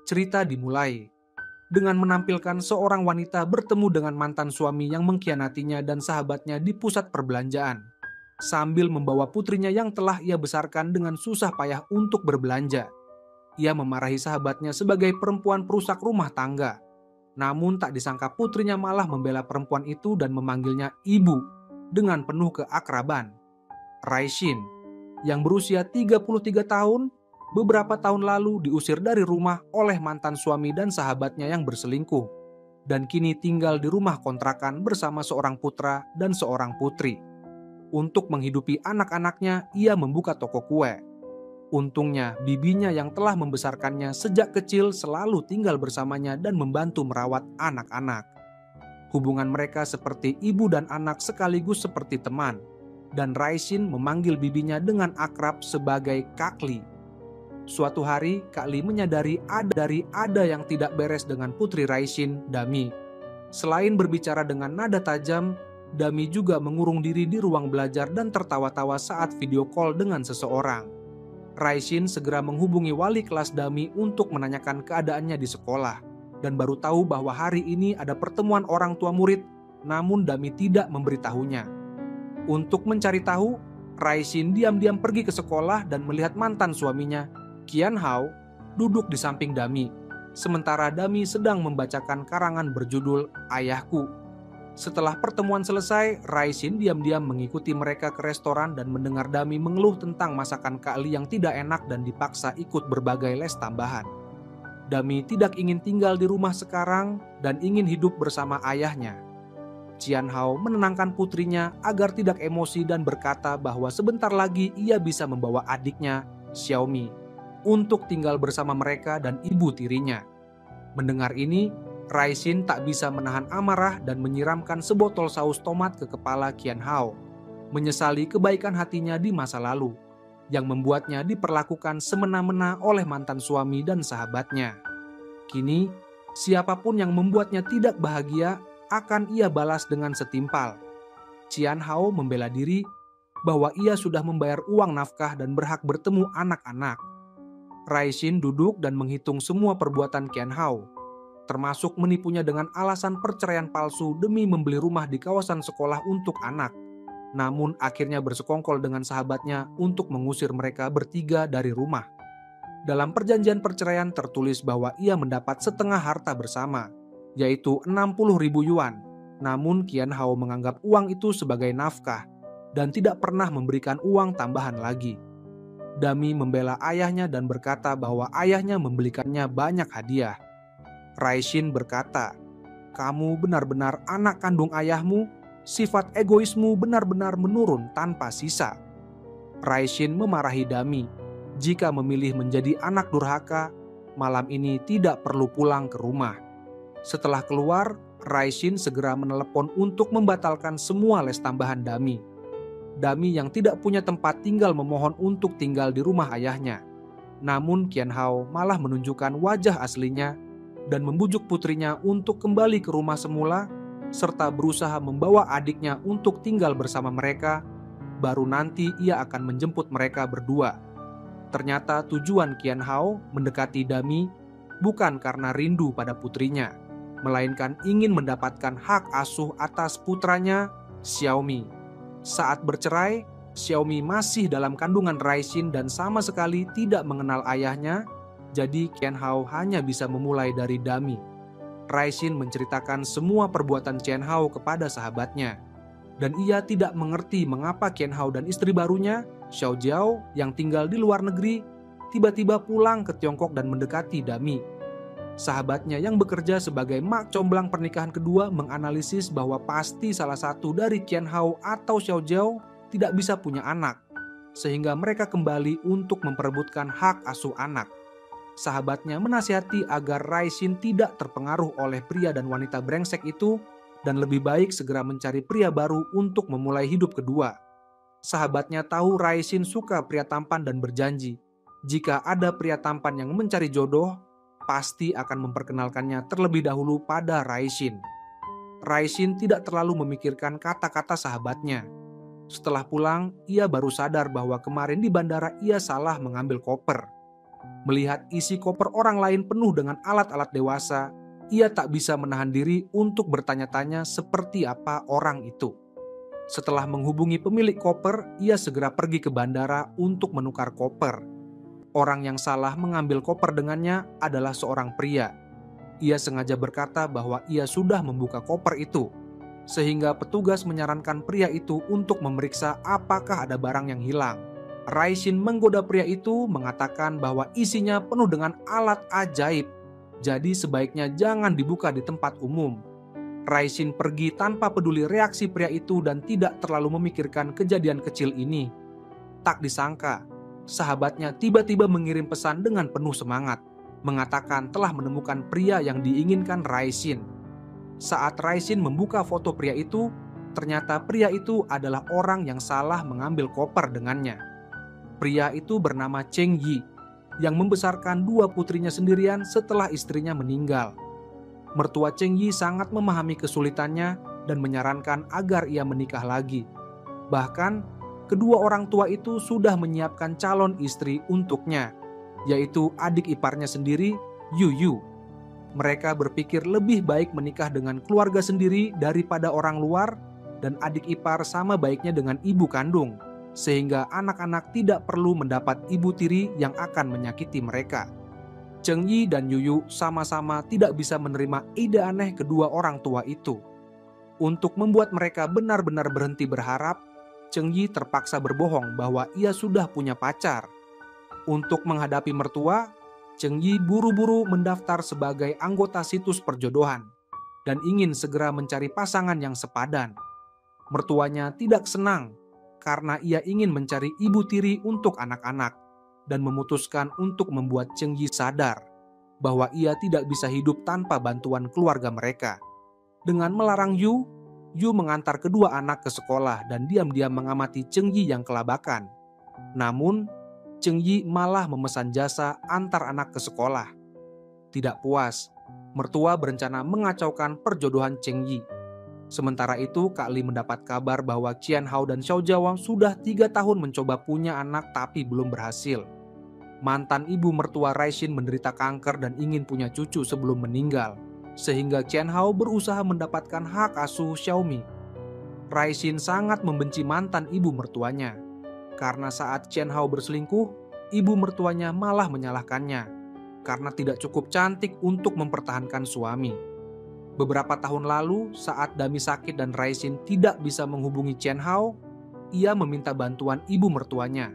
Cerita dimulai dengan menampilkan seorang wanita bertemu dengan mantan suami yang mengkhianatinya dan sahabatnya di pusat perbelanjaan, sambil membawa putrinya yang telah ia besarkan dengan susah payah untuk berbelanja. Ia memarahi sahabatnya sebagai perempuan perusak rumah tangga. Namun tak disangka putrinya malah membela perempuan itu dan memanggilnya ibu dengan penuh keakraban. Raishin, yang berusia 33 tahun, beberapa tahun lalu diusir dari rumah oleh mantan suami dan sahabatnya yang berselingkuh, dan kini tinggal di rumah kontrakan bersama seorang putra dan seorang putri. Untuk menghidupi anak-anaknya, ia membuka toko kue. Untungnya, bibinya yang telah membesarkannya sejak kecil selalu tinggal bersamanya dan membantu merawat anak-anak. Hubungan mereka seperti ibu dan anak sekaligus seperti teman, dan Raishin memanggil bibinya dengan akrab sebagai Kak Li. Suatu hari, Kak Li menyadari ada yang tidak beres dengan putri Raishin, Dami. Selain berbicara dengan nada tajam, Dami juga mengurung diri di ruang belajar dan tertawa-tawa saat video call dengan seseorang. Raishin segera menghubungi wali kelas Dami untuk menanyakan keadaannya di sekolah, dan baru tahu bahwa hari ini ada pertemuan orang tua murid, namun Dami tidak memberitahunya. Untuk mencari tahu, Raishin diam-diam pergi ke sekolah dan melihat mantan suaminya, Qian Hao, duduk di samping Dami, sementara Dami sedang membacakan karangan berjudul Ayahku. Setelah pertemuan selesai, Raishin diam-diam mengikuti mereka ke restoran dan mendengar Dami mengeluh tentang masakan Kak Li yang tidak enak dan dipaksa ikut berbagai les tambahan. Dami tidak ingin tinggal di rumah sekarang dan ingin hidup bersama ayahnya. Qian Hao menenangkan putrinya agar tidak emosi dan berkata bahwa sebentar lagi ia bisa membawa adiknya, Xiaomi, untuk tinggal bersama mereka dan ibu tirinya. Mendengar ini, Raishin tak bisa menahan amarah dan menyiramkan sebotol saus tomat ke kepala Qian Hao, menyesali kebaikan hatinya di masa lalu, yang membuatnya diperlakukan semena-mena oleh mantan suami dan sahabatnya. Kini, siapapun yang membuatnya tidak bahagia akan ia balas dengan setimpal. Qian Hao membela diri bahwa ia sudah membayar uang nafkah dan berhak bertemu anak-anak. Raishin duduk dan menghitung semua perbuatan Qian Hao, termasuk menipunya dengan alasan perceraian palsu demi membeli rumah di kawasan sekolah untuk anak. Namun akhirnya bersekongkol dengan sahabatnya untuk mengusir mereka bertiga dari rumah. Dalam perjanjian perceraian tertulis bahwa ia mendapat setengah harta bersama, yaitu 60.000 yuan. Namun Qian Hao menganggap uang itu sebagai nafkah dan tidak pernah memberikan uang tambahan lagi. Dami membela ayahnya dan berkata bahwa ayahnya membelikannya banyak hadiah. Raishin berkata, "Kamu benar-benar anak kandung ayahmu, sifat egoismu benar-benar menurun tanpa sisa." Raishin memarahi Dami, jika memilih menjadi anak durhaka, malam ini tidak perlu pulang ke rumah. Setelah keluar, Raishin segera menelepon untuk membatalkan semua les tambahan Dami. Dami yang tidak punya tempat tinggal memohon untuk tinggal di rumah ayahnya. Namun Qian Hao malah menunjukkan wajah aslinya dan membujuk putrinya untuk kembali ke rumah semula, serta berusaha membawa adiknya untuk tinggal bersama mereka. Baru nanti ia akan menjemput mereka berdua. Ternyata tujuan Qian Hao mendekati Dami bukan karena rindu pada putrinya, melainkan ingin mendapatkan hak asuh atas putranya, Xiaomi. Saat bercerai, Xiaomi masih dalam kandungan Raishin dan sama sekali tidak mengenal ayahnya, jadi Qian Hao hanya bisa memulai dari Dami. Raishin menceritakan semua perbuatan Qian Hao kepada sahabatnya, dan ia tidak mengerti mengapa Qian Hao dan istri barunya, Xiao Jiao, yang tinggal di luar negeri, tiba-tiba pulang ke Tiongkok dan mendekati Dami. Sahabatnya yang bekerja sebagai mak comblang pernikahan kedua menganalisis bahwa pasti salah satu dari Qian Hao atau Xiao Jiao tidak bisa punya anak, sehingga mereka kembali untuk memperebutkan hak asuh anak. Sahabatnya menasihati agar Raishin tidak terpengaruh oleh pria dan wanita brengsek itu dan lebih baik segera mencari pria baru untuk memulai hidup kedua. Sahabatnya tahu Raishin suka pria tampan dan berjanji, jika ada pria tampan yang mencari jodoh, pasti akan memperkenalkannya terlebih dahulu pada Raishin. Raishin tidak terlalu memikirkan kata-kata sahabatnya. Setelah pulang, ia baru sadar bahwa kemarin di bandara ia salah mengambil koper. Melihat isi koper orang lain penuh dengan alat-alat dewasa, ia tak bisa menahan diri untuk bertanya-tanya seperti apa orang itu. Setelah menghubungi pemilik koper, ia segera pergi ke bandara untuk menukar koper. Orang yang salah mengambil koper dengannya adalah seorang pria. Ia sengaja berkata bahwa ia sudah membuka koper itu, sehingga petugas menyarankan pria itu untuk memeriksa apakah ada barang yang hilang. Raishin menggoda pria itu, mengatakan bahwa isinya penuh dengan alat ajaib, jadi sebaiknya jangan dibuka di tempat umum. Raishin pergi tanpa peduli reaksi pria itu dan tidak terlalu memikirkan kejadian kecil ini. Tak disangka, sahabatnya tiba-tiba mengirim pesan dengan penuh semangat, mengatakan telah menemukan pria yang diinginkan Raishin. Saat Raishin membuka foto pria itu, ternyata pria itu adalah orang yang salah mengambil koper dengannya. Pria itu bernama Cheng Yi, yang membesarkan dua putrinya sendirian setelah istrinya meninggal. Mertua Cheng Yi sangat memahami kesulitannya dan menyarankan agar ia menikah lagi. Bahkan, kedua orang tua itu sudah menyiapkan calon istri untuknya, yaitu adik iparnya sendiri, Yu Yu. Mereka berpikir lebih baik menikah dengan keluarga sendiri daripada orang luar, dan adik ipar sama baiknya dengan ibu kandung, sehingga anak-anak tidak perlu mendapat ibu tiri yang akan menyakiti mereka. Cheng Yi dan Yu Yu sama-sama tidak bisa menerima ide aneh kedua orang tua itu. Untuk membuat mereka benar-benar berhenti berharap, Cheng Yi terpaksa berbohong bahwa ia sudah punya pacar. Untuk menghadapi mertua, Cheng Yi buru-buru mendaftar sebagai anggota situs perjodohan dan ingin segera mencari pasangan yang sepadan. Mertuanya tidak senang karena ia ingin mencari ibu tiri untuk anak-anak dan memutuskan untuk membuat Cheng Yi sadar bahwa ia tidak bisa hidup tanpa bantuan keluarga mereka. Dengan melarang Yu mengantar kedua anak ke sekolah dan diam-diam mengamati Cheng Yi yang kelabakan. Namun, Cheng Yi malah memesan jasa antar anak ke sekolah. Tidak puas, mertua berencana mengacaukan perjodohan Cheng Yi. Sementara itu, Kak Li mendapat kabar bahwa Qian Hao dan Xiao Jiawang sudah 3 tahun mencoba punya anak tapi belum berhasil. Mantan ibu mertua Raishin menderita kanker dan ingin punya cucu sebelum meninggal, sehingga Qian Hao berusaha mendapatkan hak asuh Xiaomi. Raishin sangat membenci mantan ibu mertuanya, karena saat Qian Hao berselingkuh, ibu mertuanya malah menyalahkannya karena tidak cukup cantik untuk mempertahankan suami. Beberapa tahun lalu, saat Dami sakit dan Raishin tidak bisa menghubungi Qian Hao, ia meminta bantuan ibu mertuanya,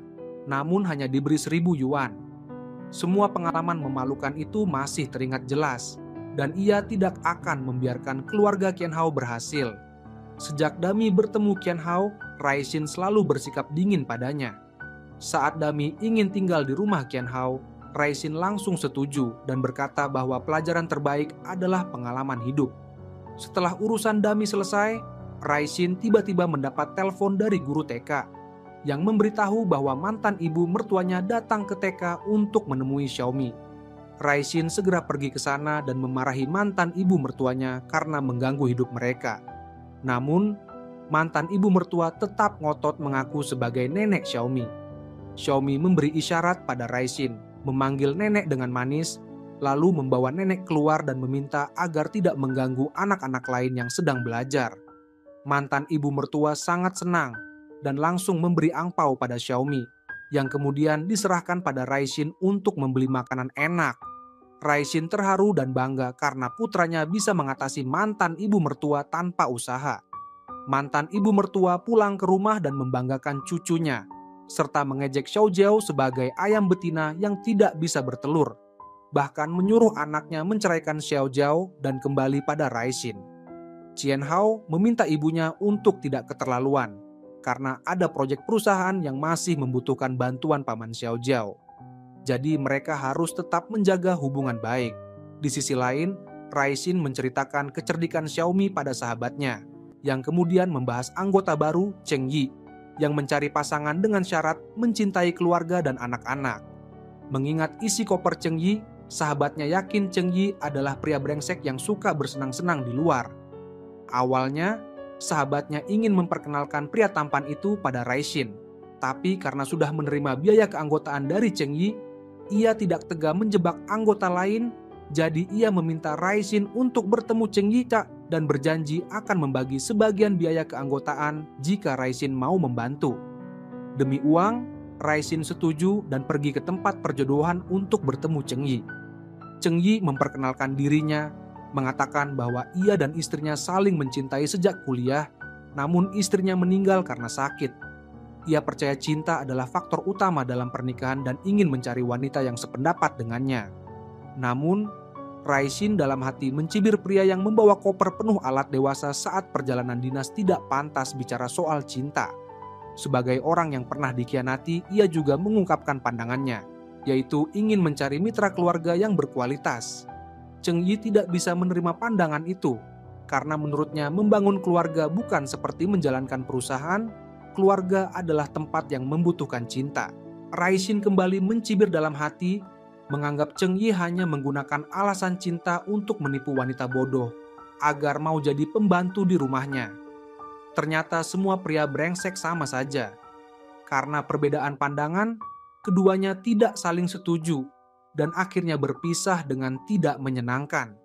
namun hanya diberi 1.000 yuan. Semua pengalaman memalukan itu masih teringat jelas, dan ia tidak akan membiarkan keluarga Qian Hao berhasil. Sejak Dami bertemu Qian Hao, Raishin selalu bersikap dingin padanya. Saat Dami ingin tinggal di rumah Qian Hao, Raishin langsung setuju dan berkata bahwa pelajaran terbaik adalah pengalaman hidup. Setelah urusan Dami selesai, Raishin tiba-tiba mendapat telepon dari guru TK yang memberitahu bahwa mantan ibu mertuanya datang ke TK untuk menemui Xiaomi. Raishin segera pergi ke sana dan memarahi mantan ibu mertuanya karena mengganggu hidup mereka. Namun, mantan ibu mertua tetap ngotot mengaku sebagai nenek Xiaomi. Xiaomi memberi isyarat pada Raishin, memanggil nenek dengan manis, lalu membawa nenek keluar dan meminta agar tidak mengganggu anak-anak lain yang sedang belajar. Mantan ibu mertua sangat senang dan langsung memberi angpau pada Xiaomi, yang kemudian diserahkan pada Raishin untuk membeli makanan enak. Raishin terharu dan bangga karena putranya bisa mengatasi mantan ibu mertua tanpa usaha. Mantan ibu mertua pulang ke rumah dan membanggakan cucunya, serta mengejek Xiao Jiao sebagai ayam betina yang tidak bisa bertelur. Bahkan menyuruh anaknya menceraikan Xiao Jiao dan kembali pada Raishin. Qian Hao meminta ibunya untuk tidak keterlaluan, karena ada proyek perusahaan yang masih membutuhkan bantuan paman Xiao Jiao. Jadi mereka harus tetap menjaga hubungan baik. Di sisi lain, Raishin menceritakan kecerdikan Xiaomi pada sahabatnya, yang kemudian membahas anggota baru Cheng Yi, yang mencari pasangan dengan syarat mencintai keluarga dan anak-anak. Mengingat isi koper Cheng Yi, sahabatnya yakin Cheng Yi adalah pria brengsek yang suka bersenang-senang di luar. Awalnya, sahabatnya ingin memperkenalkan pria tampan itu pada Raishin, tapi karena sudah menerima biaya keanggotaan dari Cheng Yi, ia tidak tega menjebak anggota lain, jadi ia meminta Raisin untuk bertemu Cheng Yi dan berjanji akan membagi sebagian biaya keanggotaan jika Raisin mau membantu. Demi uang, Raisin setuju dan pergi ke tempat perjodohan untuk bertemu Cheng Yi. Cheng Yi memperkenalkan dirinya, mengatakan bahwa ia dan istrinya saling mencintai sejak kuliah, namun istrinya meninggal karena sakit. Ia percaya cinta adalah faktor utama dalam pernikahan dan ingin mencari wanita yang sependapat dengannya. Namun, Raisin dalam hati mencibir pria yang membawa koper penuh alat dewasa saat perjalanan dinas tidak pantas bicara soal cinta. Sebagai orang yang pernah dikhianati, ia juga mengungkapkan pandangannya, yaitu ingin mencari mitra keluarga yang berkualitas. Cheng Yi tidak bisa menerima pandangan itu, karena menurutnya membangun keluarga bukan seperti menjalankan perusahaan. Keluarga adalah tempat yang membutuhkan cinta. Raisin kembali mencibir dalam hati, menganggap Cheng Yi hanya menggunakan alasan cinta untuk menipu wanita bodoh, agar mau jadi pembantu di rumahnya. Ternyata semua pria brengsek sama saja. Karena perbedaan pandangan, keduanya tidak saling setuju, dan akhirnya berpisah dengan tidak menyenangkan.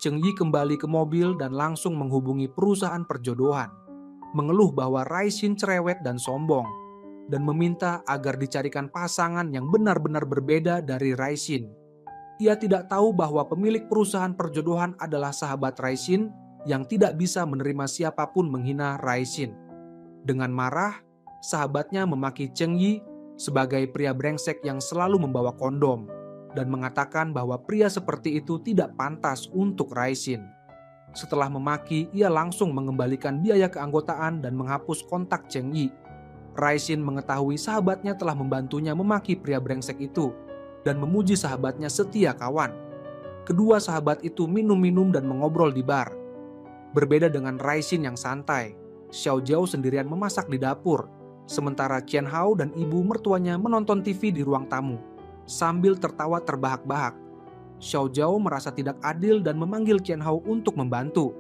Cheng Yi kembali ke mobil dan langsung menghubungi perusahaan perjodohan, mengeluh bahwa Raisin cerewet dan sombong, dan meminta agar dicarikan pasangan yang benar-benar berbeda dari Raisin. Ia tidak tahu bahwa pemilik perusahaan perjodohan adalah sahabat Raisin yang tidak bisa menerima siapapun menghina Raisin. Dengan marah, sahabatnya memaki Cheng Yi sebagai pria brengsek yang selalu membawa kondom, dan mengatakan bahwa pria seperti itu tidak pantas untuk Raisin. Setelah memaki, ia langsung mengembalikan biaya keanggotaan dan menghapus kontak Cheng Yi. Raisin mengetahui sahabatnya telah membantunya memaki pria brengsek itu dan memuji sahabatnya setia kawan. Kedua sahabat itu minum-minum dan mengobrol di bar. Berbeda dengan Raisin yang santai, Xiao Jiao sendirian memasak di dapur, sementara Qian Hao dan ibu mertuanya menonton TV di ruang tamu sambil tertawa terbahak-bahak. Xiao Jiao merasa tidak adil dan memanggil Qian Hao untuk membantu.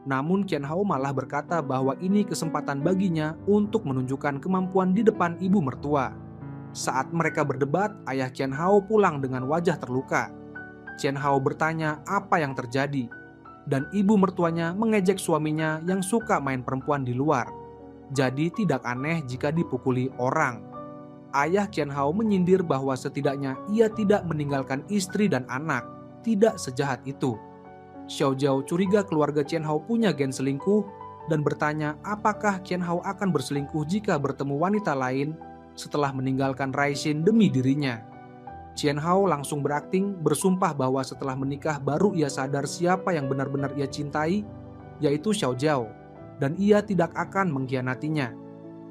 Namun Qian Hao malah berkata bahwa ini kesempatan baginya untuk menunjukkan kemampuan di depan ibu mertua. Saat mereka berdebat, ayah Qian Hao pulang dengan wajah terluka. Qian Hao bertanya apa yang terjadi, dan ibu mertuanya mengejek suaminya yang suka main perempuan di luar. Jadi tidak aneh jika dipukuli orang. Ayah Qian Hao menyindir bahwa setidaknya ia tidak meninggalkan istri dan anak, tidak sejahat itu. Xiao Jiao curiga keluarga Qian Hao punya gen selingkuh dan bertanya apakah Qian Hao akan berselingkuh jika bertemu wanita lain setelah meninggalkan Raisin demi dirinya. Qian Hao langsung berakting bersumpah bahwa setelah menikah baru ia sadar siapa yang benar-benar ia cintai, yaitu Xiao Jiao, dan ia tidak akan mengkhianatinya.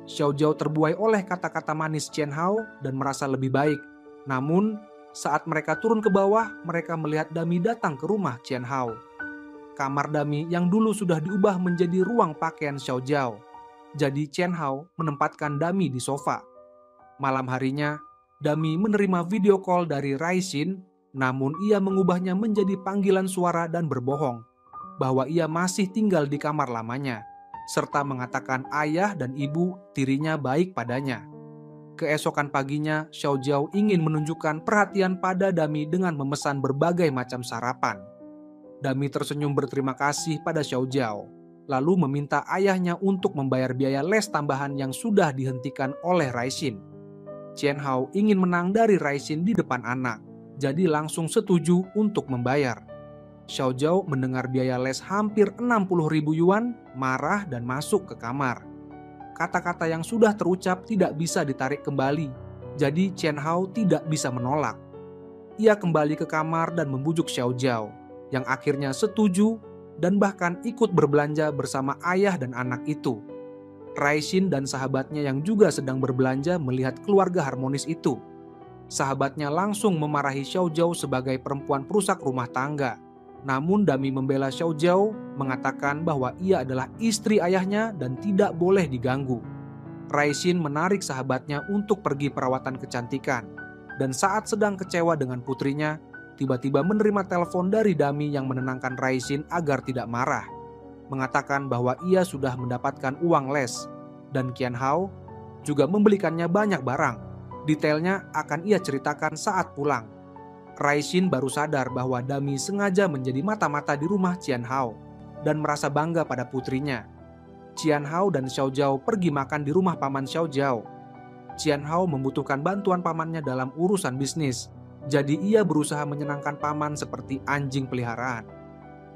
Xiao Jiao terbuai oleh kata-kata manis Qian Hao dan merasa lebih baik. Namun, saat mereka turun ke bawah, mereka melihat Dami datang ke rumah Qian Hao. Kamar Dami yang dulu sudah diubah menjadi ruang pakaian Xiao Jiao. Jadi Qian Hao menempatkan Dami di sofa. Malam harinya, Dami menerima video call dari Raisin, namun ia mengubahnya menjadi panggilan suara dan berbohong bahwa ia masih tinggal di kamar lamanya, serta mengatakan ayah dan ibu tirinya baik padanya. Keesokan paginya, Xiao Jiao ingin menunjukkan perhatian pada Dami dengan memesan berbagai macam sarapan. Dami tersenyum berterima kasih pada Xiao Jiao, lalu meminta ayahnya untuk membayar biaya les tambahan yang sudah dihentikan oleh Raisin. Qian Hao ingin menang dari Raisin di depan anak, jadi langsung setuju untuk membayar. Xiao Jiao mendengar biaya les hampir 60.000 yuan, marah dan masuk ke kamar. Kata-kata yang sudah terucap tidak bisa ditarik kembali, jadi Qian Hao tidak bisa menolak. Ia kembali ke kamar dan membujuk Xiao Jiao, yang akhirnya setuju dan bahkan ikut berbelanja bersama ayah dan anak itu. Raisin dan sahabatnya yang juga sedang berbelanja melihat keluarga harmonis itu. Sahabatnya langsung memarahi Xiao Jiao sebagai perempuan perusak rumah tangga. Namun Dami membela Xiao Jiao, mengatakan bahwa ia adalah istri ayahnya dan tidak boleh diganggu. Raisin menarik sahabatnya untuk pergi perawatan kecantikan, dan saat sedang kecewa dengan putrinya, tiba-tiba menerima telepon dari Dami yang menenangkan Raisin agar tidak marah, mengatakan bahwa ia sudah mendapatkan uang les, dan Qian Hao juga membelikannya banyak barang, Detailnya akan ia ceritakan saat pulang. Raishin baru sadar bahwa Dami sengaja menjadi mata-mata di rumah Qian Hao dan merasa bangga pada putrinya. Qian Hao dan Xiao Jiao pergi makan di rumah paman Xiao Jiao. Qian Hao membutuhkan bantuan pamannya dalam urusan bisnis, jadi ia berusaha menyenangkan paman seperti anjing peliharaan.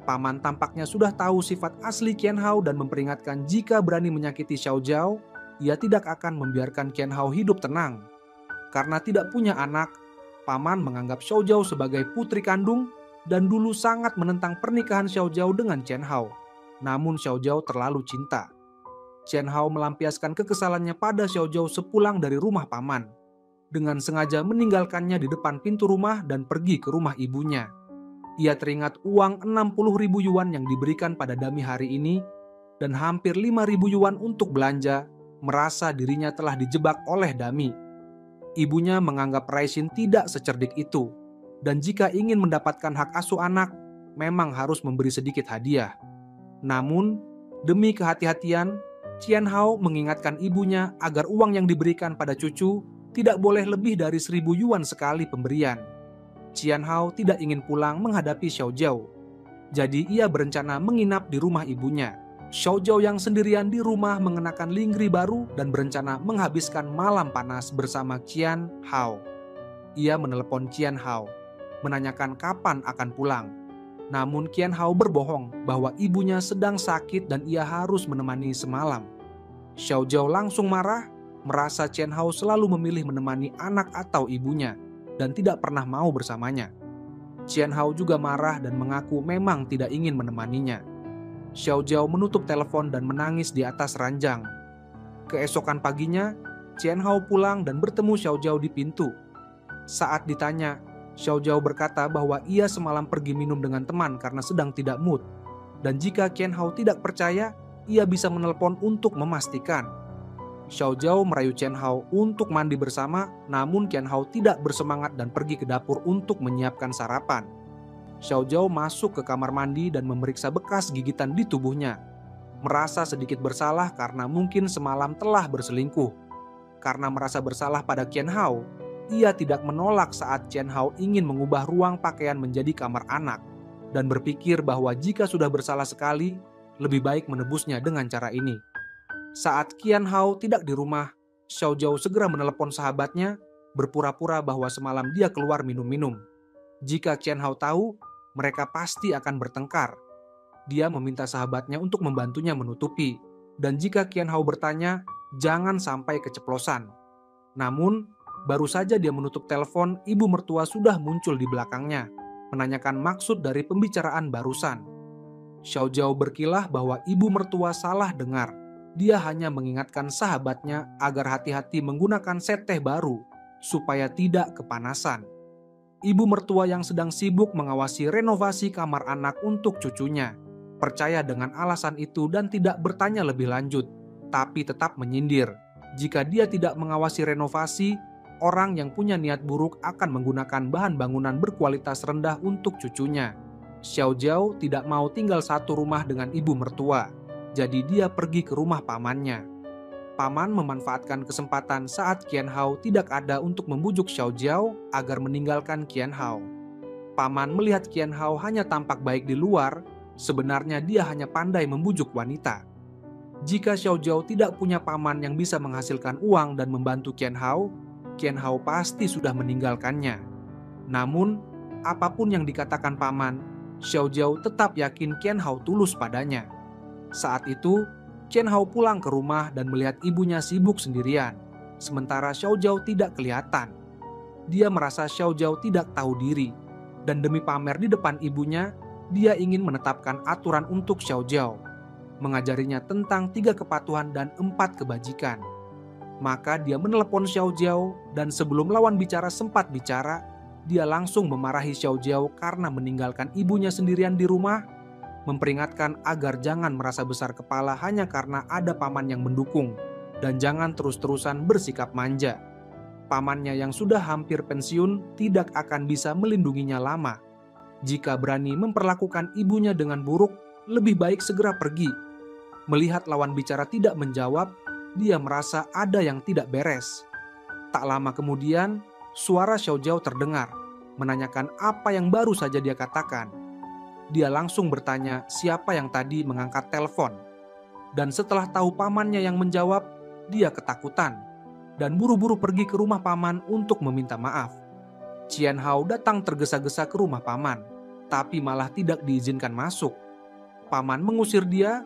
Paman tampaknya sudah tahu sifat asli Qian Hao dan memperingatkan jika berani menyakiti Xiao Jiao, ia tidak akan membiarkan Qian Hao hidup tenang. Karena tidak punya anak, paman menganggap Xiao Jiao sebagai putri kandung dan dulu sangat menentang pernikahan Xiao Jiao dengan Qian Hao. Namun Xiao Jiao terlalu cinta. Qian Hao melampiaskan kekesalannya pada Xiao Jiao sepulang dari rumah paman, dengan sengaja meninggalkannya di depan pintu rumah dan pergi ke rumah ibunya. Ia teringat uang 60.000 yuan yang diberikan pada Dami hari ini dan hampir 5.000 yuan untuk belanja, merasa dirinya telah dijebak oleh Dami. Ibunya menganggap Raishin tidak secerdik itu, dan jika ingin mendapatkan hak asuh anak, memang harus memberi sedikit hadiah. Namun, demi kehati-hatian, Qian Hao mengingatkan ibunya agar uang yang diberikan pada cucu tidak boleh lebih dari 1.000 yuan sekali pemberian. Qian Hao tidak ingin pulang menghadapi Xiao Jiao, jadi ia berencana menginap di rumah ibunya. Xiao Jiao yang sendirian di rumah mengenakan linggri baru dan berencana menghabiskan malam panas bersama Qian Hao. Ia menelepon Qian Hao, menanyakan kapan akan pulang. Namun Qian Hao berbohong bahwa ibunya sedang sakit dan ia harus menemani semalam. Xiao Jiao langsung marah, merasa Qian Hao selalu memilih menemani anak atau ibunya dan tidak pernah mau bersamanya. Qian Hao juga marah dan mengaku memang tidak ingin menemaninya. Xiao Jiao menutup telepon dan menangis di atas ranjang. Keesokan paginya, Qian Hao pulang dan bertemu Xiao Jiao di pintu. Saat ditanya, Xiao Jiao berkata bahwa ia semalam pergi minum dengan teman karena sedang tidak mood. Dan jika Qian Hao tidak percaya, ia bisa menelpon untuk memastikan. Xiao Jiao merayu Qian Hao untuk mandi bersama, namun Qian Hao tidak bersemangat dan pergi ke dapur untuk menyiapkan sarapan. Xiao Jiao masuk ke kamar mandi dan memeriksa bekas gigitan di tubuhnya. Merasa sedikit bersalah karena mungkin semalam telah berselingkuh. Karena merasa bersalah pada Qian Hao, ia tidak menolak saat Qian Hao ingin mengubah ruang pakaian menjadi kamar anak dan berpikir bahwa jika sudah bersalah sekali, lebih baik menebusnya dengan cara ini. Saat Qian Hao tidak di rumah, Xiao Jiao segera menelepon sahabatnya, berpura-pura bahwa semalam dia keluar minum-minum. Jika Qian Hao tahu, mereka pasti akan bertengkar. Dia meminta sahabatnya untuk membantunya menutupi, dan jika Qian Hao bertanya, jangan sampai keceplosan. Namun, baru saja dia menutup telepon, ibu mertua sudah muncul di belakangnya, menanyakan maksud dari pembicaraan barusan. Xiao Jiao berkilah bahwa ibu mertua salah dengar. Dia hanya mengingatkan sahabatnya agar hati-hati menggunakan set teh baru, supaya tidak kepanasan. Ibu mertua yang sedang sibuk mengawasi renovasi kamar anak untuk cucunya, percaya dengan alasan itu dan tidak bertanya lebih lanjut, tapi tetap menyindir. Jika dia tidak mengawasi renovasi, orang yang punya niat buruk akan menggunakan bahan bangunan berkualitas rendah untuk cucunya. Xiao Jiao tidak mau tinggal satu rumah dengan ibu mertua, jadi dia pergi ke rumah pamannya. Paman memanfaatkan kesempatan saat Qian Hao tidak ada untuk membujuk Xiao Jiao agar meninggalkan Qian Hao. Paman melihat Qian Hao hanya tampak baik di luar, sebenarnya dia hanya pandai membujuk wanita. Jika Xiao Jiao tidak punya paman yang bisa menghasilkan uang dan membantu Qian Hao pasti sudah meninggalkannya. Namun, apapun yang dikatakan paman, Xiao Jiao tetap yakin Qian Hao tulus padanya. Saat itu, Qian Hao pulang ke rumah dan melihat ibunya sibuk sendirian, sementara Xiao Jiao tidak kelihatan. Dia merasa Xiao Jiao tidak tahu diri, dan demi pamer di depan ibunya, dia ingin menetapkan aturan untuk Xiao Jiao, mengajarinya tentang 3 kepatuhan dan 4 kebajikan. Maka dia menelepon Xiao Jiao, dan sebelum lawan bicara sempat bicara, dia langsung memarahi Xiao Jiao karena meninggalkan ibunya sendirian di rumah, memperingatkan agar jangan merasa besar kepala hanya karena ada paman yang mendukung, dan jangan terus-terusan bersikap manja. Pamannya yang sudah hampir pensiun tidak akan bisa melindunginya lama. Jika berani memperlakukan ibunya dengan buruk, lebih baik segera pergi. Melihat lawan bicara tidak menjawab, dia merasa ada yang tidak beres. Tak lama kemudian, suara Xiao Jiao terdengar, menanyakan apa yang baru saja dia katakan. Dia langsung bertanya siapa yang tadi mengangkat telepon. Dan setelah tahu pamannya yang menjawab, dia ketakutan dan buru-buru pergi ke rumah paman untuk meminta maaf. Qian Hao datang tergesa-gesa ke rumah paman, tapi malah tidak diizinkan masuk. Paman mengusir dia,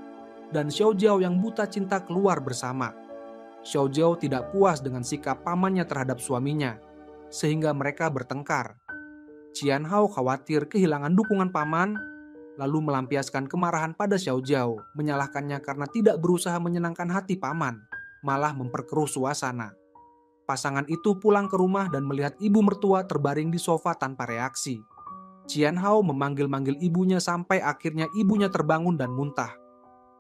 dan Xiao Jiao yang buta cinta keluar bersama. Xiao Jiao tidak puas dengan sikap pamannya terhadap suaminya, sehingga mereka bertengkar. Qian Hao khawatir kehilangan dukungan paman, lalu melampiaskan kemarahan pada Xiao Jiao, menyalahkannya karena tidak berusaha menyenangkan hati paman, malah memperkeruh suasana. Pasangan itu pulang ke rumah dan melihat ibu mertua terbaring di sofa tanpa reaksi. Qian Hao memanggil-manggil ibunya sampai akhirnya ibunya terbangun dan muntah.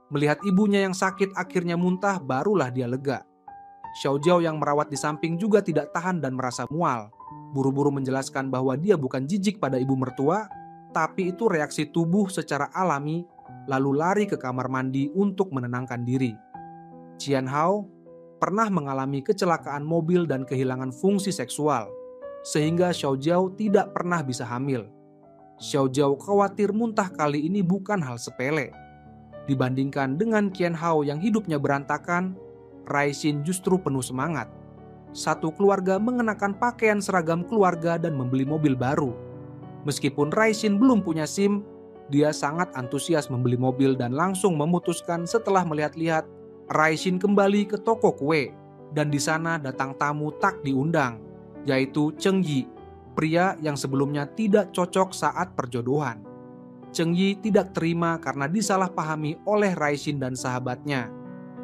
Melihat ibunya yang sakit akhirnya muntah, barulah dia lega. Xiao Jiao yang merawat di samping juga tidak tahan dan merasa mual. Buru-buru menjelaskan bahwa dia bukan jijik pada ibu mertua, tapi itu reaksi tubuh secara alami, lalu lari ke kamar mandi untuk menenangkan diri. Qian Hao pernah mengalami kecelakaan mobil dan kehilangan fungsi seksual, sehingga Xiao Jiao tidak pernah bisa hamil. Xiao Jiao khawatir muntah kali ini bukan hal sepele. Dibandingkan dengan Qian Hao yang hidupnya berantakan, Raixin justru penuh semangat. Satu keluarga mengenakan pakaian seragam keluarga dan membeli mobil baru. Meskipun Raixin belum punya SIM, dia sangat antusias membeli mobil dan langsung memutuskan setelah melihat-lihat, Raixin kembali ke toko kue, dan di sana datang tamu tak diundang, yaitu Cheng Yi, pria yang sebelumnya tidak cocok saat perjodohan. Cheng Yi tidak terima karena disalahpahami oleh Raixin dan sahabatnya,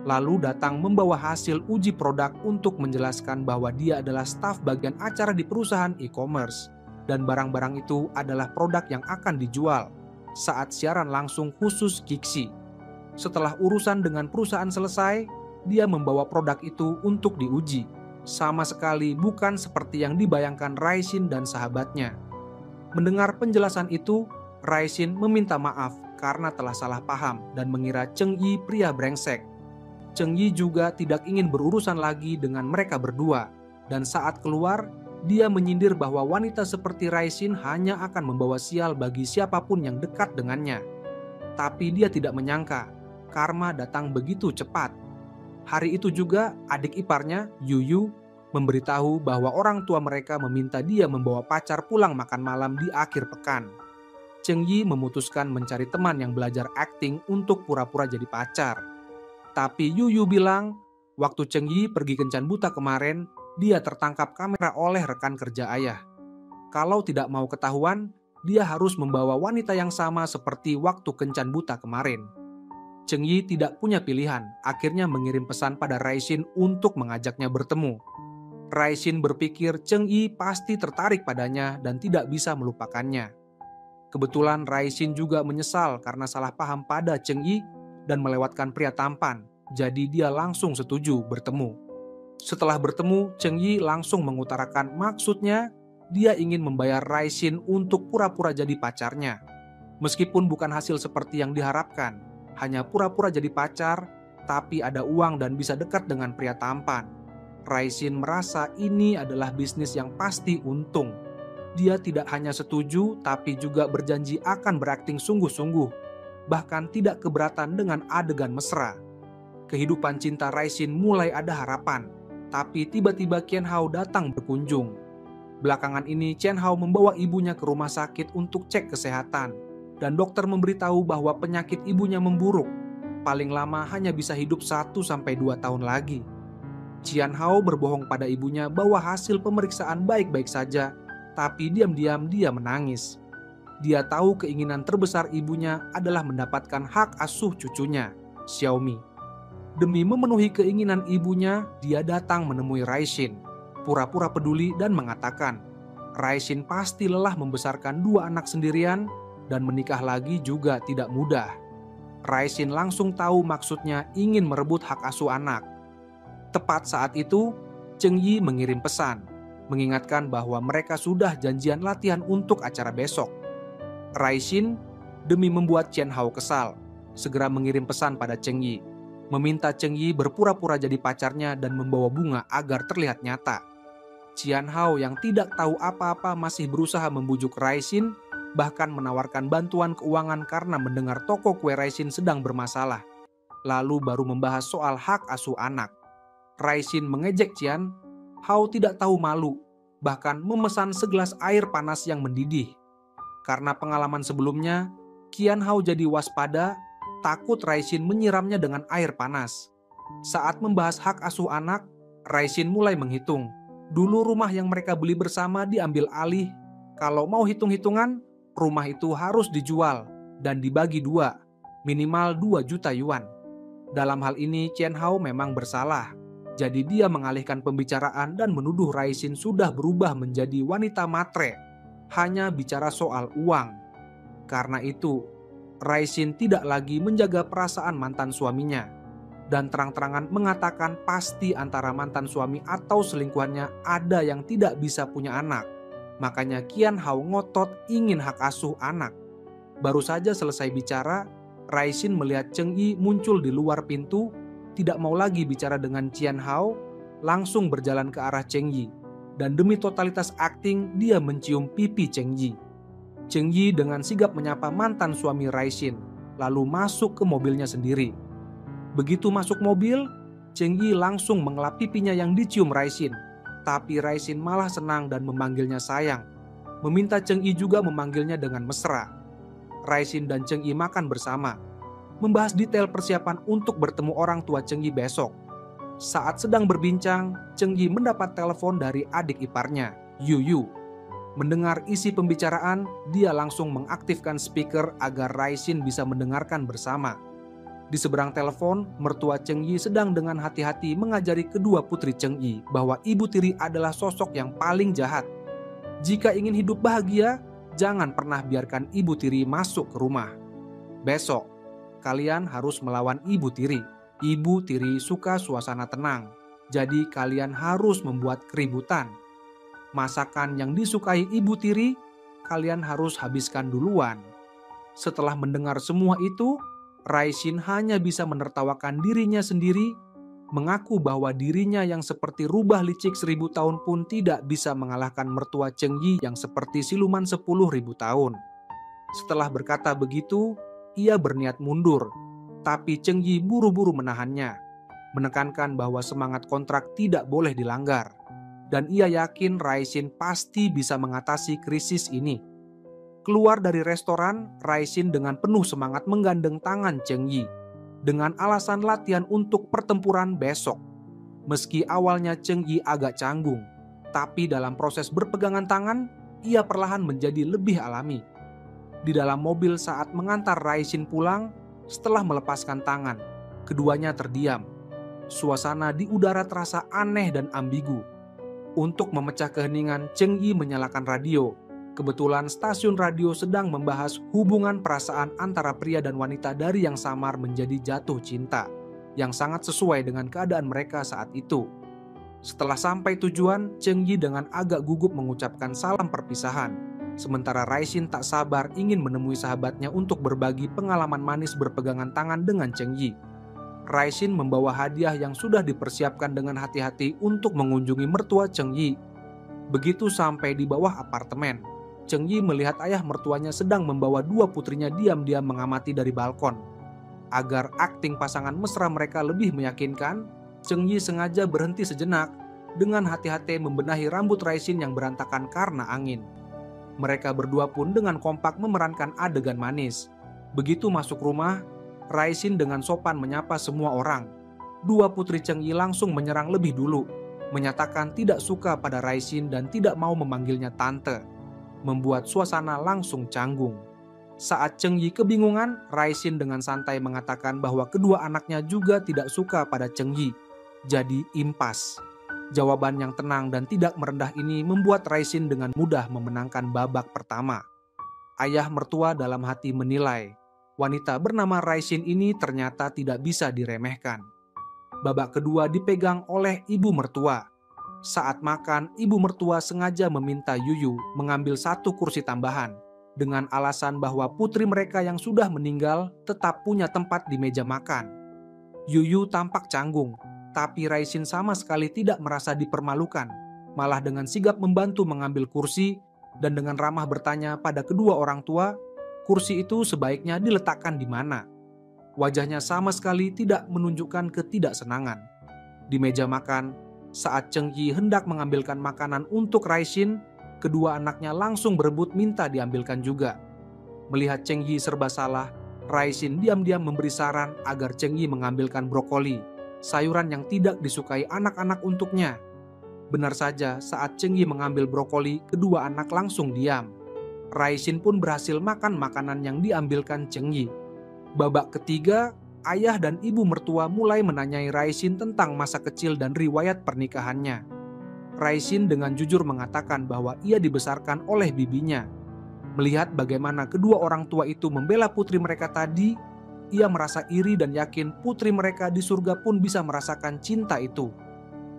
lalu datang membawa hasil uji produk untuk menjelaskan bahwa dia adalah staf bagian acara di perusahaan e-commerce, dan barang-barang itu adalah produk yang akan dijual saat siaran langsung khusus Kixi. Setelah urusan dengan perusahaan selesai, dia membawa produk itu untuk diuji. Sama sekali bukan seperti yang dibayangkan Raixin dan sahabatnya. Mendengar penjelasan itu, Raixin meminta maaf karena telah salah paham dan mengira Cheng Yi pria brengsek. Cheng Yi juga tidak ingin berurusan lagi dengan mereka berdua, dan saat keluar, dia menyindir bahwa wanita seperti Raixin hanya akan membawa sial bagi siapapun yang dekat dengannya. Tapi dia tidak menyangka karma datang begitu cepat. Hari itu juga adik iparnya, Yuyu, memberitahu bahwa orang tua mereka meminta dia membawa pacar pulang makan malam di akhir pekan. Cheng Yi memutuskan mencari teman yang belajar akting untuk pura-pura jadi pacar. Tapi Yuyu bilang, waktu Cheng Yi pergi kencan buta kemarin, dia tertangkap kamera oleh rekan kerja ayah. Kalau tidak mau ketahuan, dia harus membawa wanita yang sama seperti waktu kencan buta kemarin. Cheng Yi tidak punya pilihan, akhirnya mengirim pesan pada Raixin untuk mengajaknya bertemu. Raixin berpikir Cheng Yi pasti tertarik padanya dan tidak bisa melupakannya. Kebetulan Raixin juga menyesal karena salah paham pada Cheng Yi dan melewatkan pria tampan, jadi dia langsung setuju bertemu. Setelah bertemu, Cheng Yi langsung mengutarakan maksudnya dia ingin membayar Raixin untuk pura-pura jadi pacarnya. Meskipun bukan hasil seperti yang diharapkan, hanya pura-pura jadi pacar, tapi ada uang dan bisa dekat dengan pria tampan. Raixin merasa ini adalah bisnis yang pasti untung. Dia tidak hanya setuju, tapi juga berjanji akan berakting sungguh-sungguh, bahkan tidak keberatan dengan adegan mesra. Kehidupan cinta Raixin mulai ada harapan, tapi tiba-tiba Qian Hao datang berkunjung. Belakangan ini Qian Hao membawa ibunya ke rumah sakit untuk cek kesehatan, dan dokter memberitahu bahwa penyakit ibunya memburuk. Paling lama hanya bisa hidup 1-2 tahun lagi. Qian Hao berbohong pada ibunya bahwa hasil pemeriksaan baik-baik saja, tapi diam-diam dia menangis. Dia tahu keinginan terbesar ibunya adalah mendapatkan hak asuh cucunya, Xiaomi. Demi memenuhi keinginan ibunya, dia datang menemui Raixin, pura-pura peduli dan mengatakan, Raixin pasti lelah membesarkan 2 anak sendirian dan menikah lagi juga tidak mudah. Raixin langsung tahu maksudnya ingin merebut hak asuh anak. Tepat saat itu, Cheng Yi mengirim pesan, mengingatkan bahwa mereka sudah janjian latihan untuk acara besok. Raixin, demi membuat Qian Hao kesal, segera mengirim pesan pada Cheng Yi, meminta Cheng Yi berpura-pura jadi pacarnya dan membawa bunga agar terlihat nyata. Qian Hao yang tidak tahu apa-apa masih berusaha membujuk Raishin, bahkan menawarkan bantuan keuangan karena mendengar toko kue Raishin sedang bermasalah. Lalu baru membahas soal hak asuh anak. Raishin mengejek Qian Hao tidak tahu malu, bahkan memesan segelas air panas yang mendidih. Karena pengalaman sebelumnya, Qian Hao jadi waspada, takut Raishin menyiramnya dengan air panas. Saat membahas hak asuh anak, Raishin mulai menghitung. Dulu rumah yang mereka beli bersama diambil alih. Kalau mau hitung-hitungan, rumah itu harus dijual dan dibagi dua, minimal 2 juta yuan. Dalam hal ini Qian Hao memang bersalah. Jadi dia mengalihkan pembicaraan dan menuduh Raishin sudah berubah menjadi wanita matre, hanya bicara soal uang. Karena itu, Raishin tidak lagi menjaga perasaan mantan suaminya dan terang-terangan mengatakan pasti antara mantan suami atau selingkuhannya ada yang tidak bisa punya anak. Makanya Qian Hao ngotot ingin hak asuh anak. Baru saja selesai bicara, Raishin melihat Cheng Yi muncul di luar pintu, tidak mau lagi bicara dengan Qian Hao, langsung berjalan ke arah Cheng Yi. Dan demi totalitas akting, dia mencium pipi Cheng Yi. Cheng Yi dengan sigap menyapa mantan suami Raishin, lalu masuk ke mobilnya sendiri. Begitu masuk mobil, Cheng Yi langsung mengelap pipinya yang dicium Raishin. Tapi Raishin malah senang dan memanggilnya sayang. Meminta Cheng Yi juga memanggilnya dengan mesra. Raishin dan Cheng Yi makan bersama, membahas detail persiapan untuk bertemu orang tua Cheng Yi besok. Saat sedang berbincang, Cheng Yi mendapat telepon dari adik iparnya, Yu Yu. Mendengar isi pembicaraan, dia langsung mengaktifkan speaker agar Raishin bisa mendengarkan bersama. Di seberang telepon, mertua Cheng Yi sedang dengan hati-hati mengajari kedua putri Cheng Yi bahwa ibu tiri adalah sosok yang paling jahat. Jika ingin hidup bahagia, jangan pernah biarkan ibu tiri masuk ke rumah. Besok, kalian harus melawan ibu tiri. Ibu tiri suka suasana tenang, jadi kalian harus membuat keributan. Masakan yang disukai ibu tiri, kalian harus habiskan duluan. Setelah mendengar semua itu, Raishin hanya bisa menertawakan dirinya sendiri, mengaku bahwa dirinya yang seperti rubah licik 1000 tahun pun tidak bisa mengalahkan mertua Cheng Yi yang seperti siluman 10.000 tahun. Setelah berkata begitu, ia berniat mundur, tapi Cheng Yi buru-buru menahannya, menekankan bahwa semangat kontrak tidak boleh dilanggar, dan ia yakin Raishin pasti bisa mengatasi krisis ini. Keluar dari restoran, Raishin dengan penuh semangat menggandeng tangan Cheng Yi dengan alasan latihan untuk pertempuran besok. Meski awalnya Cheng Yi agak canggung, tapi dalam proses berpegangan tangan, ia perlahan menjadi lebih alami. Di dalam mobil saat mengantar Raishin pulang, setelah melepaskan tangan, keduanya terdiam. Suasana di udara terasa aneh dan ambigu. Untuk memecah keheningan, Cheng Yi menyalakan radio. Kebetulan stasiun radio sedang membahas hubungan perasaan antara pria dan wanita dari yang samar menjadi jatuh cinta, yang sangat sesuai dengan keadaan mereka saat itu. Setelah sampai tujuan, Cheng Yi dengan agak gugup mengucapkan salam perpisahan, sementara Raishin tak sabar ingin menemui sahabatnya untuk berbagi pengalaman manis berpegangan tangan dengan Cheng Yi. Raishin membawa hadiah yang sudah dipersiapkan dengan hati-hati untuk mengunjungi mertua Cheng Yi. Begitu sampai di bawah apartemen, Cheng Yi melihat ayah mertuanya sedang membawa dua putrinya diam-diam mengamati dari balkon. Agar akting pasangan mesra mereka lebih meyakinkan, Cheng Yi sengaja berhenti sejenak, dengan hati-hati membenahi rambut Raishin yang berantakan karena angin. Mereka berdua pun dengan kompak memerankan adegan manis. Begitu masuk rumah, Raishin dengan sopan menyapa semua orang. Dua putri Cheng Yi langsung menyerang lebih dulu, menyatakan tidak suka pada Raishin dan tidak mau memanggilnya tante, membuat suasana langsung canggung. Saat Cheng Yi kebingungan, Raishin dengan santai mengatakan bahwa kedua anaknya juga tidak suka pada Cheng Yi. Jadi impas. Jawaban yang tenang dan tidak merendah ini membuat Raishin dengan mudah memenangkan babak pertama. Ayah mertua dalam hati menilai, wanita bernama Raishin ini ternyata tidak bisa diremehkan. Babak kedua dipegang oleh ibu mertua. Saat makan, ibu mertua sengaja meminta Yuyu mengambil satu kursi tambahan dengan alasan bahwa putri mereka yang sudah meninggal tetap punya tempat di meja makan. Yuyu tampak canggung, tapi Raishin sama sekali tidak merasa dipermalukan. malah dengan sigap membantu mengambil kursi dan dengan ramah bertanya pada kedua orang tua, kursi itu sebaiknya diletakkan di mana. Wajahnya sama sekali tidak menunjukkan ketidaksenangan. Di meja makan, saat Cheng Yi hendak mengambilkan makanan untuk Raishin, kedua anaknya langsung berebut minta diambilkan juga. Melihat Cheng Yi serba salah, Raishin diam-diam memberi saran agar Cheng Yi mengambilkan brokoli, sayuran yang tidak disukai anak-anak untuknya. Benar saja, saat Cheng Yi mengambil brokoli, kedua anak langsung diam. Raishin pun berhasil makan makanan yang diambilkan Cheng Yi. Babak ketiga, ayah dan ibu mertua mulai menanyai Raishin tentang masa kecil dan riwayat pernikahannya. Raishin dengan jujur mengatakan bahwa ia dibesarkan oleh bibinya. Melihat bagaimana kedua orang tua itu membela putri mereka tadi, ia merasa iri dan yakin putri mereka di surga pun bisa merasakan cinta itu.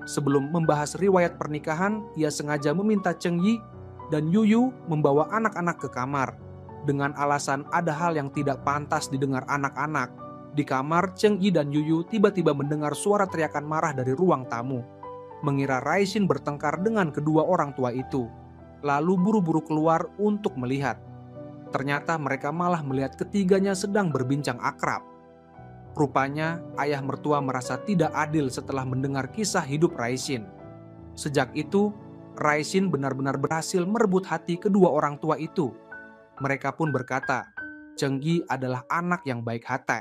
Sebelum membahas riwayat pernikahan, ia sengaja meminta Cheng Yi dan Yuyu membawa anak-anak ke kamar. Dengan alasan ada hal yang tidak pantas didengar anak-anak. Di kamar, Cheng Yi dan Yuyu tiba-tiba mendengar suara teriakan marah dari ruang tamu. Mengira Raishin bertengkar dengan kedua orang tua itu. Lalu buru-buru keluar untuk melihat. Ternyata mereka malah melihat ketiganya sedang berbincang akrab. Rupanya ayah mertua merasa tidak adil setelah mendengar kisah hidup Raishin. Sejak itu, Raishin benar-benar berhasil merebut hati kedua orang tua itu. Mereka pun berkata, Cheng Yi adalah anak yang baik hati,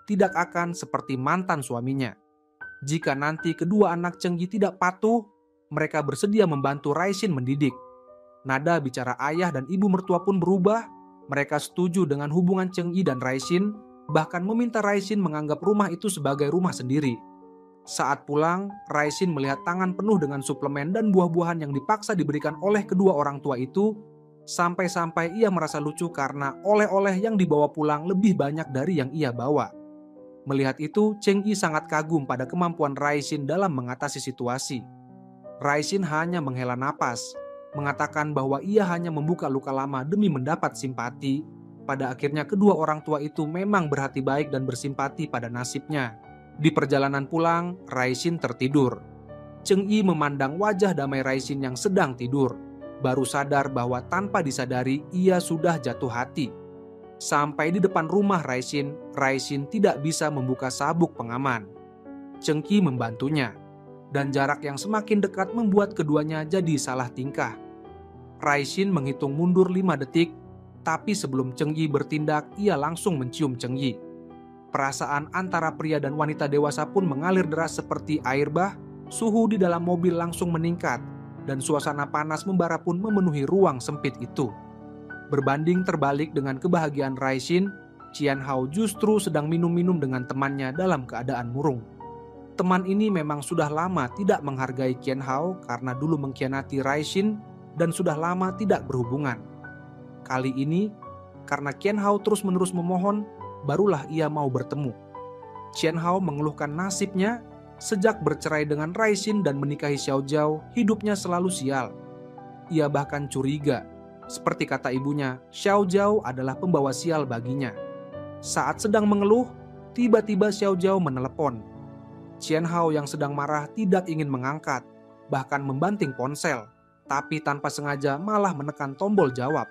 tidak akan seperti mantan suaminya. Jika nanti kedua anak Cheng Yi tidak patuh, mereka bersedia membantu Raishin mendidik. Nada bicara ayah dan ibu mertua pun berubah. Mereka setuju dengan hubungan Cheng Yi dan Raishin, bahkan meminta Raishin menganggap rumah itu sebagai rumah sendiri. Saat pulang, Raishin melihat tangan penuh dengan suplemen dan buah-buahan yang dipaksa diberikan oleh kedua orang tua itu, sampai-sampai ia merasa lucu karena oleh-oleh yang dibawa pulang lebih banyak dari yang ia bawa. Melihat itu, Cheng Yi sangat kagum pada kemampuan Raishin dalam mengatasi situasi. Raishin hanya menghela napas, mengatakan bahwa ia hanya membuka luka lama demi mendapat simpati. Pada akhirnya kedua orang tua itu memang berhati baik dan bersimpati pada nasibnya. Di perjalanan pulang, Raishin tertidur. Cheng Yi memandang wajah damai Raishin yang sedang tidur. Baru sadar bahwa tanpa disadari ia sudah jatuh hati. Sampai di depan rumah Raishin tidak bisa membuka sabuk pengaman. Cheng Yi membantunya. Dan jarak yang semakin dekat membuat keduanya jadi salah tingkah. Raishin menghitung mundur 5 detik, tapi sebelum Cheng Yi bertindak, ia langsung mencium Cheng Yi. Perasaan antara pria dan wanita dewasa pun mengalir deras seperti air bah, suhu di dalam mobil langsung meningkat, dan suasana panas membara pun memenuhi ruang sempit itu. Berbanding terbalik dengan kebahagiaan Raishin, Qian Hao justru sedang minum-minum dengan temannya dalam keadaan murung. Teman ini memang sudah lama tidak menghargai Qian Hao karena dulu mengkhianati Raishin dan sudah lama tidak berhubungan. Kali ini, karena Qian Hao terus-menerus memohon, barulah ia mau bertemu. Qian Hao mengeluhkan nasibnya, sejak bercerai dengan Raishin dan menikahi Xiao Jiao, hidupnya selalu sial. Ia bahkan curiga, seperti kata ibunya, Xiao Jiao adalah pembawa sial baginya. Saat sedang mengeluh, tiba-tiba Xiao Jiao menelepon. Qian Hao yang sedang marah tidak ingin mengangkat, bahkan membanting ponsel, tapi tanpa sengaja malah menekan tombol jawab.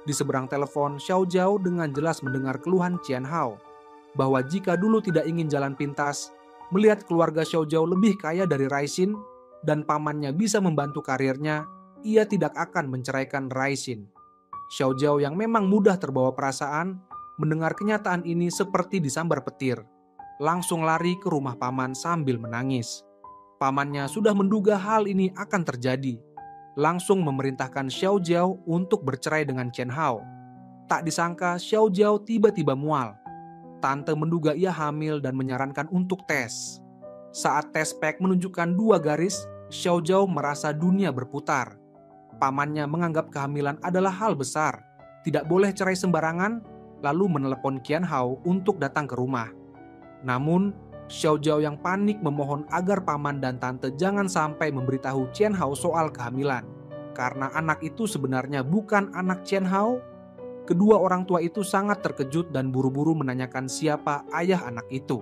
Di seberang telepon, Xiao Jiao dengan jelas mendengar keluhan Qian Hao, bahwa jika dulu tidak ingin jalan pintas, melihat keluarga Xiao Jiao lebih kaya dari Raishin, dan pamannya bisa membantu karirnya, ia tidak akan menceraikan Raishin. Xiao Jiao yang memang mudah terbawa perasaan, mendengar kenyataan ini seperti disambar petir. Langsung lari ke rumah paman sambil menangis. Pamannya sudah menduga hal ini akan terjadi. Langsung memerintahkan Xiao Jiao untuk bercerai dengan Qian Hao. Tak disangka Xiao Jiao tiba-tiba mual. Tante menduga ia hamil dan menyarankan untuk tes. Saat tes pack menunjukkan 2 garis, Xiao Jiao merasa dunia berputar. Pamannya menganggap kehamilan adalah hal besar, tidak boleh cerai sembarangan, lalu menelepon Qian Hao untuk datang ke rumah. Namun, Xiao Jiao yang panik memohon agar paman dan tante jangan sampai memberitahu Qian Hao soal kehamilan. Karena anak itu sebenarnya bukan anak Qian Hao. Kedua orang tua itu sangat terkejut dan buru-buru menanyakan siapa ayah anak itu.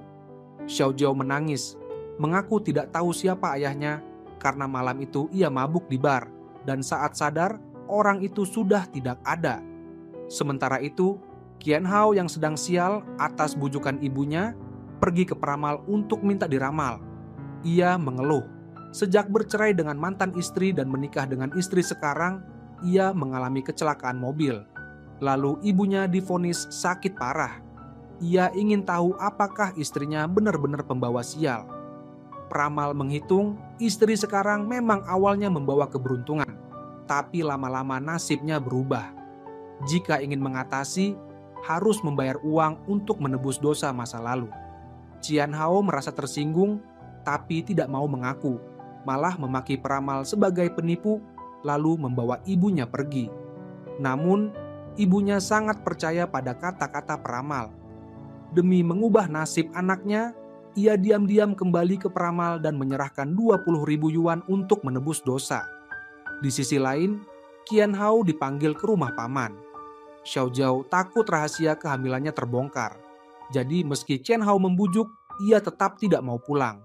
Xiao Jiao menangis, mengaku tidak tahu siapa ayahnya karena malam itu ia mabuk di bar dan saat sadar orang itu sudah tidak ada. Sementara itu, Qian Hao yang sedang sial atas bujukan ibunya pergi ke peramal untuk minta diramal. Ia mengeluh, sejak bercerai dengan mantan istri dan menikah dengan istri sekarang, ia mengalami kecelakaan mobil. Lalu ibunya divonis sakit parah. Ia ingin tahu apakah istrinya benar-benar pembawa sial. Peramal menghitung istri sekarang memang awalnya membawa keberuntungan, tapi lama-lama nasibnya berubah. Jika ingin mengatasi, harus membayar uang untuk menebus dosa masa lalu. Qian Hao merasa tersinggung, tapi tidak mau mengaku, malah memaki peramal sebagai penipu, lalu membawa ibunya pergi. Namun, ibunya sangat percaya pada kata-kata peramal. Demi mengubah nasib anaknya, ia diam-diam kembali ke peramal dan menyerahkan 20.000 yuan untuk menebus dosa. Di sisi lain, Qian Hao dipanggil ke rumah paman. Xiao Jiao takut rahasia kehamilannya terbongkar. Jadi meski Qian Hao membujuk, ia tetap tidak mau pulang.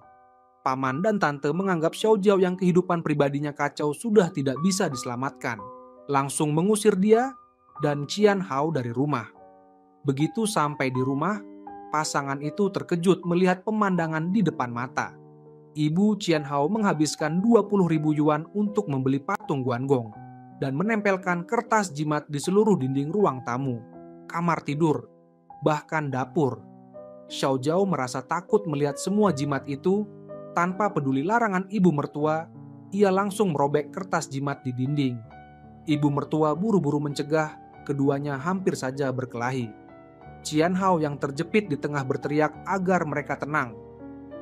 Paman dan tante menganggap Xiao Jiao yang kehidupan pribadinya kacau sudah tidak bisa diselamatkan. Langsung mengusir dia dan Qian Hao dari rumah. Begitu sampai di rumah, pasangan itu terkejut melihat pemandangan di depan mata. Ibu Qian Hao menghabiskan 20.000 yuan untuk membeli patung Guanggong dan menempelkan kertas jimat di seluruh dinding ruang tamu, kamar tidur, bahkan dapur. Xiao Jiao merasa takut melihat semua jimat itu. Tanpa peduli larangan ibu mertua, ia langsung merobek kertas jimat di dinding. Ibu mertua buru-buru mencegah, keduanya hampir saja berkelahi. Qian Hao yang terjepit di tengah berteriak agar mereka tenang.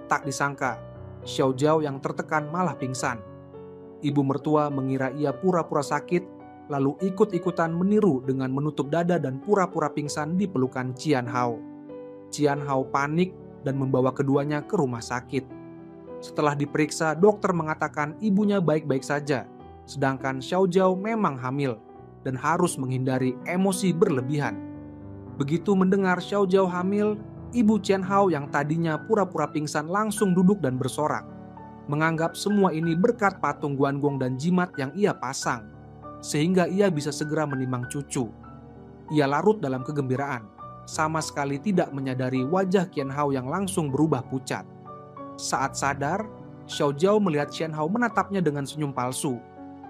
Tak disangka, Xiao Jiao yang tertekan malah pingsan. Ibu mertua mengira ia pura-pura sakit, lalu ikut-ikutan meniru dengan menutup dada dan pura-pura pingsan di pelukan Qian Hao. Qian Hao panik dan membawa keduanya ke rumah sakit. Setelah diperiksa, dokter mengatakan ibunya baik-baik saja, sedangkan Xiao Jiao memang hamil dan harus menghindari emosi berlebihan. Begitu mendengar Xiao Jiao hamil, ibu Qian Hao yang tadinya pura-pura pingsan langsung duduk dan bersorak. Menganggap semua ini berkat patung Guanggong dan jimat yang ia pasang, sehingga ia bisa segera menimang cucu. Ia larut dalam kegembiraan, sama sekali tidak menyadari wajah Qian Hao yang langsung berubah pucat. Saat sadar, Xiao Jiao melihat Qian Hao menatapnya dengan senyum palsu.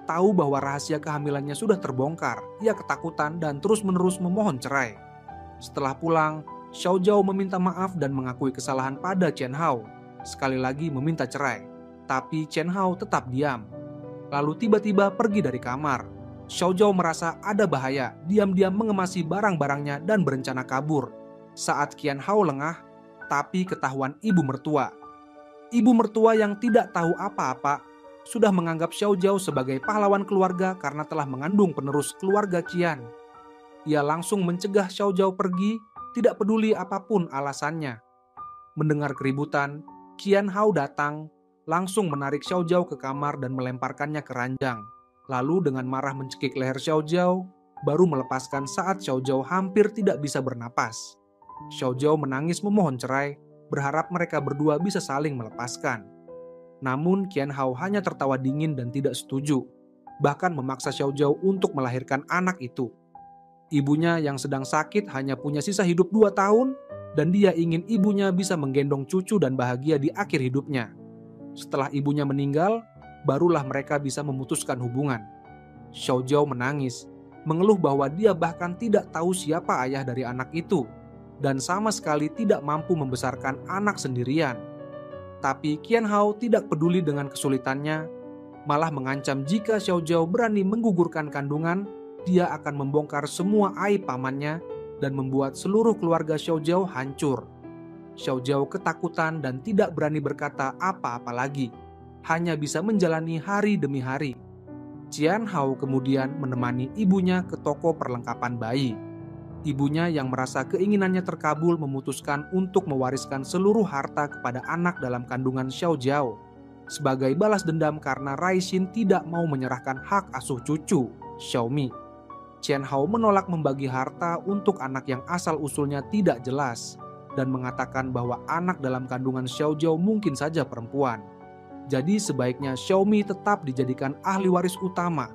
Tahu bahwa rahasia kehamilannya sudah terbongkar, ia ketakutan dan terus-menerus memohon cerai. Setelah pulang, Xiao Jiao meminta maaf dan mengakui kesalahan pada Qian Hao. Sekali lagi meminta cerai, tapi Qian Hao tetap diam. Lalu tiba-tiba pergi dari kamar. Xiao Jiao merasa ada bahaya, diam-diam mengemasi barang-barangnya dan berencana kabur. Saat Qian Hao lengah, tapi ketahuan ibu mertua. Ibu mertua yang tidak tahu apa-apa sudah menganggap Xiao Jiao sebagai pahlawan keluarga karena telah mengandung penerus keluarga Qian. Ia langsung mencegah Xiao Jiao pergi, tidak peduli apapun alasannya. Mendengar keributan, Qian Hao datang, langsung menarik Xiao Jiao ke kamar dan melemparkannya ke ranjang. Lalu dengan marah mencekik leher Xiao Jiao, baru melepaskan saat Xiao Jiao hampir tidak bisa bernapas. Xiao Jiao menangis memohon cerai, berharap mereka berdua bisa saling melepaskan. Namun Qian Hao hanya tertawa dingin dan tidak setuju, bahkan memaksa Xiao Jiao untuk melahirkan anak itu. Ibunya yang sedang sakit hanya punya sisa hidup 2 tahun, dan dia ingin ibunya bisa menggendong cucu dan bahagia di akhir hidupnya. Setelah ibunya meninggal, barulah mereka bisa memutuskan hubungan. Xiao Jiao menangis, mengeluh bahwa dia bahkan tidak tahu siapa ayah dari anak itu, dan sama sekali tidak mampu membesarkan anak sendirian. Tapi Qian Hao tidak peduli dengan kesulitannya, malah mengancam jika Xiao Jiao berani menggugurkan kandungan, dia akan membongkar semua aib pamannya dan membuat seluruh keluarga Xiao Jiao hancur. Xiao Jiao ketakutan dan tidak berani berkata apa-apa lagi, hanya bisa menjalani hari demi hari. Qian Hao kemudian menemani ibunya ke toko perlengkapan bayi. Ibunya yang merasa keinginannya terkabul memutuskan untuk mewariskan seluruh harta kepada anak dalam kandungan Xiao Jiao sebagai balas dendam karena Rai Xin tidak mau menyerahkan hak asuh cucu, Xiaomi. Qian Hao menolak membagi harta untuk anak yang asal-usulnya tidak jelas dan mengatakan bahwa anak dalam kandungan Xiao Jiao mungkin saja perempuan. Jadi sebaiknya Xiaomi tetap dijadikan ahli waris utama,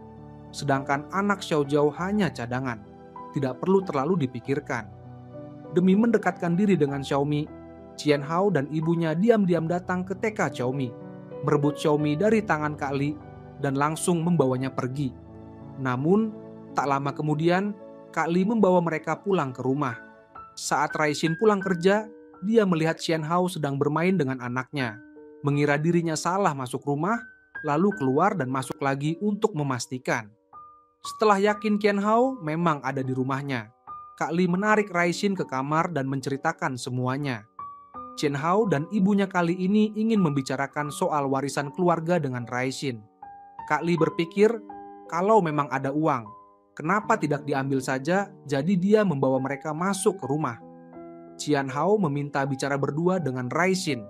sedangkan anak Xiao Zhao hanya cadangan, tidak perlu terlalu dipikirkan. Demi mendekatkan diri dengan Xiaomi, Qian Hao dan ibunya diam-diam datang ke TK Xiaomi, merebut Xiaomi dari tangan Kak Li dan langsung membawanya pergi. Namun, tak lama kemudian, Kak Li membawa mereka pulang ke rumah. Saat Raixin pulang kerja, dia melihat Qian Hao sedang bermain dengan anaknya, mengira dirinya salah masuk rumah, lalu keluar dan masuk lagi untuk memastikan. Setelah yakin Qian Hao memang ada di rumahnya, Kak Li menarik Raixin ke kamar dan menceritakan semuanya. Qian Hao dan ibunya kali ini ingin membicarakan soal warisan keluarga dengan Raixin. Kak Li berpikir, kalau memang ada uang, kenapa tidak diambil saja, jadi dia membawa mereka masuk ke rumah. Qian Hao meminta bicara berdua dengan Raixin.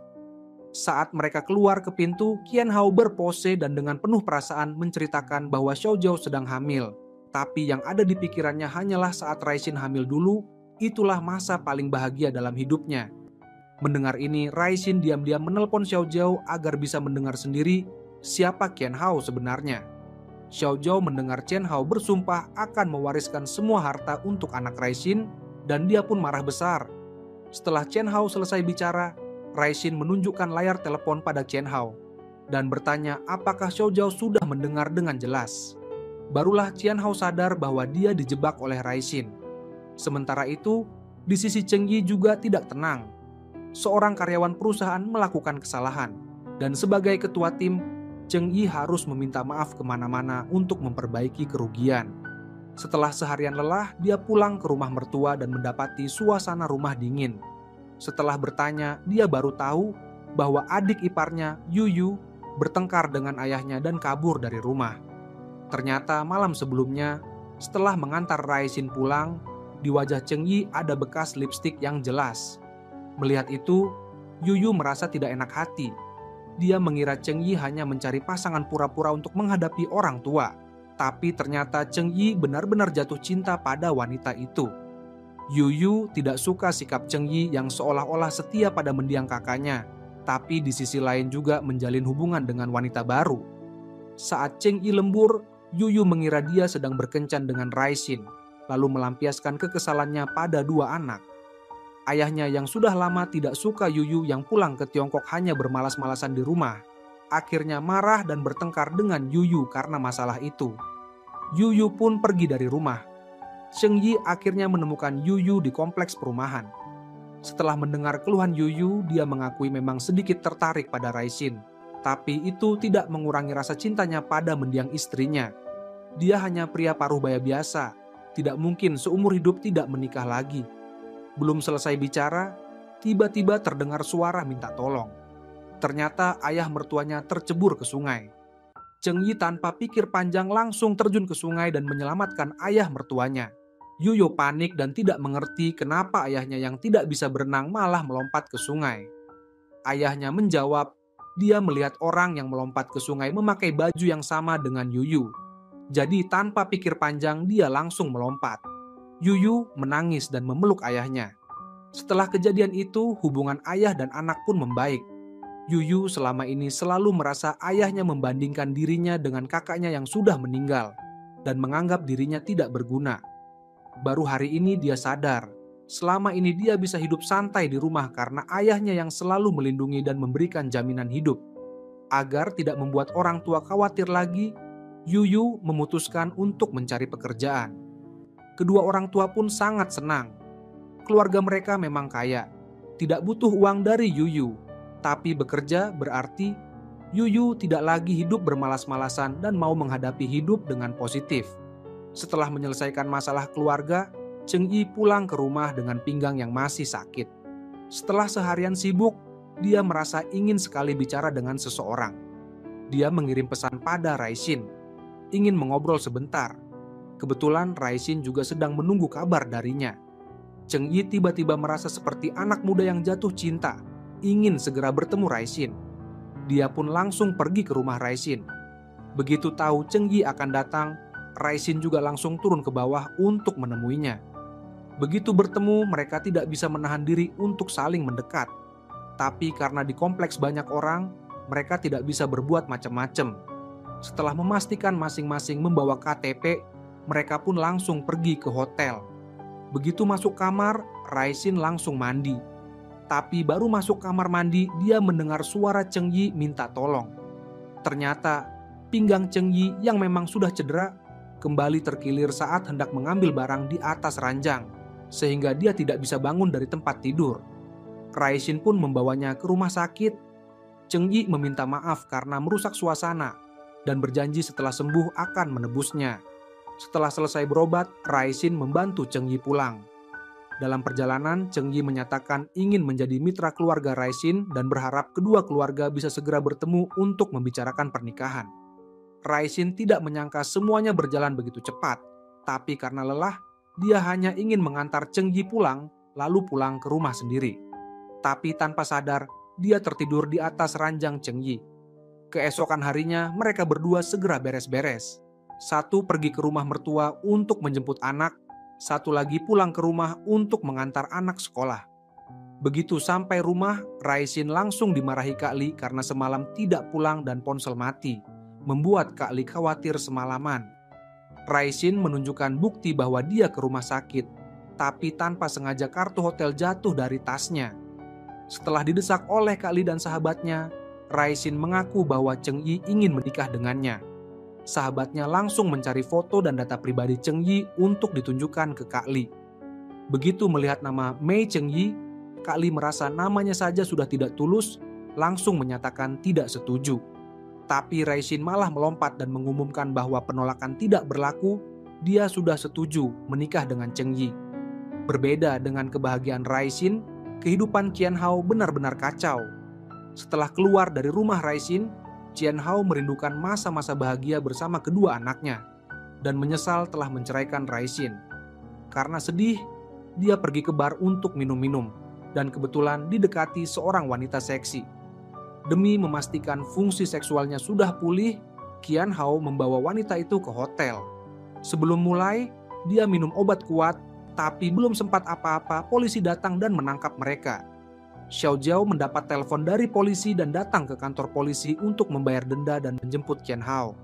Saat mereka keluar ke pintu, Qian Hao berpose dan dengan penuh perasaan menceritakan bahwa Xiao Zhao sedang hamil. Tapi yang ada di pikirannya hanyalah saat Raixin hamil dulu, itulah masa paling bahagia dalam hidupnya. Mendengar ini, Raixin diam-diam menelpon Xiao Zhao agar bisa mendengar sendiri siapa Qian Hao sebenarnya. Xiao Zhao mendengar Qian Hao bersumpah akan mewariskan semua harta untuk anak Raixin dan dia pun marah besar. Setelah Qian Hao selesai bicara, Raixin menunjukkan layar telepon pada Qian Hao dan bertanya apakah Xiao Zhao sudah mendengar dengan jelas. Barulah Qian Hao sadar bahwa dia dijebak oleh Raixin. Sementara itu, di sisi Cheng Yi juga tidak tenang. Seorang karyawan perusahaan melakukan kesalahan, dan sebagai ketua tim, Cheng Yi harus meminta maaf kemana-mana untuk memperbaiki kerugian. Setelah seharian lelah, dia pulang ke rumah mertua dan mendapati suasana rumah dingin. Setelah bertanya, dia baru tahu bahwa adik iparnya, Yu Yu, bertengkar dengan ayahnya dan kabur dari rumah. Ternyata malam sebelumnya, setelah mengantar Raixin pulang, di wajah Cheng Yi ada bekas lipstik yang jelas. Melihat itu, Yu Yu merasa tidak enak hati. Dia mengira Cheng Yi hanya mencari pasangan pura-pura untuk menghadapi orang tua. Tapi ternyata Cheng Yi benar-benar jatuh cinta pada wanita itu. Yu Yu tidak suka sikap Cheng Yi yang seolah-olah setia pada mendiang kakaknya, tapi di sisi lain juga menjalin hubungan dengan wanita baru. Saat Cheng Yi lembur, Yu Yu mengira dia sedang berkencan dengan Raixin, lalu melampiaskan kekesalannya pada dua anak. Ayahnya yang sudah lama tidak suka Yu Yu yang pulang ke Tiongkok hanya bermalas-malasan di rumah, akhirnya marah dan bertengkar dengan Yu Yu karena masalah itu. Yu Yu pun pergi dari rumah. Cheng Yi akhirnya menemukan Yu Yu di kompleks perumahan. Setelah mendengar keluhan Yu Yu, dia mengakui memang sedikit tertarik pada Raixin. Tapi itu tidak mengurangi rasa cintanya pada mendiang istrinya. Dia hanya pria paruh baya biasa, tidak mungkin seumur hidup tidak menikah lagi. Belum selesai bicara, tiba-tiba terdengar suara minta tolong. Ternyata ayah mertuanya tercebur ke sungai. Cheng Yi tanpa pikir panjang langsung terjun ke sungai dan menyelamatkan ayah mertuanya. Yu Yu panik dan tidak mengerti kenapa ayahnya yang tidak bisa berenang malah melompat ke sungai. Ayahnya menjawab, dia melihat orang yang melompat ke sungai memakai baju yang sama dengan Yu Yu. Jadi tanpa pikir panjang dia langsung melompat. Yu Yu menangis dan memeluk ayahnya. Setelah kejadian itu, hubungan ayah dan anak pun membaik. Yu Yu selama ini selalu merasa ayahnya membandingkan dirinya dengan kakaknya yang sudah meninggal dan menganggap dirinya tidak berguna. Baru hari ini dia sadar, selama ini dia bisa hidup santai di rumah karena ayahnya yang selalu melindungi dan memberikan jaminan hidup. Agar tidak membuat orang tua khawatir lagi, Yu Yu memutuskan untuk mencari pekerjaan. Kedua orang tua pun sangat senang. Keluarga mereka memang kaya, tidak butuh uang dari Yu Yu. Tapi bekerja berarti Yu Yu tidak lagi hidup bermalas-malasan dan mau menghadapi hidup dengan positif. Setelah menyelesaikan masalah keluarga, Cheng Yi pulang ke rumah dengan pinggang yang masih sakit. Setelah seharian sibuk, dia merasa ingin sekali bicara dengan seseorang. Dia mengirim pesan pada Raixin, ingin mengobrol sebentar. Kebetulan Raixin juga sedang menunggu kabar darinya. Cheng Yi tiba-tiba merasa seperti anak muda yang jatuh cinta, ingin segera bertemu Raixin. Dia pun langsung pergi ke rumah Raixin. Begitu tahu Cheng Yi akan datang, Raixin juga langsung turun ke bawah untuk menemuinya. Begitu bertemu, mereka tidak bisa menahan diri untuk saling mendekat. Tapi karena di kompleks banyak orang, mereka tidak bisa berbuat macam-macam. Setelah memastikan masing-masing membawa KTP, mereka pun langsung pergi ke hotel. Begitu masuk kamar, Raisin langsung mandi. Tapi baru masuk kamar mandi, dia mendengar suara Cheng Yi minta tolong. Ternyata pinggang Cheng Yi yang memang sudah cedera kembali terkilir saat hendak mengambil barang di atas ranjang, sehingga dia tidak bisa bangun dari tempat tidur. Raisin pun membawanya ke rumah sakit. Cheng Yi meminta maaf karena merusak suasana dan berjanji setelah sembuh akan menebusnya. Setelah selesai berobat, Raisin membantu Cheng Yi pulang. Dalam perjalanan, Cheng Yi menyatakan ingin menjadi mitra keluarga Raisin dan berharap kedua keluarga bisa segera bertemu untuk membicarakan pernikahan. Raisin tidak menyangka semuanya berjalan begitu cepat, tapi karena lelah, dia hanya ingin mengantar Cheng Yi pulang, lalu pulang ke rumah sendiri. Tapi tanpa sadar, dia tertidur di atas ranjang Cheng Yi. Keesokan harinya, mereka berdua segera beres-beres. Satu pergi ke rumah mertua untuk menjemput anak, satu lagi pulang ke rumah untuk mengantar anak sekolah. Begitu sampai rumah, Raisin langsung dimarahi Kak Li karena semalam tidak pulang dan ponsel mati, membuat Kak Li khawatir semalaman. Raisin menunjukkan bukti bahwa dia ke rumah sakit, tapi tanpa sengaja kartu hotel jatuh dari tasnya. Setelah didesak oleh Kak Li dan sahabatnya, Raisin mengaku bahwa Cheng Yi ingin menikah dengannya. Sahabatnya langsung mencari foto dan data pribadi Cheng Yi untuk ditunjukkan ke Kak Li. Begitu melihat nama Mei Cheng Yi, Kak Li merasa namanya saja sudah tidak tulus, langsung menyatakan tidak setuju. Tapi Raisin malah melompat dan mengumumkan bahwa penolakan tidak berlaku, dia sudah setuju menikah dengan Cheng Yi. Berbeda dengan kebahagiaan Raisin, kehidupan Qian Hao benar-benar kacau. Setelah keluar dari rumah Raisin, Qian Hao merindukan masa-masa bahagia bersama kedua anaknya dan menyesal telah menceraikan Raisin. Karena sedih, dia pergi ke bar untuk minum-minum dan kebetulan didekati seorang wanita seksi. Demi memastikan fungsi seksualnya sudah pulih, Qian Hao membawa wanita itu ke hotel. Sebelum mulai, dia minum obat kuat, tapi belum sempat apa-apa, polisi datang dan menangkap mereka. Xiao Jiao mendapat telepon dari polisi dan datang ke kantor polisi untuk membayar denda dan menjemput Qian Hao.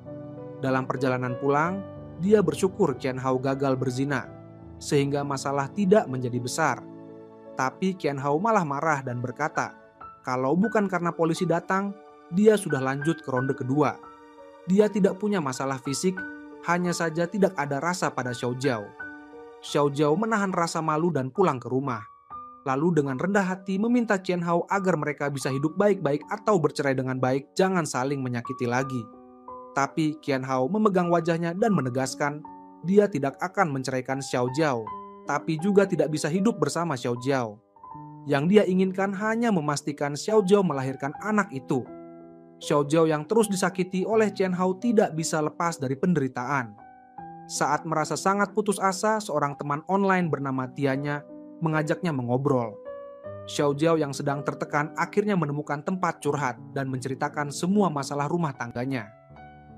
Dalam perjalanan pulang, dia bersyukur Qian Hao gagal berzina, sehingga masalah tidak menjadi besar. Tapi Qian Hao malah marah dan berkata, kalau bukan karena polisi datang, dia sudah lanjut ke ronde kedua. Dia tidak punya masalah fisik, hanya saja tidak ada rasa pada Xiao Jiao. Xiao Jiao menahan rasa malu dan pulang ke rumah. Lalu dengan rendah hati meminta Qian Hao agar mereka bisa hidup baik-baik atau bercerai dengan baik, jangan saling menyakiti lagi. Tapi Qian Hao memegang wajahnya dan menegaskan dia tidak akan menceraikan Xiao Jiao, tapi juga tidak bisa hidup bersama Xiao Jiao. Yang dia inginkan hanya memastikan Xiao Jiao melahirkan anak itu. Xiao Jiao yang terus disakiti oleh Qian Hao tidak bisa lepas dari penderitaan. Saat merasa sangat putus asa, seorang teman online bernama Tianya mengajaknya mengobrol. Xiao Jiao yang sedang tertekan akhirnya menemukan tempat curhat dan menceritakan semua masalah rumah tangganya.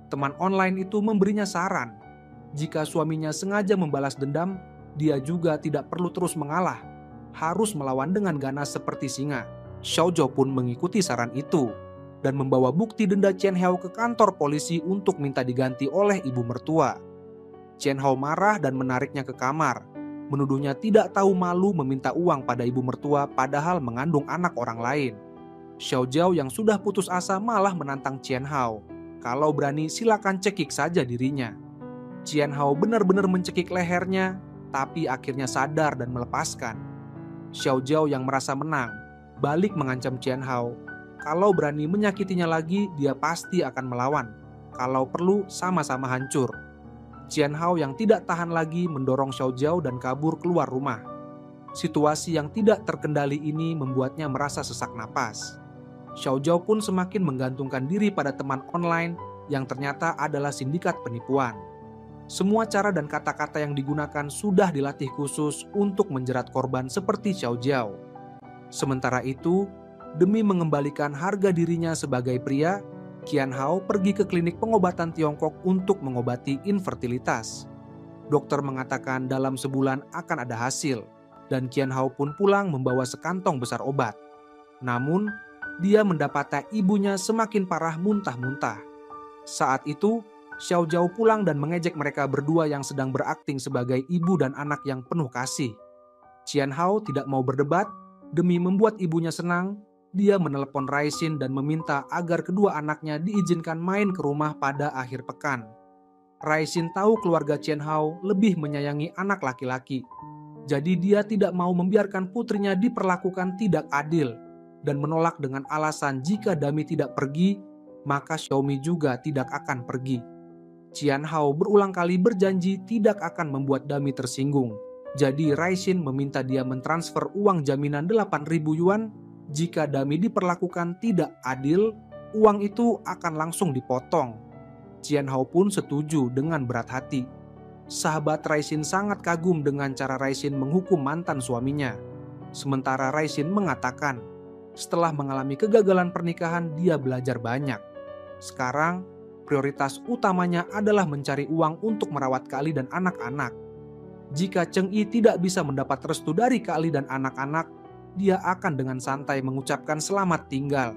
Teman online itu memberinya saran, jika suaminya sengaja membalas dendam, dia juga tidak perlu terus mengalah, harus melawan dengan ganas seperti singa. Xiao Jiao pun mengikuti saran itu dan membawa bukti denda Qian Hao ke kantor polisi untuk minta diganti oleh ibu mertua. Qian Hao marah dan menariknya ke kamar, menuduhnya tidak tahu malu meminta uang pada ibu mertua padahal mengandung anak orang lain. Xiao Jiao yang sudah putus asa malah menantang Qian Hao. Kalau berani silakan cekik saja dirinya. Qian Hao benar-benar mencekik lehernya, tapi akhirnya sadar dan melepaskan. Xiao Jiao yang merasa menang, balik mengancam Qian Hao. Kalau berani menyakitinya lagi, dia pasti akan melawan. Kalau perlu, sama-sama hancur. Qian Hao yang tidak tahan lagi mendorong Xiao Jiao dan kabur keluar rumah. Situasi yang tidak terkendali ini membuatnya merasa sesak napas. Xiao Jiao pun semakin menggantungkan diri pada teman online yang ternyata adalah sindikat penipuan. Semua cara dan kata-kata yang digunakan sudah dilatih khusus untuk menjerat korban seperti Xiao Jiao. Sementara itu, demi mengembalikan harga dirinya sebagai pria, Qian Hao pergi ke klinik pengobatan Tiongkok untuk mengobati infertilitas. Dokter mengatakan dalam sebulan akan ada hasil, dan Qian Hao pun pulang membawa sekantong besar obat. Namun, dia mendapati ibunya semakin parah muntah-muntah. Saat itu, Xiao Jiao pulang dan mengejek mereka berdua yang sedang berakting sebagai ibu dan anak yang penuh kasih. Qian Hao tidak mau berdebat. Demi membuat ibunya senang, dia menelepon Raixin dan meminta agar kedua anaknya diizinkan main ke rumah pada akhir pekan. Raixin tahu keluarga Qian Hao lebih menyayangi anak laki-laki. Jadi dia tidak mau membiarkan putrinya diperlakukan tidak adil dan menolak dengan alasan jika Dami tidak pergi, maka Xiaomi juga tidak akan pergi. Qian Hao berulang kali berjanji tidak akan membuat Dami tersinggung. Jadi Raixin meminta dia mentransfer uang jaminan 8.000 yuan. Jika Dami diperlakukan tidak adil, uang itu akan langsung dipotong. Qian Hao pun setuju dengan berat hati. Sahabat Raixin sangat kagum dengan cara Raixin menghukum mantan suaminya. Sementara Raixin mengatakan, setelah mengalami kegagalan pernikahan, dia belajar banyak. Sekarang, prioritas utamanya adalah mencari uang untuk merawat Kak Li dan anak-anak. Jika Cheng Yi tidak bisa mendapat restu dari Kak Li dan anak-anak, dia akan dengan santai mengucapkan selamat tinggal.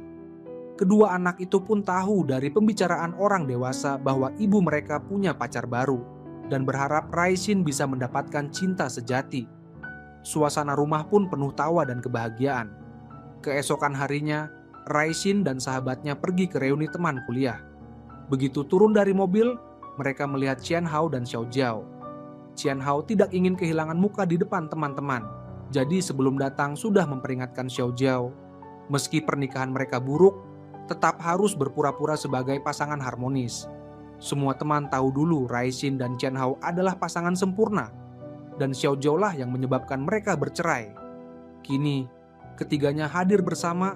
Kedua anak itu pun tahu dari pembicaraan orang dewasa bahwa ibu mereka punya pacar baru dan berharap Raixin bisa mendapatkan cinta sejati. Suasana rumah pun penuh tawa dan kebahagiaan. Keesokan harinya, Raixin dan sahabatnya pergi ke reuni teman kuliah. Begitu turun dari mobil, mereka melihat Qian Hao dan Xiao Jiao. Qian Hao tidak ingin kehilangan muka di depan teman-teman. Jadi sebelum datang sudah memperingatkan Xiao Jiao. Meski pernikahan mereka buruk, tetap harus berpura-pura sebagai pasangan harmonis. Semua teman tahu dulu Raixin dan Qian Hao adalah pasangan sempurna. Dan Xiao Jiao lah yang menyebabkan mereka bercerai. Kini, ketiganya hadir bersama.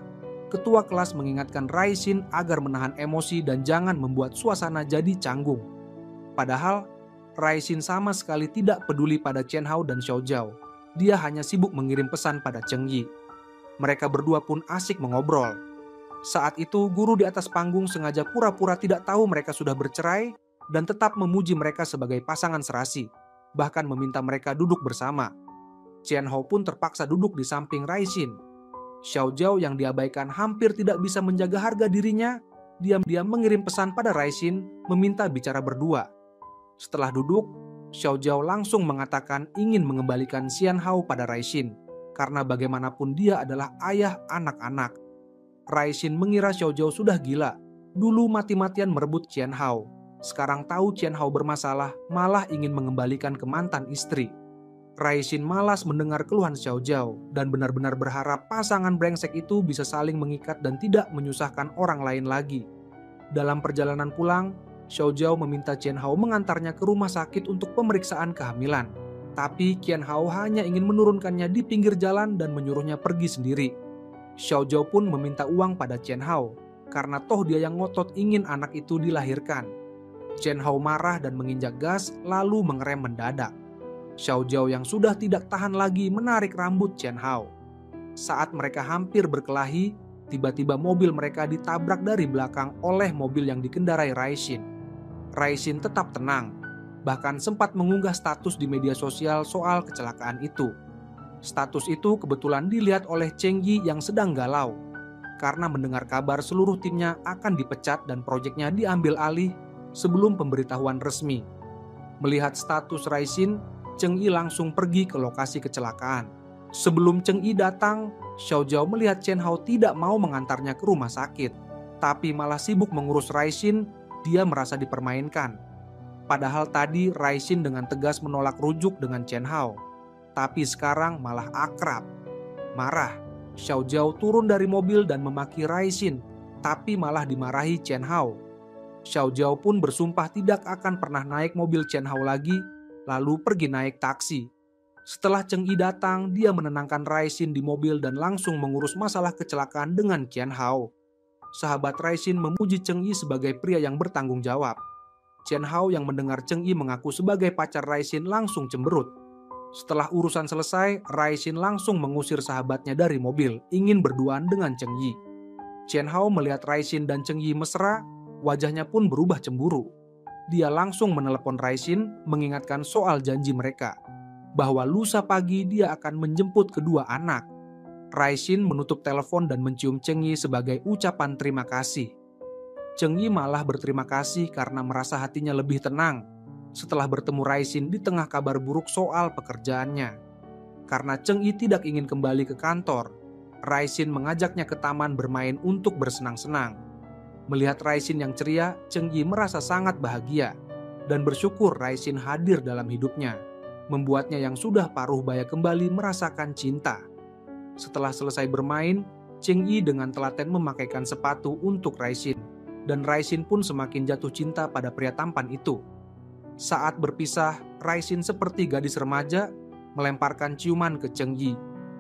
Ketua kelas mengingatkan Raixin agar menahan emosi dan jangan membuat suasana jadi canggung. Padahal, Raixin sama sekali tidak peduli pada Qian Hao dan Xiao Jiao. Dia hanya sibuk mengirim pesan pada Cheng Yi. Mereka berdua pun asik mengobrol. Saat itu, guru di atas panggung sengaja pura-pura tidak tahu mereka sudah bercerai dan tetap memuji mereka sebagai pasangan serasi, bahkan meminta mereka duduk bersama. Qian Hao pun terpaksa duduk di samping Raixin. Xiao Jiao yang diabaikan hampir tidak bisa menjaga harga dirinya, diam-diam mengirim pesan pada Raixin meminta bicara berdua. Setelah duduk, Xiao Jiao langsung mengatakan ingin mengembalikan Qian Hao pada Raixin, karena bagaimanapun dia adalah ayah anak-anak. Raixin mengira Xiao Jiao sudah gila, dulu mati-matian merebut Qian Hao. Sekarang tahu Qian Hao bermasalah, malah ingin mengembalikan ke mantan istri. Raixin malas mendengar keluhan Xiao Jiao dan benar-benar berharap pasangan brengsek itu bisa saling mengikat dan tidak menyusahkan orang lain lagi. Dalam perjalanan pulang, Xiao Jiao meminta Qian Hao mengantarnya ke rumah sakit untuk pemeriksaan kehamilan. Tapi Qian Hao hanya ingin menurunkannya di pinggir jalan dan menyuruhnya pergi sendiri. Xiao Jiao pun meminta uang pada Qian Hao, karena toh dia yang ngotot ingin anak itu dilahirkan. Qian Hao marah dan menginjak gas lalu mengerem mendadak. Xiao Jiao yang sudah tidak tahan lagi menarik rambut Qian Hao. Saat mereka hampir berkelahi, tiba-tiba mobil mereka ditabrak dari belakang oleh mobil yang dikendarai Raixin. Raixin tetap tenang, bahkan sempat mengunggah status di media sosial soal kecelakaan itu. Status itu kebetulan dilihat oleh Cheng Yi yang sedang galau, karena mendengar kabar seluruh timnya akan dipecat dan proyeknya diambil alih sebelum pemberitahuan resmi. Melihat status Raixin, Cheng Yi langsung pergi ke lokasi kecelakaan. Sebelum Cheng Yi datang, Xiao Jiao melihat Qian Hao tidak mau mengantarnya ke rumah sakit, tapi malah sibuk mengurus Raixin. Dia merasa dipermainkan. Padahal tadi Raixin dengan tegas menolak rujuk dengan Qian Hao. Tapi sekarang malah akrab. Marah, Xiao Jiao turun dari mobil dan memaki Raixin, tapi malah dimarahi Qian Hao. Xiao Jiao pun bersumpah tidak akan pernah naik mobil Qian Hao lagi, lalu pergi naik taksi. Setelah Cheng Yi datang, dia menenangkan Raixin di mobil dan langsung mengurus masalah kecelakaan dengan Qian Hao. Sahabat Raixin memuji Cheng Yi sebagai pria yang bertanggung jawab. Qian Hao yang mendengar Cheng Yi mengaku sebagai pacar Raixin langsung cemberut. Setelah urusan selesai, Raixin langsung mengusir sahabatnya dari mobil, ingin berduaan dengan Cheng Yi. Qian Hao melihat Raixin dan Cheng Yi mesra, wajahnya pun berubah cemburu. Dia langsung menelepon Raixin mengingatkan soal janji mereka, bahwa lusa pagi dia akan menjemput kedua anak. Raishin menutup telepon dan mencium Cheng Yi sebagai ucapan terima kasih. Cheng Yi malah berterima kasih karena merasa hatinya lebih tenang setelah bertemu Raishin di tengah kabar buruk soal pekerjaannya. Karena Cheng Yi tidak ingin kembali ke kantor, Raishin mengajaknya ke taman bermain untuk bersenang-senang. Melihat Raishin yang ceria, Cheng Yi merasa sangat bahagia dan bersyukur Raishin hadir dalam hidupnya, membuatnya yang sudah paruh baya kembali merasakan cinta. Setelah selesai bermain, Cheng Yi dengan telaten memakaikan sepatu untuk Raishin, dan Raishin pun semakin jatuh cinta pada pria tampan itu. Saat berpisah, Raishin seperti gadis remaja melemparkan ciuman ke Cheng Yi,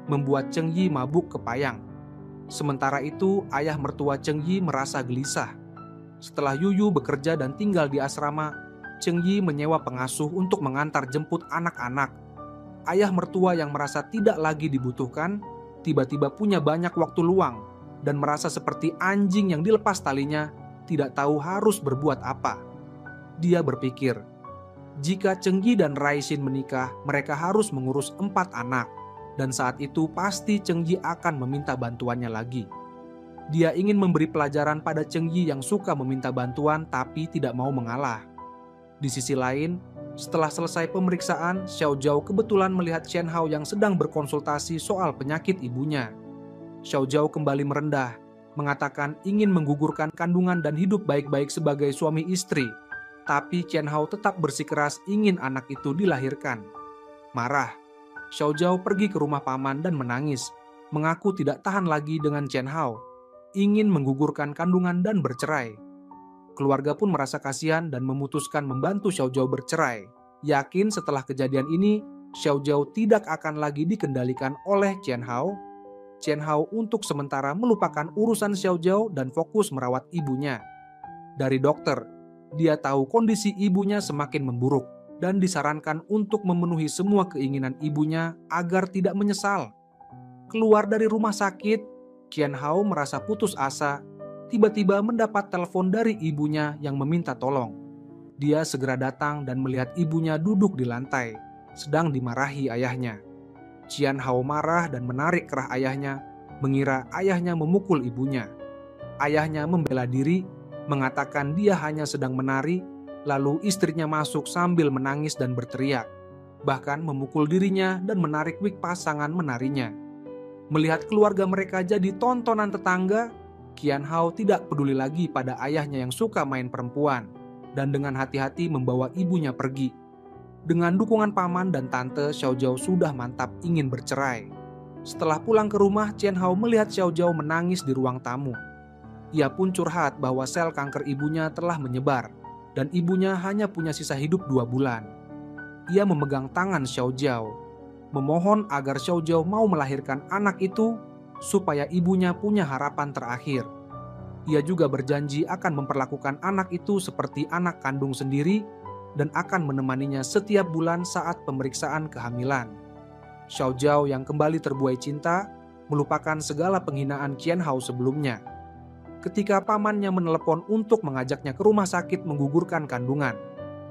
membuat Cheng Yi mabuk kepayang. Sementara itu, ayah mertua Cheng Yi merasa gelisah. Setelah Yuyu bekerja dan tinggal di asrama, Cheng Yi menyewa pengasuh untuk mengantar jemput anak-anak. Ayah mertua yang merasa tidak lagi dibutuhkan, tiba-tiba punya banyak waktu luang dan merasa seperti anjing yang dilepas talinya, tidak tahu harus berbuat apa. Dia berpikir, jika Cheng Yi dan Raishin menikah, mereka harus mengurus 4 anak, dan saat itu pasti Cheng Yi akan meminta bantuannya lagi. Dia ingin memberi pelajaran pada Cheng Yi yang suka meminta bantuan tapi tidak mau mengalah. Di sisi lain, setelah selesai pemeriksaan, Xiao Zhao kebetulan melihat Chen Hao yang sedang berkonsultasi soal penyakit ibunya. Xiao Zhao kembali merendah, mengatakan ingin menggugurkan kandungan dan hidup baik-baik sebagai suami istri. Tapi Chen Hao tetap bersikeras ingin anak itu dilahirkan. Marah, Xiao Zhao pergi ke rumah paman dan menangis, mengaku tidak tahan lagi dengan Chen Hao, ingin menggugurkan kandungan dan bercerai. Keluarga pun merasa kasihan dan memutuskan membantu Xiao Zhao bercerai. Yakin setelah kejadian ini, Xiao Zhao tidak akan lagi dikendalikan oleh Chen Hao. Chen Hao untuk sementara melupakan urusan Xiao Zhao dan fokus merawat ibunya. Dari dokter, dia tahu kondisi ibunya semakin memburuk dan disarankan untuk memenuhi semua keinginan ibunya agar tidak menyesal. Keluar dari rumah sakit, Chen Hao merasa putus asa. Tiba-tiba mendapat telepon dari ibunya yang meminta tolong. Dia segera datang dan melihat ibunya duduk di lantai, sedang dimarahi ayahnya. Chen Hao marah dan menarik kerah ayahnya, mengira ayahnya memukul ibunya. Ayahnya membela diri, mengatakan dia hanya sedang menari, lalu istrinya masuk sambil menangis dan berteriak, bahkan memukul dirinya dan menarik wig pasangan menarinya. Melihat keluarga mereka jadi tontonan tetangga, Chen Hao tidak peduli lagi pada ayahnya yang suka main perempuan dan dengan hati-hati membawa ibunya pergi. Dengan dukungan paman dan tante, Xiao Zhao sudah mantap ingin bercerai. Setelah pulang ke rumah, Chen Hao melihat Xiao Zhao menangis di ruang tamu. Ia pun curhat bahwa sel kanker ibunya telah menyebar dan ibunya hanya punya sisa hidup 2 bulan. Ia memegang tangan Xiao Zhao, memohon agar Xiao Zhao mau melahirkan anak itu supaya ibunya punya harapan terakhir. Ia juga berjanji akan memperlakukan anak itu seperti anak kandung sendiri dan akan menemaninya setiap bulan saat pemeriksaan kehamilan. Xiao Zhao yang kembali terbuai cinta melupakan segala penghinaan Chen Hao sebelumnya. Ketika pamannya menelepon untuk mengajaknya ke rumah sakit menggugurkan kandungan,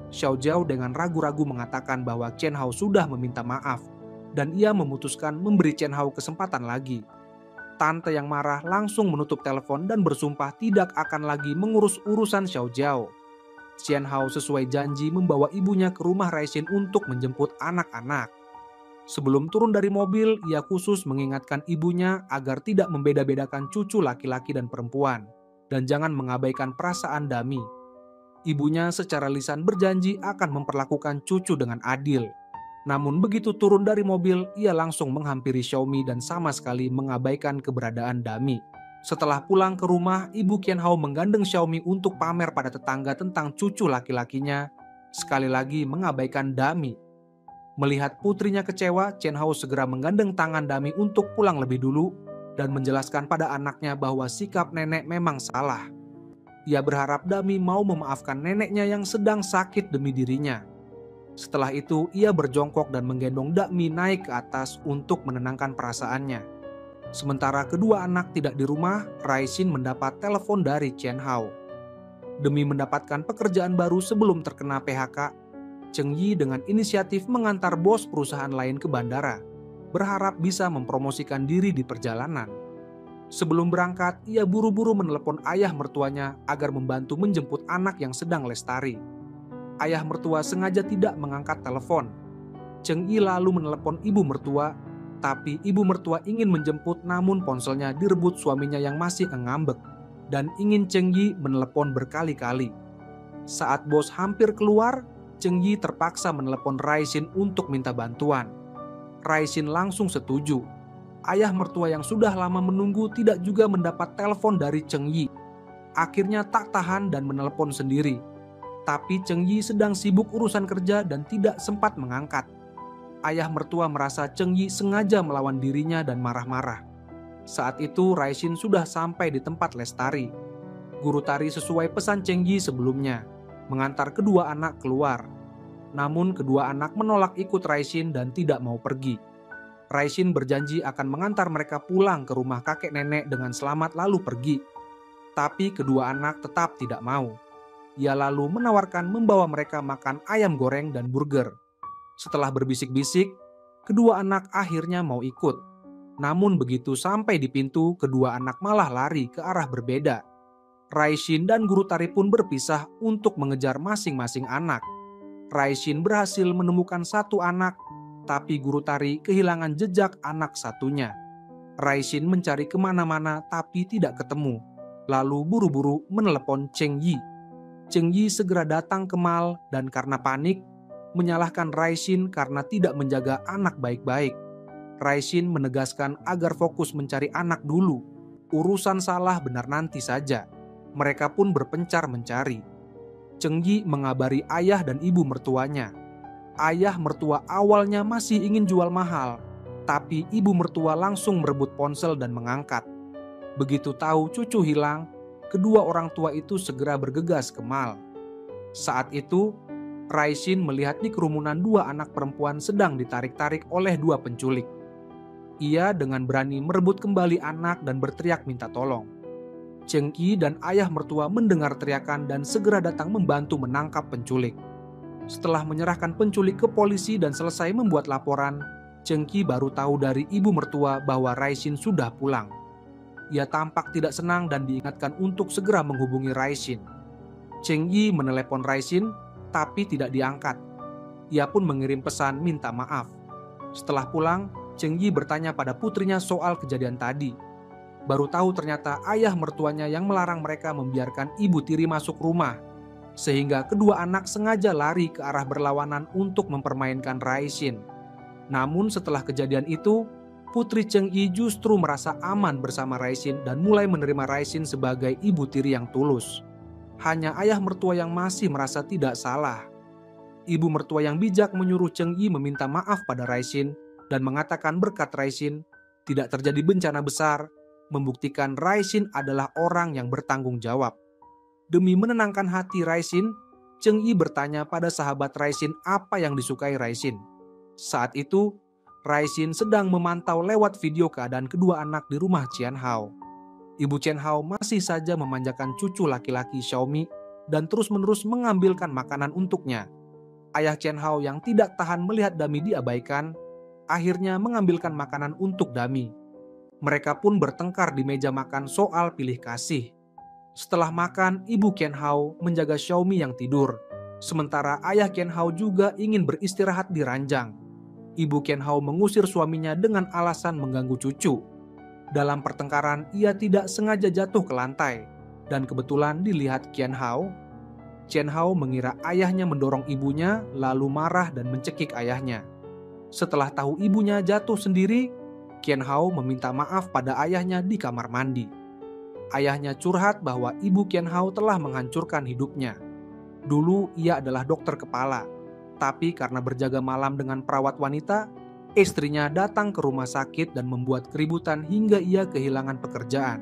Xiao Zhao dengan ragu-ragu mengatakan bahwa Chen Hao sudah meminta maaf dan ia memutuskan memberi Chen Hao kesempatan lagi. Tante yang marah langsung menutup telepon dan bersumpah tidak akan lagi mengurus urusan Xiao Zhao. Chen Hao sesuai janji membawa ibunya ke rumah Raishin untuk menjemput anak-anak. Sebelum turun dari mobil, ia khusus mengingatkan ibunya agar tidak membeda-bedakan cucu laki-laki dan perempuan, dan jangan mengabaikan perasaan Dami. Ibunya secara lisan berjanji akan memperlakukan cucu dengan adil. Namun begitu turun dari mobil, ia langsung menghampiri Xiaomi dan sama sekali mengabaikan keberadaan Dami. Setelah pulang ke rumah, ibu Chen Hao menggandeng Xiaomi untuk pamer pada tetangga tentang cucu laki-lakinya, sekali lagi mengabaikan Dami. Melihat putrinya kecewa, Chen Hao segera menggandeng tangan Dami untuk pulang lebih dulu dan menjelaskan pada anaknya bahwa sikap nenek memang salah. Ia berharap Dami mau memaafkan neneknya yang sedang sakit demi dirinya. Setelah itu, ia berjongkok dan menggendong Dami naik ke atas untuk menenangkan perasaannya. Sementara kedua anak tidak di rumah, Raishin mendapat telepon dari Chen Hao. Demi mendapatkan pekerjaan baru sebelum terkena PHK, Cheng Yi dengan inisiatif mengantar bos perusahaan lain ke bandara, berharap bisa mempromosikan diri di perjalanan. Sebelum berangkat, ia buru-buru menelepon ayah mertuanya agar membantu menjemput anak yang sedang lestari. Ayah mertua sengaja tidak mengangkat telepon. Cheng Yi lalu menelepon ibu mertua, tapi ibu mertua ingin menjemput namun ponselnya direbut suaminya yang masih ngambek dan ingin Cheng Yi menelepon berkali-kali. Saat bos hampir keluar, Cheng Yi terpaksa menelepon Raishin untuk minta bantuan. Raishin langsung setuju. Ayah mertua yang sudah lama menunggu tidak juga mendapat telepon dari Cheng Yi. Akhirnya tak tahan dan menelepon sendiri. Tapi Cheng Yi sedang sibuk urusan kerja dan tidak sempat mengangkat. Ayah mertua merasa Cheng Yi sengaja melawan dirinya dan marah-marah. Saat itu Raishin sudah sampai di tempat lestari. Guru tari sesuai pesan Cheng Yi sebelumnya, mengantar kedua anak keluar. Namun kedua anak menolak ikut Raishin dan tidak mau pergi. Raishin berjanji akan mengantar mereka pulang ke rumah kakek nenek dengan selamat lalu pergi. Tapi kedua anak tetap tidak mau. Ia lalu menawarkan membawa mereka makan ayam goreng dan burger. Setelah berbisik-bisik, kedua anak akhirnya mau ikut. Namun begitu sampai di pintu, kedua anak malah lari ke arah berbeda. Raishin dan guru tari pun berpisah untuk mengejar masing-masing anak. Raishin berhasil menemukan satu anak, tapi guru tari kehilangan jejak anak satunya. Raishin mencari kemana-mana tapi tidak ketemu. Lalu buru-buru menelepon Cheng Yi. Cheng Yi segera datang ke mal dan karena panik, menyalahkan Raishin karena tidak menjaga anak baik-baik. Raishin menegaskan agar fokus mencari anak dulu. Urusan salah benar nanti saja. Mereka pun berpencar mencari. Cheng Yi mengabari ayah dan ibu mertuanya. Ayah mertua awalnya masih ingin jual mahal, tapi ibu mertua langsung merebut ponsel dan mengangkat. Begitu tahu cucu hilang, kedua orang tua itu segera bergegas ke mal. Saat itu, Raishin melihat di kerumunan dua anak perempuan sedang ditarik-tarik oleh dua penculik. Ia dengan berani merebut kembali anak dan berteriak minta tolong. Cheng Yi dan ayah mertua mendengar teriakan dan segera datang membantu menangkap penculik. Setelah menyerahkan penculik ke polisi dan selesai membuat laporan, Cheng Yi baru tahu dari ibu mertua bahwa Raishin sudah pulang. Ia tampak tidak senang dan diingatkan untuk segera menghubungi Raishin. Cheng Yi menelepon Raishin, tapi tidak diangkat. Ia pun mengirim pesan minta maaf. Setelah pulang, Cheng Yi bertanya pada putrinya soal kejadian tadi. Baru tahu ternyata ayah mertuanya yang melarang mereka membiarkan ibu tiri masuk rumah, sehingga kedua anak sengaja lari ke arah berlawanan untuk mempermainkan Raishin. Namun setelah kejadian itu, putri Cheng Yi justru merasa aman bersama Raishin dan mulai menerima Raishin sebagai ibu tiri yang tulus. Hanya ayah mertua yang masih merasa tidak salah. Ibu mertua yang bijak menyuruh Cheng Yi meminta maaf pada Raishin dan mengatakan berkat Raishin tidak terjadi bencana besar, membuktikan Raishin adalah orang yang bertanggung jawab. Demi menenangkan hati Raishin, Cheng Yi bertanya pada sahabat Raishin apa yang disukai Raishin. Saat itu, Raishin sedang memantau lewat video keadaan kedua anak di rumah Qian Hao. Ibu Qian Hao masih saja memanjakan cucu laki-laki Xiaomi dan terus-menerus mengambilkan makanan untuknya. Ayah Qian Hao yang tidak tahan melihat Dami diabaikan, akhirnya mengambilkan makanan untuk Dami. Mereka pun bertengkar di meja makan soal pilih kasih. Setelah makan, ibu Qian Hao menjaga Xiaomi yang tidur. Sementara ayah Qian Hao juga ingin beristirahat di ranjang. Ibu Qian Hao mengusir suaminya dengan alasan mengganggu cucu. Dalam pertengkaran, ia tidak sengaja jatuh ke lantai. Dan kebetulan dilihat Qian Hao. Qian Hao mengira ayahnya mendorong ibunya, lalu marah dan mencekik ayahnya. Setelah tahu ibunya jatuh sendiri, Qian Hao meminta maaf pada ayahnya di kamar mandi. Ayahnya curhat bahwa ibu Qian Hao telah menghancurkan hidupnya. Dulu ia adalah dokter kepala, tapi karena berjaga malam dengan perawat wanita, istrinya datang ke rumah sakit dan membuat keributan hingga ia kehilangan pekerjaan.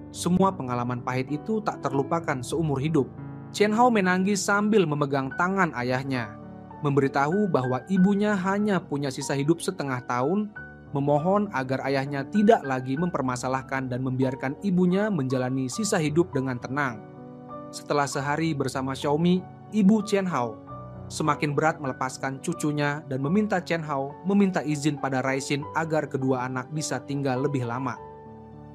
Semua pengalaman pahit itu tak terlupakan seumur hidup. Qian Hao menangis sambil memegang tangan ayahnya, memberitahu bahwa ibunya hanya punya sisa hidup setengah tahun, memohon agar ayahnya tidak lagi mempermasalahkan dan membiarkan ibunya menjalani sisa hidup dengan tenang. Setelah sehari bersama Xiaomi, ibu Qian Hao, Semakin berat melepaskan cucunya dan meminta Chen Hao meminta izin pada Raixin agar kedua anak bisa tinggal lebih lama.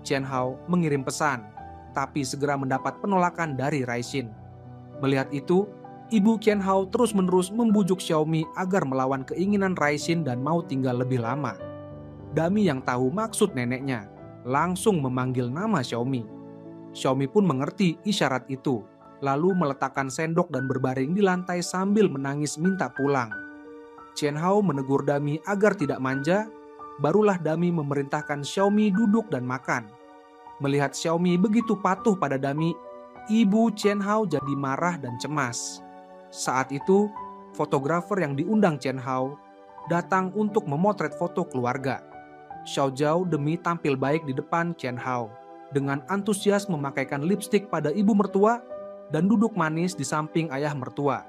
Chen Hao mengirim pesan, tapi segera mendapat penolakan dari Raixin. Melihat itu, ibu Chen Hao terus-menerus membujuk Xiaomi agar melawan keinginan Raixin dan mau tinggal lebih lama. Dami yang tahu maksud neneknya langsung memanggil nama Xiaomi. Xiaomi pun mengerti isyarat itu, lalu meletakkan sendok dan berbaring di lantai sambil menangis minta pulang. Chen Hao menegur Dami agar tidak manja, barulah Dami memerintahkan Xiaomi duduk dan makan. Melihat Xiaomi begitu patuh pada Dami, ibu Chen Hao jadi marah dan cemas. Saat itu, fotografer yang diundang Chen Hao datang untuk memotret foto keluarga. Xiao Zhao demi tampil baik di depan Chen Hao, dengan antusias memakaikan lipstik pada ibu mertua dan duduk manis di samping ayah mertua.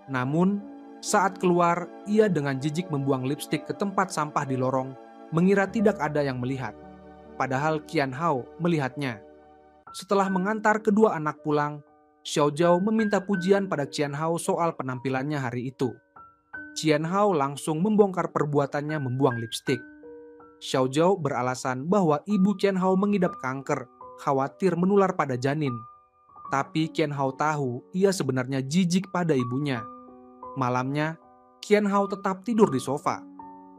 Namun, saat keluar, ia dengan jijik membuang lipstik ke tempat sampah di lorong, mengira tidak ada yang melihat. Padahal Qian Hao melihatnya. Setelah mengantar kedua anak pulang, Xiao Zhao meminta pujian pada Qian Hao soal penampilannya hari itu. Qian Hao langsung membongkar perbuatannya membuang lipstik. Xiao Zhao beralasan bahwa ibu Qian Hao mengidap kanker, khawatir menular pada janin. Tapi Qian Hao tahu ia sebenarnya jijik pada ibunya. Malamnya, Qian Hao tetap tidur di sofa.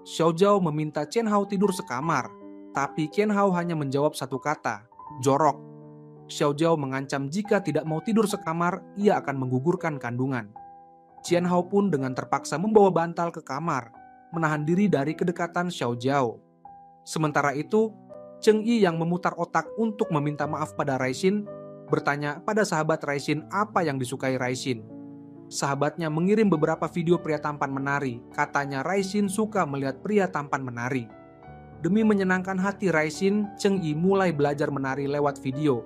Xiao Zhao meminta Qian Hao tidur sekamar, tapi Qian Hao hanya menjawab satu kata, jorok. Xiao Zhao mengancam jika tidak mau tidur sekamar, ia akan menggugurkan kandungan. Qian Hao pun dengan terpaksa membawa bantal ke kamar, menahan diri dari kedekatan Xiao Zhao. Sementara itu, Cheng Yi yang memutar otak untuk meminta maaf pada Raixin, bertanya pada sahabat Raixin apa yang disukai Raixin. Sahabatnya mengirim beberapa video pria tampan menari, katanya Raixin suka melihat pria tampan menari. Demi menyenangkan hati Raixin, Cheng Yi mulai belajar menari lewat video.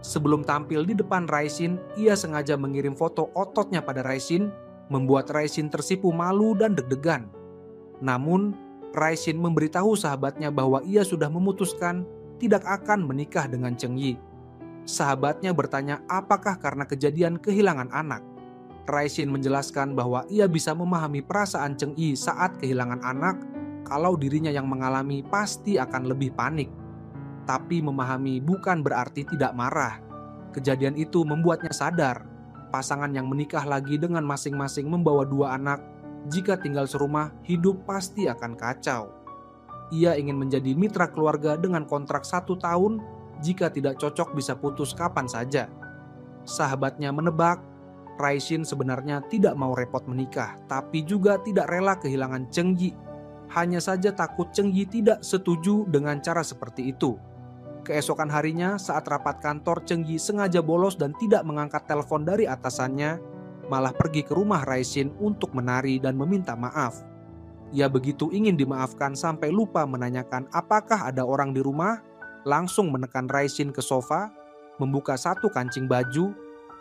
Sebelum tampil di depan Raixin, ia sengaja mengirim foto ototnya pada Raixin, membuat Raixin tersipu malu dan deg-degan. Namun, Raixin memberitahu sahabatnya bahwa ia sudah memutuskan tidak akan menikah dengan Cheng Yi. Sahabatnya bertanya apakah karena kejadian kehilangan anak. Raixin menjelaskan bahwa ia bisa memahami perasaan Cheng Yi saat kehilangan anak, kalau dirinya yang mengalami pasti akan lebih panik. Tapi memahami bukan berarti tidak marah. Kejadian itu membuatnya sadar, pasangan yang menikah lagi dengan masing-masing membawa dua anak, jika tinggal serumah hidup pasti akan kacau. Ia ingin menjadi mitra keluarga dengan kontrak 1 tahun, jika tidak cocok bisa putus kapan saja. Sahabatnya menebak, Raixin sebenarnya tidak mau repot menikah, tapi juga tidak rela kehilangan Cheng Yi. Hanya saja takut Cheng Yi tidak setuju dengan cara seperti itu. Keesokan harinya saat rapat kantor, Cheng Yi sengaja bolos dan tidak mengangkat telepon dari atasannya, malah pergi ke rumah Raixin untuk menari dan meminta maaf. Ia begitu ingin dimaafkan sampai lupa menanyakan apakah ada orang di rumah, langsung menekan Raixin ke sofa, membuka satu kancing baju,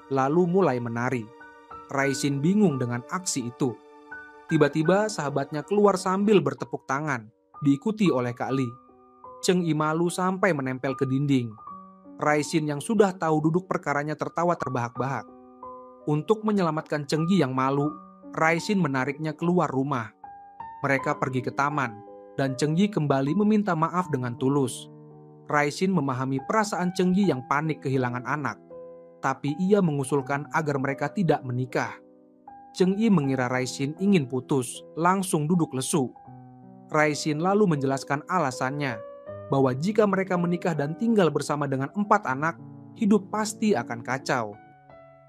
lalu mulai menari. Raixin bingung dengan aksi itu. Tiba-tiba sahabatnya keluar sambil bertepuk tangan, diikuti oleh Kak Li. Cheng Yi malu sampai menempel ke dinding. Raixin yang sudah tahu duduk perkaranya tertawa terbahak-bahak. Untuk menyelamatkan Cheng Yi yang malu, Raixin menariknya keluar rumah. Mereka pergi ke taman, dan Cheng Yi kembali meminta maaf dengan tulus. Raixin memahami perasaan Cheng Yi yang panik kehilangan anak, tapi ia mengusulkan agar mereka tidak menikah. Cheng Yi mengira Raixin ingin putus, langsung duduk lesu. Raixin lalu menjelaskan alasannya, bahwa jika mereka menikah dan tinggal bersama dengan 4 anak, hidup pasti akan kacau.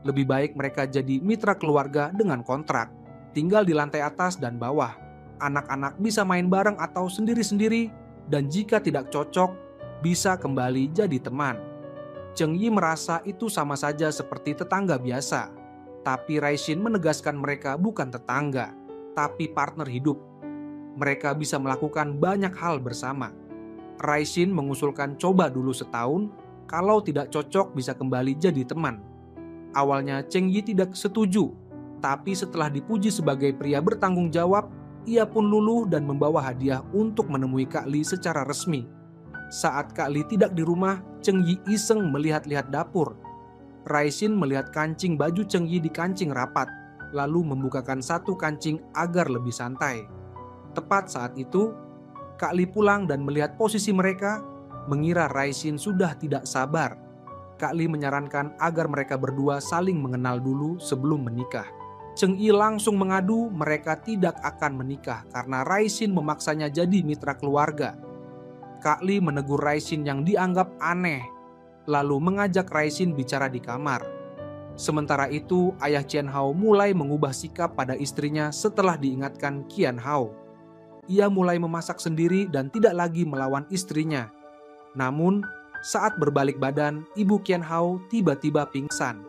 Lebih baik mereka jadi mitra keluarga dengan kontrak, tinggal di lantai atas dan bawah. Anak-anak bisa main bareng atau sendiri-sendiri, dan jika tidak cocok, bisa kembali jadi teman. Cheng Yi merasa itu sama saja seperti tetangga biasa. Tapi Raixin menegaskan mereka bukan tetangga, tapi partner hidup. Mereka bisa melakukan banyak hal bersama. Raixin mengusulkan coba dulu setahun, kalau tidak cocok bisa kembali jadi teman. Awalnya Cheng Yi tidak setuju, tapi setelah dipuji sebagai pria bertanggung jawab, ia pun luluh dan membawa hadiah untuk menemui Kak Li secara resmi. Saat Kak Li tidak di rumah, Cheng Yi iseng melihat-lihat dapur. Raixin melihat kancing baju Cheng Yi di kancing rapat. lalu membukakan satu kancing agar lebih santai. Tepat saat itu, Kak Li pulang dan melihat posisi mereka, mengira Raishin sudah tidak sabar. Kak Li menyarankan agar mereka berdua saling mengenal dulu sebelum menikah. Cheng Yi langsung mengadu mereka tidak akan menikah karena Raishin memaksanya jadi mitra keluarga. Kak Li menegur Raishin yang dianggap aneh, lalu mengajak Raishin bicara di kamar. Sementara itu, ayah Qian Hao mulai mengubah sikap pada istrinya setelah diingatkan Qian Hao. Ia mulai memasak sendiri dan tidak lagi melawan istrinya. Namun, saat berbalik badan, ibu Qian Hao tiba-tiba pingsan.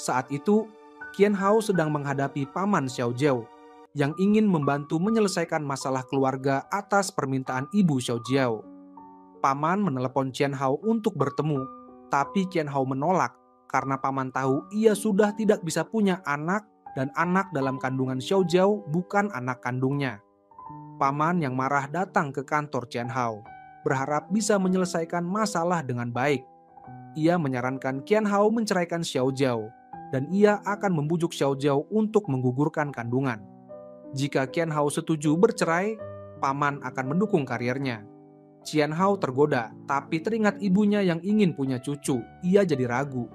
Saat itu, Qian Hao sedang menghadapi paman Xiao Jiao yang ingin membantu menyelesaikan masalah keluarga atas permintaan ibu Xiao Jiao. Paman menelepon Qian Hao untuk bertemu, tapi Qian Hao menolak karena paman tahu ia sudah tidak bisa punya anak dan anak dalam kandungan Xiao Jiao bukan anak kandungnya. Paman yang marah datang ke kantor Qian Hao, berharap bisa menyelesaikan masalah dengan baik. Ia menyarankan Qian Hao menceraikan Xiao Jiao, dan ia akan membujuk Xiao Jiao untuk menggugurkan kandungan. Jika Qian Hao setuju bercerai, paman akan mendukung karirnya. Qian Hao tergoda, tapi teringat ibunya yang ingin punya cucu, ia jadi ragu.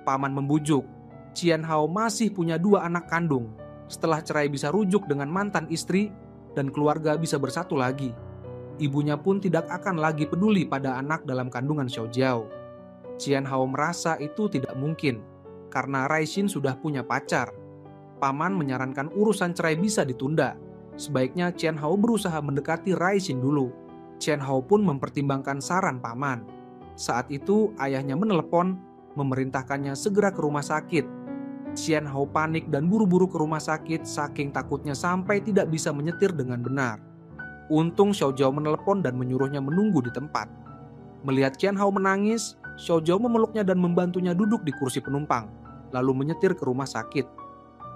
Paman membujuk, Qian Hao masih punya 2 anak kandung. Setelah cerai bisa rujuk dengan mantan istri, dan keluarga bisa bersatu lagi. Ibunya pun tidak akan lagi peduli pada anak dalam kandungan Xiao Jiao. Qian Hao merasa itu tidak mungkin, karena Raishin sudah punya pacar. Paman menyarankan urusan cerai bisa ditunda. Sebaiknya Qian Hao berusaha mendekati Raishin dulu. Qian Hao pun mempertimbangkan saran paman. Saat itu ayahnya menelepon, memerintahkannya segera ke rumah sakit. Qian Hao panik dan buru-buru ke rumah sakit saking takutnya sampai tidak bisa menyetir dengan benar. Untung Xiao Jiao menelepon dan menyuruhnya menunggu di tempat. Melihat Qian Hao menangis, Xiao Jiao memeluknya dan membantunya duduk di kursi penumpang, lalu menyetir ke rumah sakit.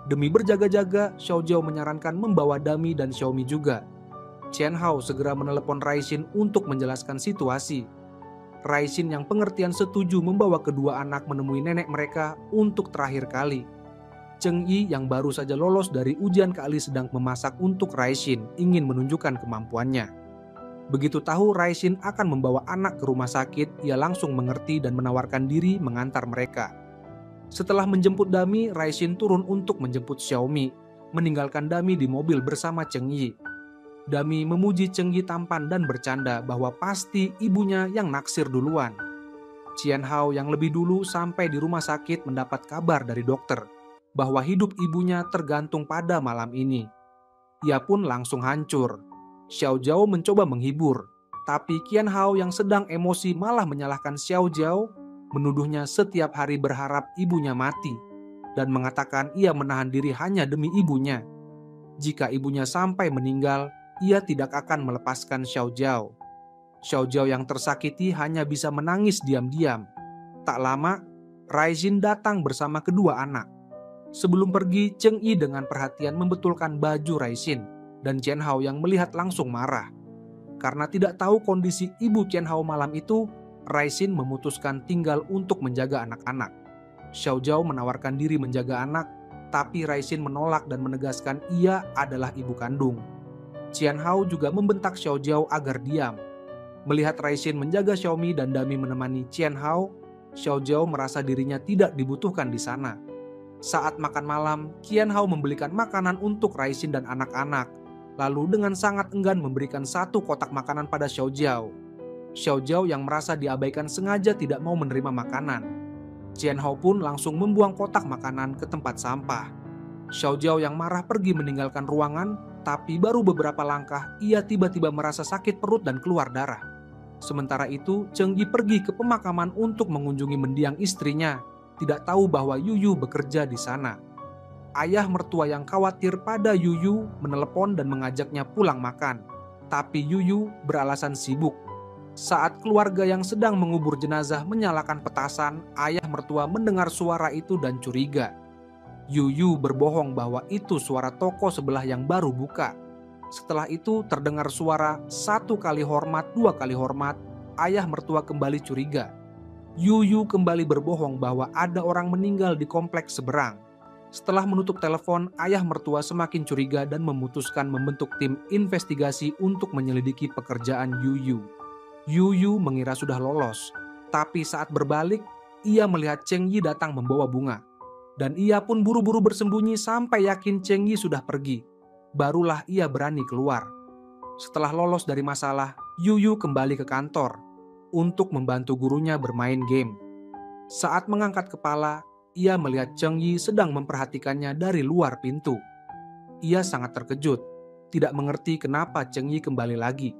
Demi berjaga-jaga, Xiao Jiao menyarankan membawa Dami dan Xiaomi juga. Qian Hao segera menelepon Raishin untuk menjelaskan situasi. Raishin yang pengertian setuju membawa kedua anak menemui nenek mereka untuk terakhir kali. Cheng Yi yang baru saja lolos dari ujian Kak Li sedang memasak untuk Raishin, ingin menunjukkan kemampuannya. Begitu tahu Raishin akan membawa anak ke rumah sakit, ia langsung mengerti dan menawarkan diri mengantar mereka. Setelah menjemput Dami, Raishin turun untuk menjemput Xiaomi, meninggalkan Dami di mobil bersama Cheng Yi. Dami memuji Cheng Yi tampan dan bercanda bahwa pasti ibunya yang naksir duluan. Qian Hao yang lebih dulu sampai di rumah sakit mendapat kabar dari dokter bahwa hidup ibunya tergantung pada malam ini. Ia pun langsung hancur. Xiao Jiao mencoba menghibur, tapi Qian Hao yang sedang emosi malah menyalahkan Xiao Jiao, menuduhnya setiap hari berharap ibunya mati, dan mengatakan ia menahan diri hanya demi ibunya. Jika ibunya sampai meninggal, ia tidak akan melepaskan Xiao Jiao. Xiao Jiao yang tersakiti hanya bisa menangis diam-diam. Tak lama, Raishin datang bersama kedua anak. Sebelum pergi, Cheng Yi dengan perhatian membetulkan baju Raishin, dan Qian Hao yang melihat langsung marah. Karena tidak tahu kondisi ibu Qian Hao malam itu, Raishin memutuskan tinggal untuk menjaga anak-anak. Xiao Jiao menawarkan diri menjaga anak, tapi Raishin menolak dan menegaskan ia adalah ibu kandung. Qian Hao juga membentak Xiao Jiao agar diam. Melihat Raishin menjaga Xiaomi dan Dami menemani Qian Hao, Xiao Jiao merasa dirinya tidak dibutuhkan di sana. Saat makan malam, Qian Hao membelikan makanan untuk Raishin dan anak-anak, lalu dengan sangat enggan memberikan 1 kotak makanan pada Xiao Jiao. Xiao Jiao yang merasa diabaikan sengaja tidak mau menerima makanan. Qian Hao pun langsung membuang kotak makanan ke tempat sampah. Xiao Jiao yang marah pergi meninggalkan ruangan, tapi baru beberapa langkah ia tiba-tiba merasa sakit perut dan keluar darah. Sementara itu, Cheng Yi pergi ke pemakaman untuk mengunjungi mendiang istrinya, tidak tahu bahwa Yuyu bekerja di sana. Ayah mertua yang khawatir pada Yuyu menelepon dan mengajaknya pulang makan, tapi Yuyu beralasan sibuk. Saat keluarga yang sedang mengubur jenazah menyalakan petasan, ayah mertua mendengar suara itu dan curiga. Yuyu berbohong bahwa itu suara toko sebelah yang baru buka. Setelah itu terdengar suara 1 kali hormat, 2 kali hormat. Ayah mertua kembali curiga. Yuyu kembali berbohong bahwa ada orang meninggal di kompleks seberang. Setelah menutup telepon, ayah mertua semakin curiga dan memutuskan membentuk tim investigasi untuk menyelidiki pekerjaan Yuyu. Yuyu mengira sudah lolos, tapi saat berbalik, ia melihat Cheng Yi datang membawa bunga. Dan ia pun buru-buru bersembunyi sampai yakin Cheng Yi sudah pergi. Barulah ia berani keluar. Setelah lolos dari masalah, Yuyu kembali ke kantor untuk membantu gurunya bermain game. Saat mengangkat kepala, ia melihat Cheng Yi sedang memperhatikannya dari luar pintu. Ia sangat terkejut, tidak mengerti kenapa Cheng Yi kembali lagi.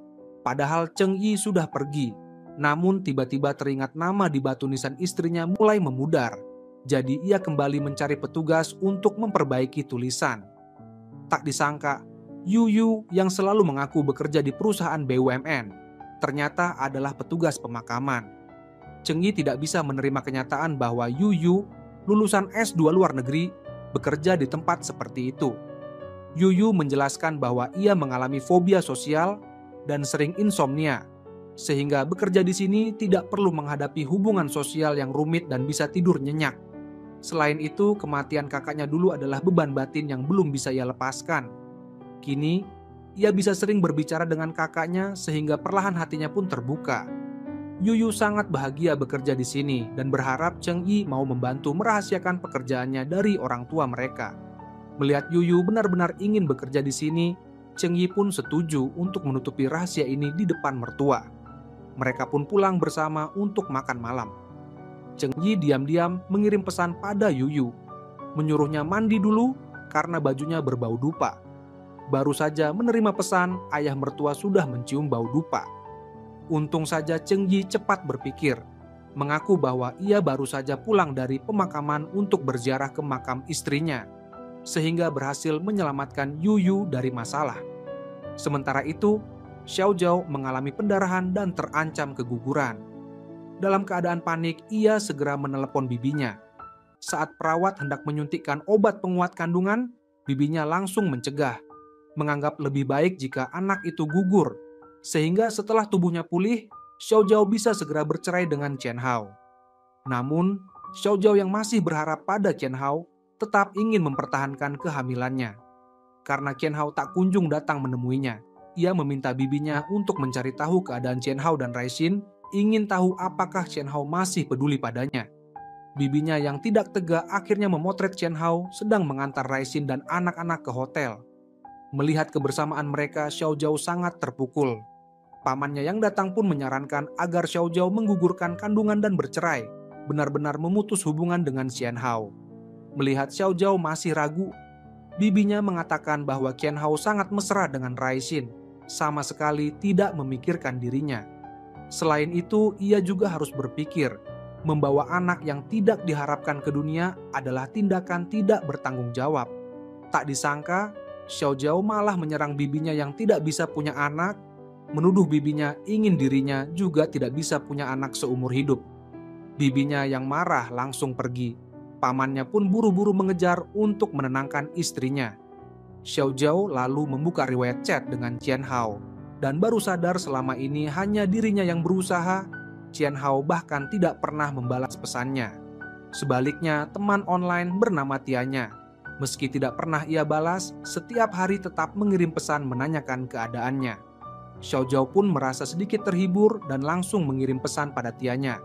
Padahal Cheng Yi sudah pergi, namun tiba-tiba teringat nama di batu nisan istrinya mulai memudar. Jadi ia kembali mencari petugas untuk memperbaiki tulisan. Tak disangka, Yuyu yang selalu mengaku bekerja di perusahaan BUMN, ternyata adalah petugas pemakaman. Cheng Yi tidak bisa menerima kenyataan bahwa Yuyu, lulusan S2 luar negeri, bekerja di tempat seperti itu. Yuyu menjelaskan bahwa ia mengalami fobia sosial dan sering insomnia, sehingga bekerja di sini tidak perlu menghadapi hubungan sosial yang rumit dan bisa tidur nyenyak. Selain itu, kematian kakaknya dulu adalah beban batin yang belum bisa ia lepaskan. Kini, ia bisa sering berbicara dengan kakaknya sehingga perlahan hatinya pun terbuka. Yuyu sangat bahagia bekerja di sini dan berharap Cheng Yi mau membantu merahasiakan pekerjaannya dari orang tua mereka. Melihat Yuyu benar-benar ingin bekerja di sini, Cheng Yi pun setuju untuk menutupi rahasia ini di depan mertua. Mereka pun pulang bersama untuk makan malam. Cheng Yi diam-diam mengirim pesan pada Yuyu, menyuruhnya mandi dulu karena bajunya berbau dupa. Baru saja menerima pesan, ayah mertua sudah mencium bau dupa. Untung saja Cheng Yi cepat berpikir, mengaku bahwa ia baru saja pulang dari pemakaman untuk berziarah ke makam istrinya, sehingga berhasil menyelamatkan Yuyu dari masalah. Sementara itu, Xiao Zhao mengalami pendarahan dan terancam keguguran. Dalam keadaan panik, ia segera menelepon bibinya. Saat perawat hendak menyuntikkan obat penguat kandungan, bibinya langsung mencegah, menganggap lebih baik jika anak itu gugur, sehingga setelah tubuhnya pulih, Xiao Zhao bisa segera bercerai dengan Qian Hao. Namun, Xiao Zhao yang masih berharap pada Qian Hao tetap ingin mempertahankan kehamilannya. Karena Qian Hao tak kunjung datang menemuinya, ia meminta bibinya untuk mencari tahu keadaan Qian Hao dan Raixin, ingin tahu apakah Qian Hao masih peduli padanya. Bibinya yang tidak tega akhirnya memotret Qian Hao sedang mengantar Raixin dan anak-anak ke hotel. Melihat kebersamaan mereka, Xiao Zhao sangat terpukul. Pamannya yang datang pun menyarankan agar Xiao Zhao menggugurkan kandungan dan bercerai, benar-benar memutus hubungan dengan Qian Hao. Melihat Xiao Zhao masih ragu, bibinya mengatakan bahwa Qian Hao sangat mesra dengan Raixin, sama sekali tidak memikirkan dirinya. Selain itu, ia juga harus berpikir, membawa anak yang tidak diharapkan ke dunia adalah tindakan tidak bertanggung jawab. Tak disangka, Xiao Zhao malah menyerang bibinya yang tidak bisa punya anak, menuduh bibinya ingin dirinya juga tidak bisa punya anak seumur hidup. Bibinya yang marah langsung pergi. Pamannya pun buru-buru mengejar untuk menenangkan istrinya. Xiao Zhao lalu membuka riwayat chat dengan Qian Hao dan baru sadar selama ini hanya dirinya yang berusaha. Qian Hao bahkan tidak pernah membalas pesannya. Sebaliknya, teman online bernama Tianya, meski tidak pernah ia balas, setiap hari tetap mengirim pesan menanyakan keadaannya. Xiao Zhao pun merasa sedikit terhibur dan langsung mengirim pesan pada Tianya,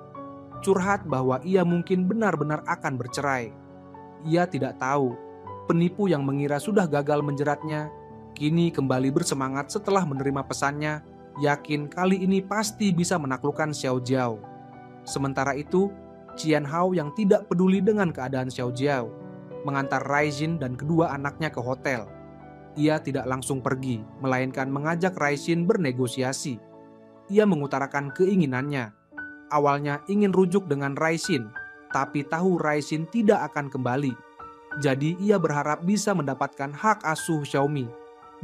curhat bahwa ia mungkin benar-benar akan bercerai. Ia tidak tahu, penipu yang mengira sudah gagal menjeratnya, kini kembali bersemangat setelah menerima pesannya, yakin kali ini pasti bisa menaklukkan Xiao Zhao. Sementara itu, Qian Hao yang tidak peduli dengan keadaan Xiao Zhao, mengantar Raixin dan kedua anaknya ke hotel. Ia tidak langsung pergi, melainkan mengajak Raixin bernegosiasi. Ia mengutarakan keinginannya. Awalnya ingin rujuk dengan Raixin, tapi tahu Raixin tidak akan kembali. Jadi ia berharap bisa mendapatkan hak asuh Xiaomi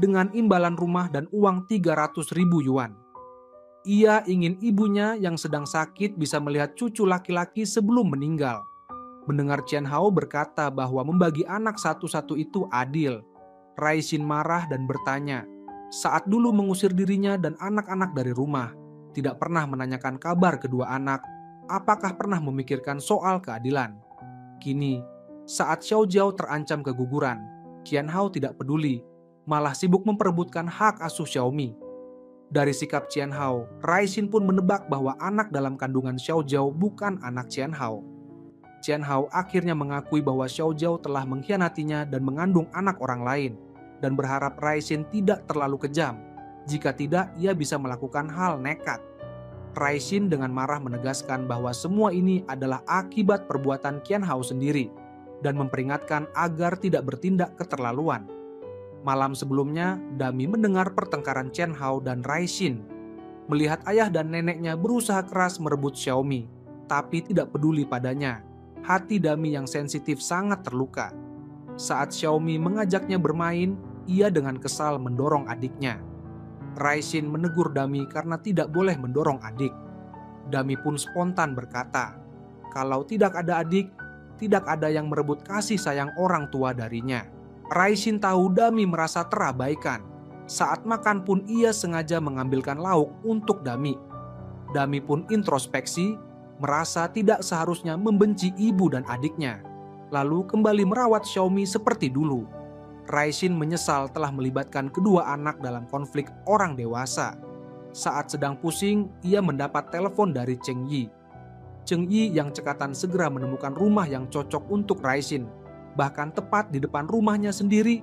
dengan imbalan rumah dan uang 300.000 yuan. Ia ingin ibunya yang sedang sakit bisa melihat cucu laki-laki sebelum meninggal. Mendengar Qian Hao berkata bahwa membagi anak satu-satu itu adil, Raixin marah dan bertanya, saat dulu mengusir dirinya dan anak-anak dari rumah, tidak pernah menanyakan kabar kedua anak, apakah pernah memikirkan soal keadilan. Kini, Saat Xiao Jiao terancam keguguran, Qian Hao tidak peduli, malah sibuk memperebutkan hak asuh Xiaomi. Dari sikap Qian Hao, Raixin pun menebak bahwa anak dalam kandungan Xiao Jiao bukan anak Qian Hao. Qian Hao akhirnya mengakui bahwa Xiao Jiao telah mengkhianatinya dan mengandung anak orang lain, dan berharap Raixin tidak terlalu kejam. Jika tidak, ia bisa melakukan hal nekat. Raixin dengan marah menegaskan bahwa semua ini adalah akibat perbuatan Qian Hao sendiri, dan memperingatkan agar tidak bertindak keterlaluan. Malam sebelumnya, Dami mendengar pertengkaran Qian Hao dan Raixin. Melihat ayah dan neneknya berusaha keras merebut Xiaomi, tapi tidak peduli padanya. Hati Dami yang sensitif sangat terluka. Saat Xiaomi mengajaknya bermain, ia dengan kesal mendorong adiknya. Raixin menegur Dami karena tidak boleh mendorong adik. Dami pun spontan berkata, kalau tidak ada adik, tidak ada yang merebut kasih sayang orang tua darinya. Raixin tahu Dami merasa terabaikan. Saat makan pun ia sengaja mengambilkan lauk untuk Dami. Dami pun introspeksi, merasa tidak seharusnya membenci ibu dan adiknya, lalu kembali merawat Xiaomi seperti dulu. Raixin menyesal telah melibatkan kedua anak dalam konflik orang dewasa. Saat sedang pusing, ia mendapat telepon dari Cheng Yi. Cheng Yi yang cekatan segera menemukan rumah yang cocok untuk Raixin, bahkan tepat di depan rumahnya sendiri.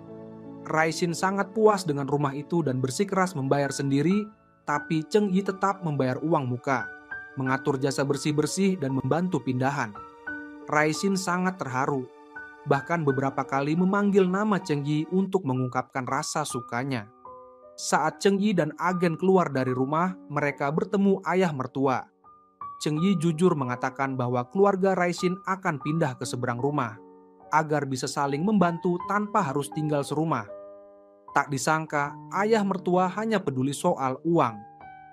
Raixin sangat puas dengan rumah itu dan bersikeras membayar sendiri, tapi Cheng Yi tetap membayar uang muka, mengatur jasa bersih-bersih dan membantu pindahan. Raixin sangat terharu, bahkan beberapa kali memanggil nama Cheng Yi untuk mengungkapkan rasa sukanya. Saat Cheng Yi dan agen keluar dari rumah, mereka bertemu ayah mertua. Cheng Yi jujur mengatakan bahwa keluarga Raixin akan pindah ke seberang rumah, agar bisa saling membantu tanpa harus tinggal serumah. Tak disangka, ayah mertua hanya peduli soal uang,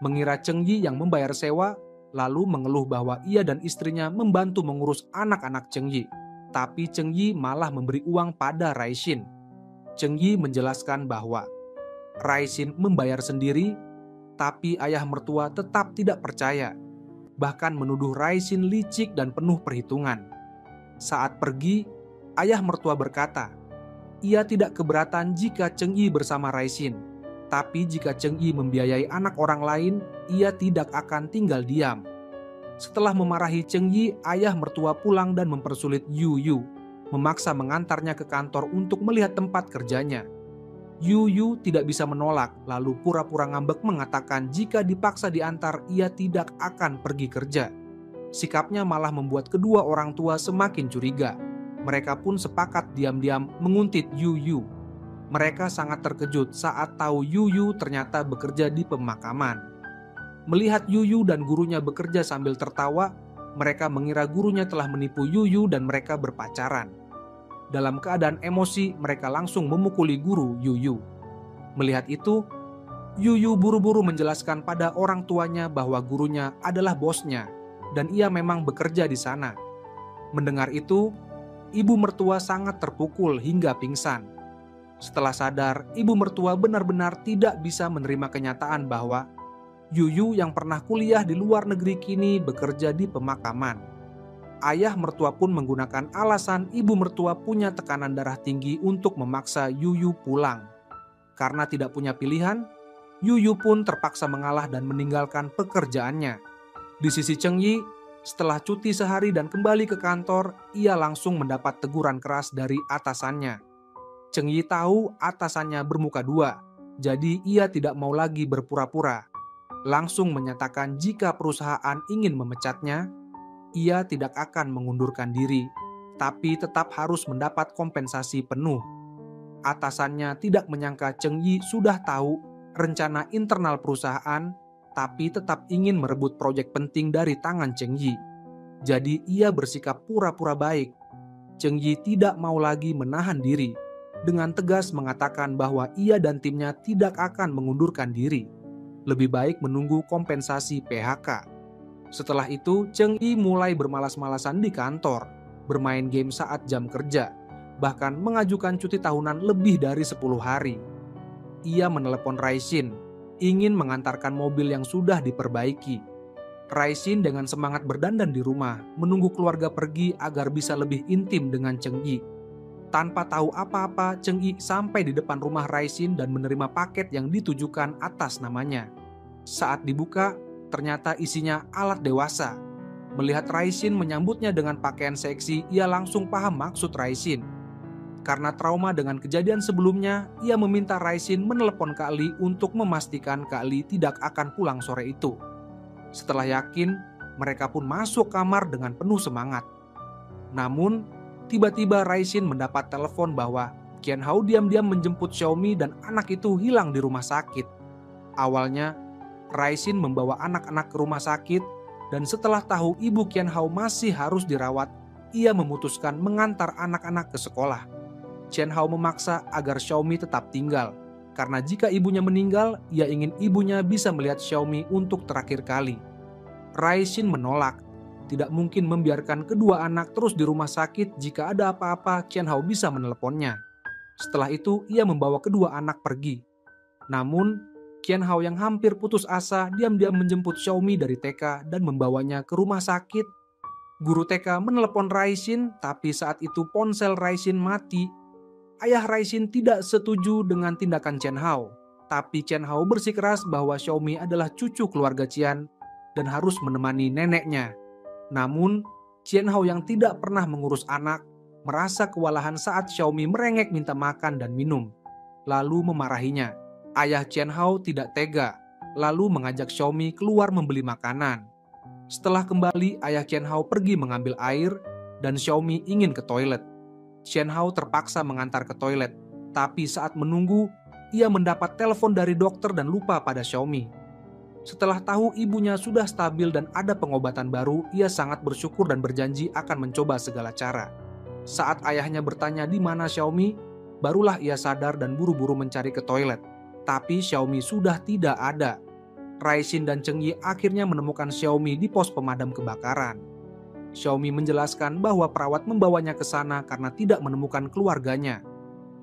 mengira Cheng Yi yang membayar sewa, lalu mengeluh bahwa ia dan istrinya membantu mengurus anak-anak Cheng Yi. Tapi Cheng Yi malah memberi uang pada Raixin. Cheng Yi menjelaskan bahwa Raixin membayar sendiri, tapi ayah mertua tetap tidak percaya, bahkan menuduh Raixin licik dan penuh perhitungan. Saat pergi, ayah mertua berkata, ia tidak keberatan jika Cheng Yi bersama Raixin, tapi jika Cheng Yi membiayai anak orang lain, ia tidak akan tinggal diam. Setelah memarahi Cheng Yi, ayah mertua pulang dan mempersulit Yu Yu, memaksa mengantarnya ke kantor untuk melihat tempat kerjanya. Yu Yu tidak bisa menolak, lalu pura-pura ngambek mengatakan jika dipaksa diantar, ia tidak akan pergi kerja. Sikapnya malah membuat kedua orang tua semakin curiga. Mereka pun sepakat diam-diam menguntit Yu Yu. Mereka sangat terkejut saat tahu Yu Yu ternyata bekerja di pemakaman. Melihat Yu Yu dan gurunya bekerja sambil tertawa, mereka mengira gurunya telah menipu Yu Yu dan mereka berpacaran. Dalam keadaan emosi, mereka langsung memukuli guru Yu Yu. Melihat itu, Yu Yu buru-buru menjelaskan pada orang tuanya bahwa gurunya adalah bosnya dan ia memang bekerja di sana. Mendengar itu, ibu mertua sangat terpukul hingga pingsan. Setelah sadar, ibu mertua benar-benar tidak bisa menerima kenyataan bahwa Yu Yu yang pernah kuliah di luar negeri kini bekerja di pemakaman. Ayah mertua pun menggunakan alasan ibu mertua punya tekanan darah tinggi untuk memaksa Yu Yu pulang. Karena tidak punya pilihan, Yu Yu pun terpaksa mengalah dan meninggalkan pekerjaannya. Di sisi Cheng Yi, setelah cuti sehari dan kembali ke kantor, ia langsung mendapat teguran keras dari atasannya. Cheng Yi tahu atasannya bermuka dua, jadi ia tidak mau lagi berpura-pura. Langsung menyatakan jika perusahaan ingin memecatnya, ia tidak akan mengundurkan diri, tapi tetap harus mendapat kompensasi penuh. Atasannya tidak menyangka Cheng Yi sudah tahu rencana internal perusahaan, tapi tetap ingin merebut proyek penting dari tangan Cheng Yi. Jadi ia bersikap pura-pura baik. Cheng Yi tidak mau lagi menahan diri, dengan tegas mengatakan bahwa ia dan timnya tidak akan mengundurkan diri. Lebih baik menunggu kompensasi PHK. Setelah itu, Cheng Yi mulai bermalas-malasan di kantor, bermain game saat jam kerja, bahkan mengajukan cuti tahunan lebih dari 10 hari. Ia menelepon Raixin, ingin mengantarkan mobil yang sudah diperbaiki. Raisin dengan semangat berdandan di rumah, menunggu keluarga pergi agar bisa lebih intim dengan Cheng Yi. Tanpa tahu apa-apa, Cheng Yi sampai di depan rumah Raisin dan menerima paket yang ditujukan atas namanya. Saat dibuka, ternyata isinya alat dewasa. Melihat Raisin menyambutnya dengan pakaian seksi, ia langsung paham maksud Raisin. Karena trauma dengan kejadian sebelumnya, ia meminta Raisin menelepon Kak Li untuk memastikan Kak Li tidak akan pulang sore itu. Setelah yakin, mereka pun masuk kamar dengan penuh semangat. Namun, tiba-tiba Raisin mendapat telepon bahwa Qian Hao diam-diam menjemput Xiaomi dan anak itu hilang di rumah sakit. Awalnya, Raisin membawa anak-anak ke rumah sakit dan setelah tahu ibu Qian Hao masih harus dirawat, ia memutuskan mengantar anak-anak ke sekolah. Qian Hao memaksa agar Xiaomi tetap tinggal, karena jika ibunya meninggal, ia ingin ibunya bisa melihat Xiaomi untuk terakhir kali. Raisin menolak, tidak mungkin membiarkan kedua anak terus di rumah sakit jika ada apa-apa Qian Hao bisa meneleponnya. Setelah itu, ia membawa kedua anak pergi. Namun, Qian Hao yang hampir putus asa diam-diam menjemput Xiaomi dari TK dan membawanya ke rumah sakit. Guru TK menelepon Raisin, tapi saat itu ponsel Raisin mati. Ayah Raisin tidak setuju dengan tindakan Qian Hao, tapi Qian Hao bersikeras bahwa Xiaomi adalah cucu keluarga Qian dan harus menemani neneknya. Namun, Qian Hao yang tidak pernah mengurus anak merasa kewalahan saat Xiaomi merengek minta makan dan minum, lalu memarahinya. Ayah Qian Hao tidak tega, lalu mengajak Xiaomi keluar membeli makanan. Setelah kembali, ayah Qian Hao pergi mengambil air dan Xiaomi ingin ke toilet. Qian Hao terpaksa mengantar ke toilet, tapi saat menunggu, ia mendapat telepon dari dokter dan lupa pada Xiaomi. Setelah tahu ibunya sudah stabil dan ada pengobatan baru, ia sangat bersyukur dan berjanji akan mencoba segala cara. Saat ayahnya bertanya di mana Xiaomi, barulah ia sadar dan buru-buru mencari ke toilet. Tapi Xiaomi sudah tidak ada. Raisin dan Cheng Yi akhirnya menemukan Xiaomi di pos pemadam kebakaran. Xiaomi menjelaskan bahwa perawat membawanya ke sana karena tidak menemukan keluarganya.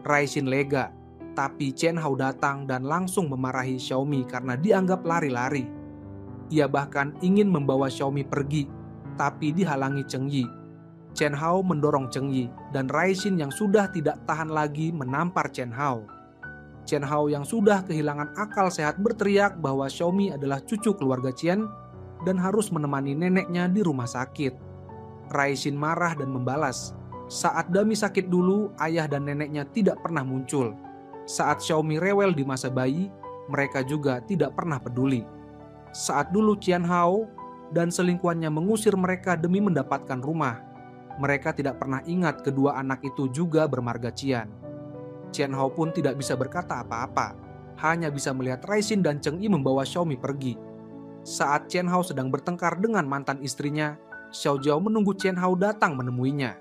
Raisin lega, tapi Qian Hao datang dan langsung memarahi Xiaomi karena dianggap lari-lari. Ia bahkan ingin membawa Xiaomi pergi, tapi dihalangi Cheng Yi. Qian Hao mendorong Cheng Yi dan Raisin yang sudah tidak tahan lagi menampar Qian Hao. Qian Hao yang sudah kehilangan akal sehat berteriak bahwa Xiaomi adalah cucu keluarga Qian dan harus menemani neneknya di rumah sakit. Raisin marah dan membalas, saat Dami sakit dulu, ayah dan neneknya tidak pernah muncul. Saat Xiaomi rewel di masa bayi, mereka juga tidak pernah peduli. Saat dulu Qian Hao dan selingkuhannya mengusir mereka demi mendapatkan rumah, mereka tidak pernah ingat kedua anak itu juga bermarga Qian. Qian Hao pun tidak bisa berkata apa-apa, hanya bisa melihat Raisin dan Cheng Yi membawa Xiaomi pergi. Saat Qian Hao sedang bertengkar dengan mantan istrinya, Xiao Jiao menunggu Qian Hao datang menemuinya.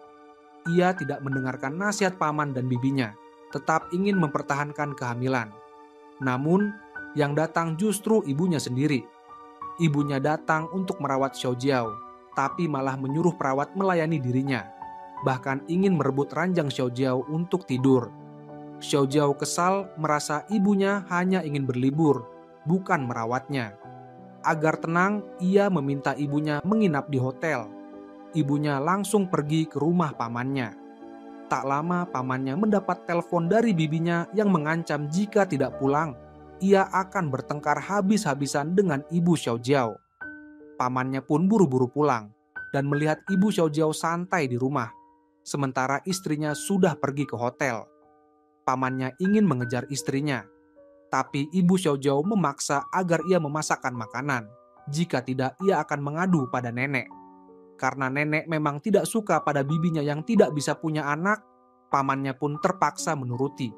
Ia tidak mendengarkan nasihat paman dan bibinya, tetap ingin mempertahankan kehamilan. Namun, yang datang justru ibunya sendiri. Ibunya datang untuk merawat Xiao Jiao, tapi malah menyuruh perawat melayani dirinya. Bahkan ingin merebut ranjang Xiao Jiao untuk tidur. Xiao Jiao kesal merasa ibunya hanya ingin berlibur, bukan merawatnya. Agar tenang, ia meminta ibunya menginap di hotel. Ibunya langsung pergi ke rumah pamannya. Tak lama pamannya mendapat telepon dari bibinya yang mengancam jika tidak pulang, ia akan bertengkar habis-habisan dengan ibu Xiao Jiao. Pamannya pun buru-buru pulang dan melihat ibu Xiao Jiao santai di rumah, sementara istrinya sudah pergi ke hotel. Pamannya ingin mengejar istrinya, tapi ibu Xiao Jiao memaksa agar ia memasakkan makanan. Jika tidak, ia akan mengadu pada nenek. Karena nenek memang tidak suka pada bibinya yang tidak bisa punya anak, pamannya pun terpaksa menuruti.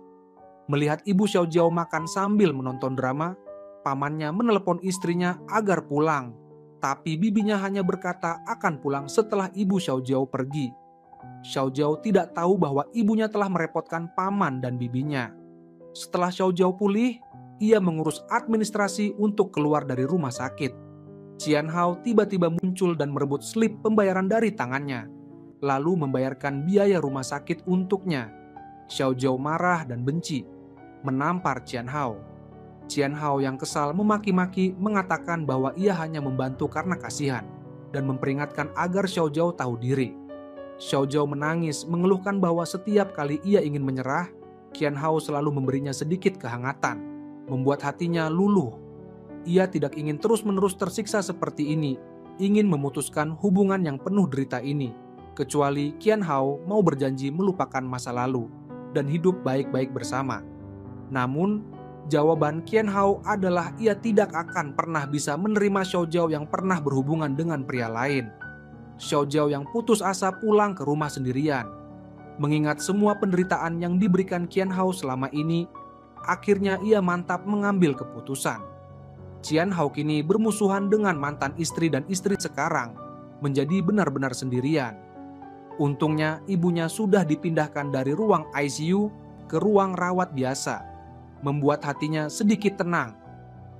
Melihat ibu Xiao Jiao makan sambil menonton drama, pamannya menelepon istrinya agar pulang. Tapi bibinya hanya berkata akan pulang setelah ibu Xiao Jiao pergi. Xiao Jiao tidak tahu bahwa ibunya telah merepotkan paman dan bibinya. Setelah Xiao Jiao pulih, ia mengurus administrasi untuk keluar dari rumah sakit. Qian Hao tiba-tiba muncul dan merebut slip pembayaran dari tangannya, lalu membayarkan biaya rumah sakit untuknya. Xiao Jiao marah dan benci, menampar Qian Hao. Qian Hao yang kesal memaki-maki mengatakan bahwa ia hanya membantu karena kasihan dan memperingatkan agar Xiao Zhao tahu diri. Xiao Zhao menangis mengeluhkan bahwa setiap kali ia ingin menyerah, Qian Hao selalu memberinya sedikit kehangatan, membuat hatinya luluh. Ia tidak ingin terus-menerus tersiksa seperti ini, ingin memutuskan hubungan yang penuh derita ini, kecuali Qian Hao mau berjanji melupakan masa lalu dan hidup baik-baik bersama. Namun, jawaban Qian Hao adalah ia tidak akan pernah bisa menerima Xiao Zhao yang pernah berhubungan dengan pria lain. Xiao Zhao yang putus asa pulang ke rumah sendirian. Mengingat semua penderitaan yang diberikan Qian Hao selama ini, akhirnya ia mantap mengambil keputusan. Qian Hao kini bermusuhan dengan mantan istri dan istri sekarang, menjadi benar-benar sendirian. Untungnya ibunya sudah dipindahkan dari ruang ICU ke ruang rawat biasa, membuat hatinya sedikit tenang.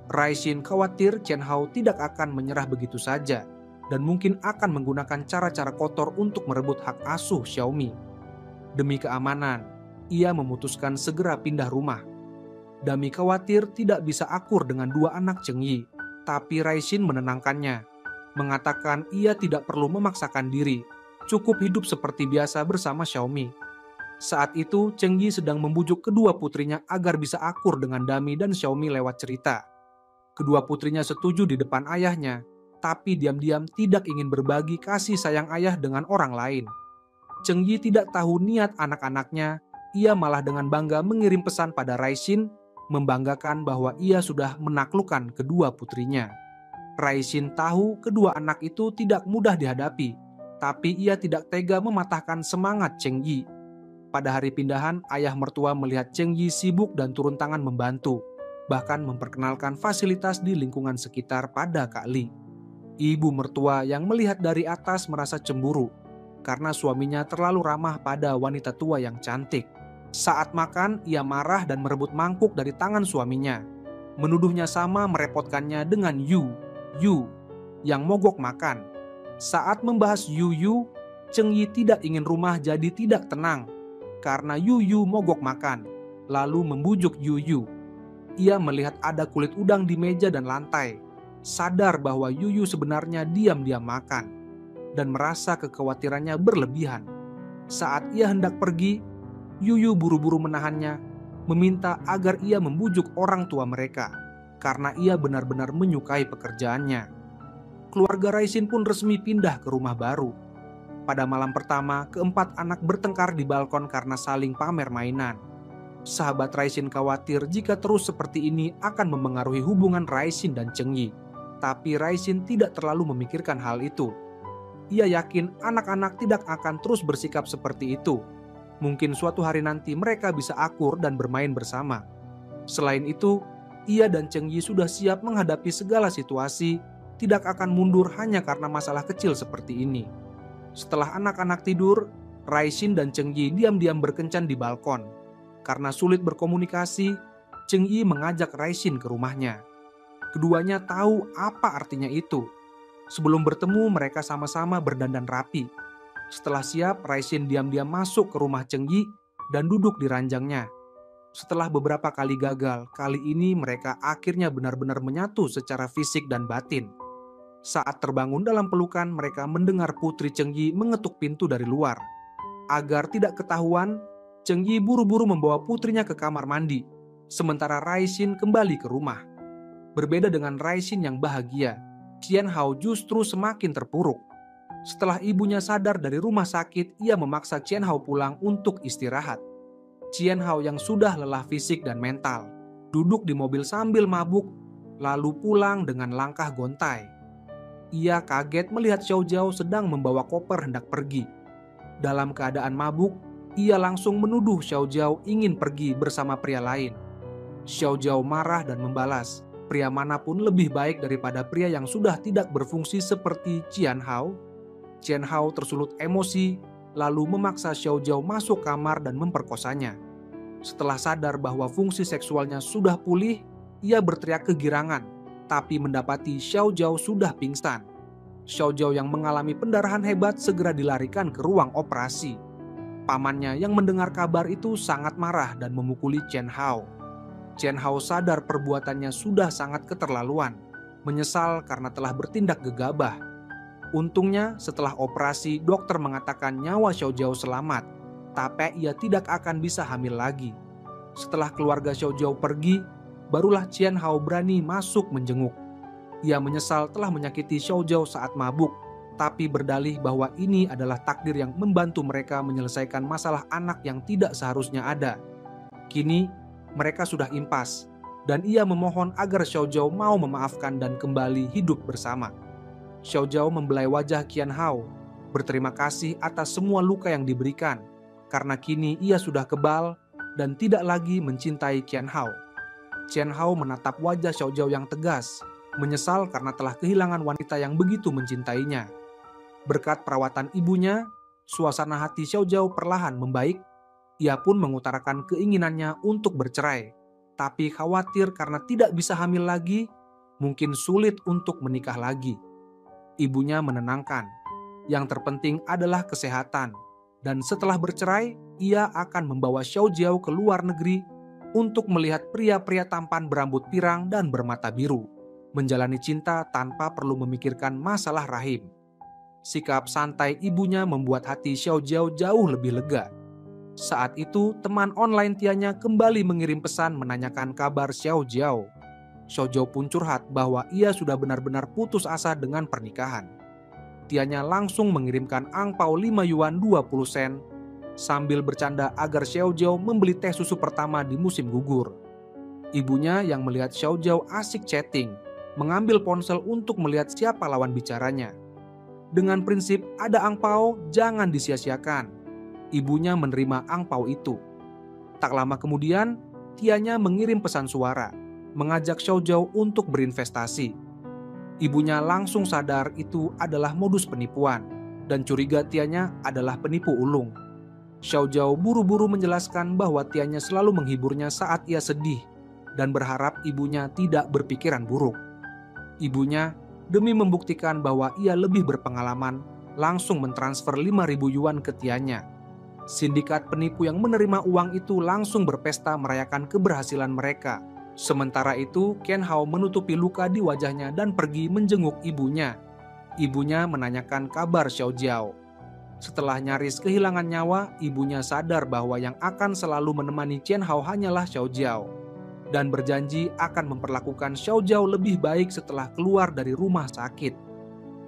Raishin khawatir Qian Hao tidak akan menyerah begitu saja dan mungkin akan menggunakan cara-cara kotor untuk merebut hak asuh Xiaomi. Demi keamanan, ia memutuskan segera pindah rumah. Dami khawatir tidak bisa akur dengan dua anak Cheng Yi, tapi Raishin menenangkannya, mengatakan ia tidak perlu memaksakan diri, cukup hidup seperti biasa bersama Xiaomi. Saat itu, Cheng Yi sedang membujuk kedua putrinya agar bisa akur dengan Dami dan Xiaomi lewat cerita. Kedua putrinya setuju di depan ayahnya, tapi diam-diam tidak ingin berbagi kasih sayang ayah dengan orang lain. Cheng Yi tidak tahu niat anak-anaknya, ia malah dengan bangga mengirim pesan pada Raishin, membanggakan bahwa ia sudah menaklukkan kedua putrinya. Raishin tahu kedua anak itu tidak mudah dihadapi, tapi ia tidak tega mematahkan semangat Cheng Yi. Pada hari pindahan, ayah mertua melihat Cheng Yi sibuk dan turun tangan membantu, bahkan memperkenalkan fasilitas di lingkungan sekitar pada Kak Li. Ibu mertua yang melihat dari atas merasa cemburu, karena suaminya terlalu ramah pada wanita tua yang cantik. Saat makan, ia marah dan merebut mangkuk dari tangan suaminya. Menuduhnya sama merepotkannya dengan Yu yang mogok makan. Saat membahas Yu, Cheng Yi tidak ingin rumah jadi tidak tenang karena Yu mogok makan, lalu membujuk Yu. Ia melihat ada kulit udang di meja dan lantai, sadar bahwa Yu sebenarnya diam-diam makan, dan merasa kekhawatirannya berlebihan. Saat ia hendak pergi, Yu buru-buru menahannya, meminta agar ia membujuk orang tua mereka, karena ia benar-benar menyukai pekerjaannya. Keluarga Raishin pun resmi pindah ke rumah baru. Pada malam pertama, keempat anak bertengkar di balkon karena saling pamer mainan. Sahabat Raishin khawatir jika terus seperti ini akan memengaruhi hubungan Raishin dan Cheng Yi. Tapi Raishin tidak terlalu memikirkan hal itu. Ia yakin anak-anak tidak akan terus bersikap seperti itu. Mungkin suatu hari nanti mereka bisa akur dan bermain bersama. Selain itu, ia dan Cheng Yi sudah siap menghadapi segala situasi, tidak akan mundur hanya karena masalah kecil seperti ini. Setelah anak-anak tidur, Raishin dan Cheng Yi diam-diam berkencan di balkon. Karena sulit berkomunikasi, Cheng Yi mengajak Raishin ke rumahnya. Keduanya tahu apa artinya itu. Sebelum bertemu, mereka sama-sama berdandan rapi. Setelah siap, Raishin diam-diam masuk ke rumah Cheng Yi dan duduk di ranjangnya. Setelah beberapa kali gagal, kali ini mereka akhirnya benar-benar menyatu secara fisik dan batin. Saat terbangun dalam pelukan, mereka mendengar putri Cheng Yi mengetuk pintu dari luar. Agar tidak ketahuan, Cheng Yi buru-buru membawa putrinya ke kamar mandi, sementara Raishin kembali ke rumah. Berbeda dengan Raishin yang bahagia, Qian Hao justru semakin terpuruk. Setelah ibunya sadar dari rumah sakit, ia memaksa Qian Hao pulang untuk istirahat. Qian Hao yang sudah lelah fisik dan mental, duduk di mobil sambil mabuk, lalu pulang dengan langkah gontai. Ia kaget melihat Xiao Zhao sedang membawa koper hendak pergi. Dalam keadaan mabuk, ia langsung menuduh Xiao Zhao ingin pergi bersama pria lain. Xiao Zhao marah dan membalas, pria manapun lebih baik daripada pria yang sudah tidak berfungsi seperti Qian Hao. Qian Hao tersulut emosi, lalu memaksa Xiao Zhao masuk kamar dan memperkosanya. Setelah sadar bahwa fungsi seksualnya sudah pulih, ia berteriak kegirangan, tapi mendapati Xiao Zhao sudah pingsan. Xiao Zhao yang mengalami pendarahan hebat segera dilarikan ke ruang operasi. Pamannya yang mendengar kabar itu sangat marah dan memukuli Qian Hao. Chen Hao sadar perbuatannya sudah sangat keterlaluan, menyesal karena telah bertindak gegabah. Untungnya setelah operasi dokter mengatakan nyawa Xiao Jiao selamat, tapi ia tidak akan bisa hamil lagi. Setelah keluarga Xiao Jiao pergi, barulah Chen Hao berani masuk menjenguk. Ia menyesal telah menyakiti Xiao Jiao saat mabuk, tapi berdalih bahwa ini adalah takdir yang membantu mereka menyelesaikan masalah anak yang tidak seharusnya ada. Kini, mereka sudah impas, dan ia memohon agar Xiao Jiao mau memaafkan dan kembali hidup bersama. Xiao Jiao membelai wajah Qian Hao, berterima kasih atas semua luka yang diberikan, karena kini ia sudah kebal dan tidak lagi mencintai Qian Hao. Qian Hao menatap wajah Xiao Jiao yang tegas, menyesal karena telah kehilangan wanita yang begitu mencintainya. Berkat perawatan ibunya, suasana hati Xiao Jiao perlahan membaik. Ia pun mengutarakan keinginannya untuk bercerai, tapi khawatir karena tidak bisa hamil lagi, mungkin sulit untuk menikah lagi. Ibunya menenangkan, yang terpenting adalah kesehatan, dan setelah bercerai, ia akan membawa Xiao Jiao ke luar negeri untuk melihat pria-pria tampan berambut pirang dan bermata biru, menjalani cinta tanpa perlu memikirkan masalah rahim. Sikap santai ibunya membuat hati Xiao Jiao jauh lebih lega. Saat itu, teman online Tianya kembali mengirim pesan menanyakan kabar Xiao Jiao. Xiao Jiao pun curhat bahwa ia sudah benar-benar putus asa dengan pernikahan. Tianya langsung mengirimkan angpau 5 yuan 20 sen sambil bercanda agar Xiao Jiao membeli teh susu pertama di musim gugur. Ibunya yang melihat Xiao Jiao asik chatting, mengambil ponsel untuk melihat siapa lawan bicaranya. Dengan prinsip ada angpau, jangan disia-siakan. Ibunya menerima angpau itu. Tak lama kemudian, Tianya mengirim pesan suara, mengajak Xiao Jiao untuk berinvestasi. Ibunya langsung sadar itu adalah modus penipuan, dan curiga Tianya adalah penipu ulung. Xiao Jiao buru-buru menjelaskan bahwa Tianya selalu menghiburnya saat ia sedih, dan berharap ibunya tidak berpikiran buruk. Ibunya, demi membuktikan bahwa ia lebih berpengalaman, langsung mentransfer 5.000 yuan ke Tianya. Sindikat penipu yang menerima uang itu langsung berpesta merayakan keberhasilan mereka. Sementara itu, Qian Hao menutupi luka di wajahnya dan pergi menjenguk ibunya. Ibunya menanyakan kabar Xiao Jiao. Setelah nyaris kehilangan nyawa, ibunya sadar bahwa yang akan selalu menemani Qian Hao hanyalah Xiao Jiao, dan berjanji akan memperlakukan Xiao Jiao lebih baik setelah keluar dari rumah sakit.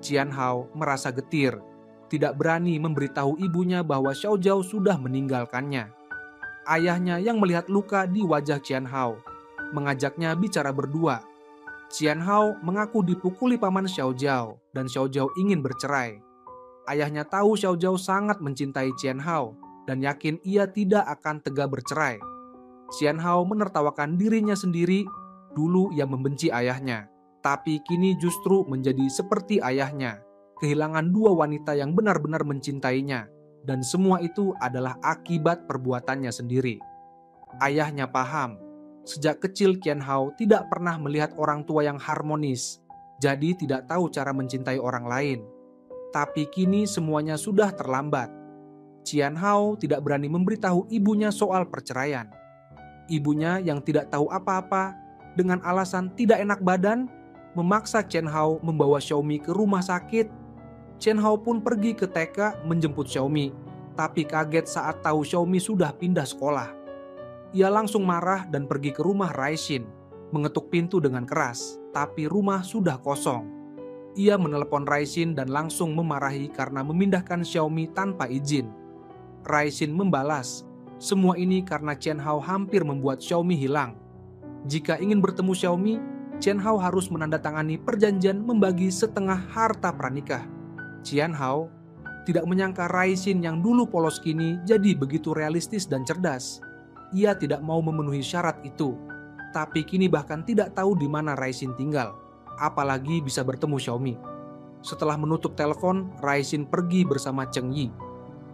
Qian Hao merasa getir, tidak berani memberitahu ibunya bahwa Xiao Jiao sudah meninggalkannya. Ayahnya yang melihat luka di wajah Qian Hao mengajaknya bicara berdua. Qian Hao mengaku dipukuli paman Xiao Jiao dan Xiao Jiao ingin bercerai. Ayahnya tahu Xiao Jiao sangat mencintai Qian Hao dan yakin ia tidak akan tega bercerai. Qian Hao menertawakan dirinya sendiri. Dulu ia membenci ayahnya, tapi kini justru menjadi seperti ayahnya, kehilangan dua wanita yang benar-benar mencintainya, dan semua itu adalah akibat perbuatannya sendiri. Ayahnya paham, sejak kecil Qian Hao tidak pernah melihat orang tua yang harmonis, jadi tidak tahu cara mencintai orang lain. Tapi kini semuanya sudah terlambat. Qian Hao tidak berani memberitahu ibunya soal perceraian. Ibunya yang tidak tahu apa-apa, dengan alasan tidak enak badan, memaksa Qian Hao membawa Xiaomi ke rumah sakit. Qian Hao pun pergi ke TK menjemput Xiaomi, tapi kaget saat tahu Xiaomi sudah pindah sekolah. Ia langsung marah dan pergi ke rumah Raixin, mengetuk pintu dengan keras, tapi rumah sudah kosong. Ia menelepon Raixin dan langsung memarahi karena memindahkan Xiaomi tanpa izin. Raixin membalas, semua ini karena Qian Hao hampir membuat Xiaomi hilang. Jika ingin bertemu Xiaomi, Qian Hao harus menandatangani perjanjian membagi setengah harta pranikah. Qian Hao tidak menyangka Raixin yang dulu polos kini jadi begitu realistis dan cerdas. Ia tidak mau memenuhi syarat itu, tapi kini bahkan tidak tahu di mana Raixin tinggal, apalagi bisa bertemu Xiaomi. Setelah menutup telepon, Raixin pergi bersama Cheng Yi.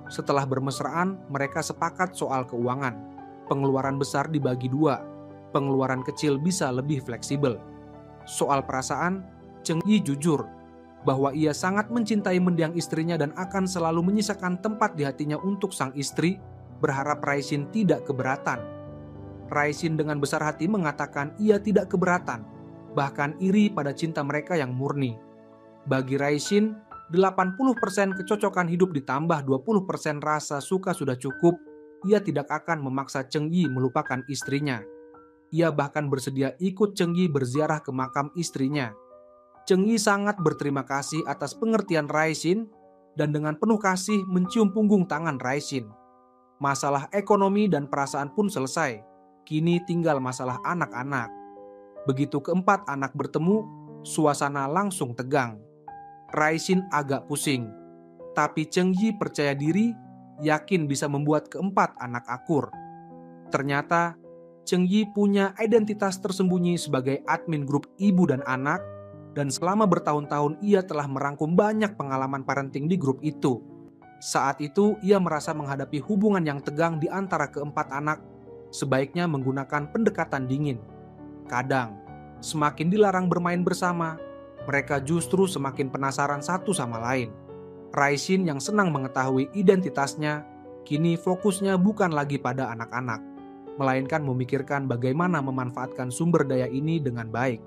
Setelah bermesraan, mereka sepakat soal keuangan. Pengeluaran besar dibagi dua, pengeluaran kecil bisa lebih fleksibel. Soal perasaan, Cheng Yi jujur bahwa ia sangat mencintai mendiang istrinya dan akan selalu menyisakan tempat di hatinya untuk sang istri, berharap Raixin tidak keberatan. Raisin dengan besar hati mengatakan ia tidak keberatan, bahkan iri pada cinta mereka yang murni. Bagi Raisin, 80% kecocokan hidup ditambah 20% rasa suka sudah cukup. Ia tidak akan memaksa Cheng Yi melupakan istrinya. Ia bahkan bersedia ikut Cheng Yi berziarah ke makam istrinya. Cheng Yi sangat berterima kasih atas pengertian Raisin dan dengan penuh kasih mencium punggung tangan Raisin. Masalah ekonomi dan perasaan pun selesai. Kini tinggal masalah anak-anak. Begitu keempat anak bertemu, suasana langsung tegang. Raisin agak pusing, tapi Cheng Yi percaya diri, yakin bisa membuat keempat anak akur. Ternyata, Cheng Yi punya identitas tersembunyi sebagai admin grup ibu dan anak, dan selama bertahun-tahun ia telah merangkum banyak pengalaman parenting di grup itu. Saat itu, ia merasa menghadapi hubungan yang tegang di antara keempat anak, sebaiknya menggunakan pendekatan dingin. Kadang, semakin dilarang bermain bersama, mereka justru semakin penasaran satu sama lain. Raisin yang senang mengetahui identitasnya, kini fokusnya bukan lagi pada anak-anak, melainkan memikirkan bagaimana memanfaatkan sumber daya ini dengan baik.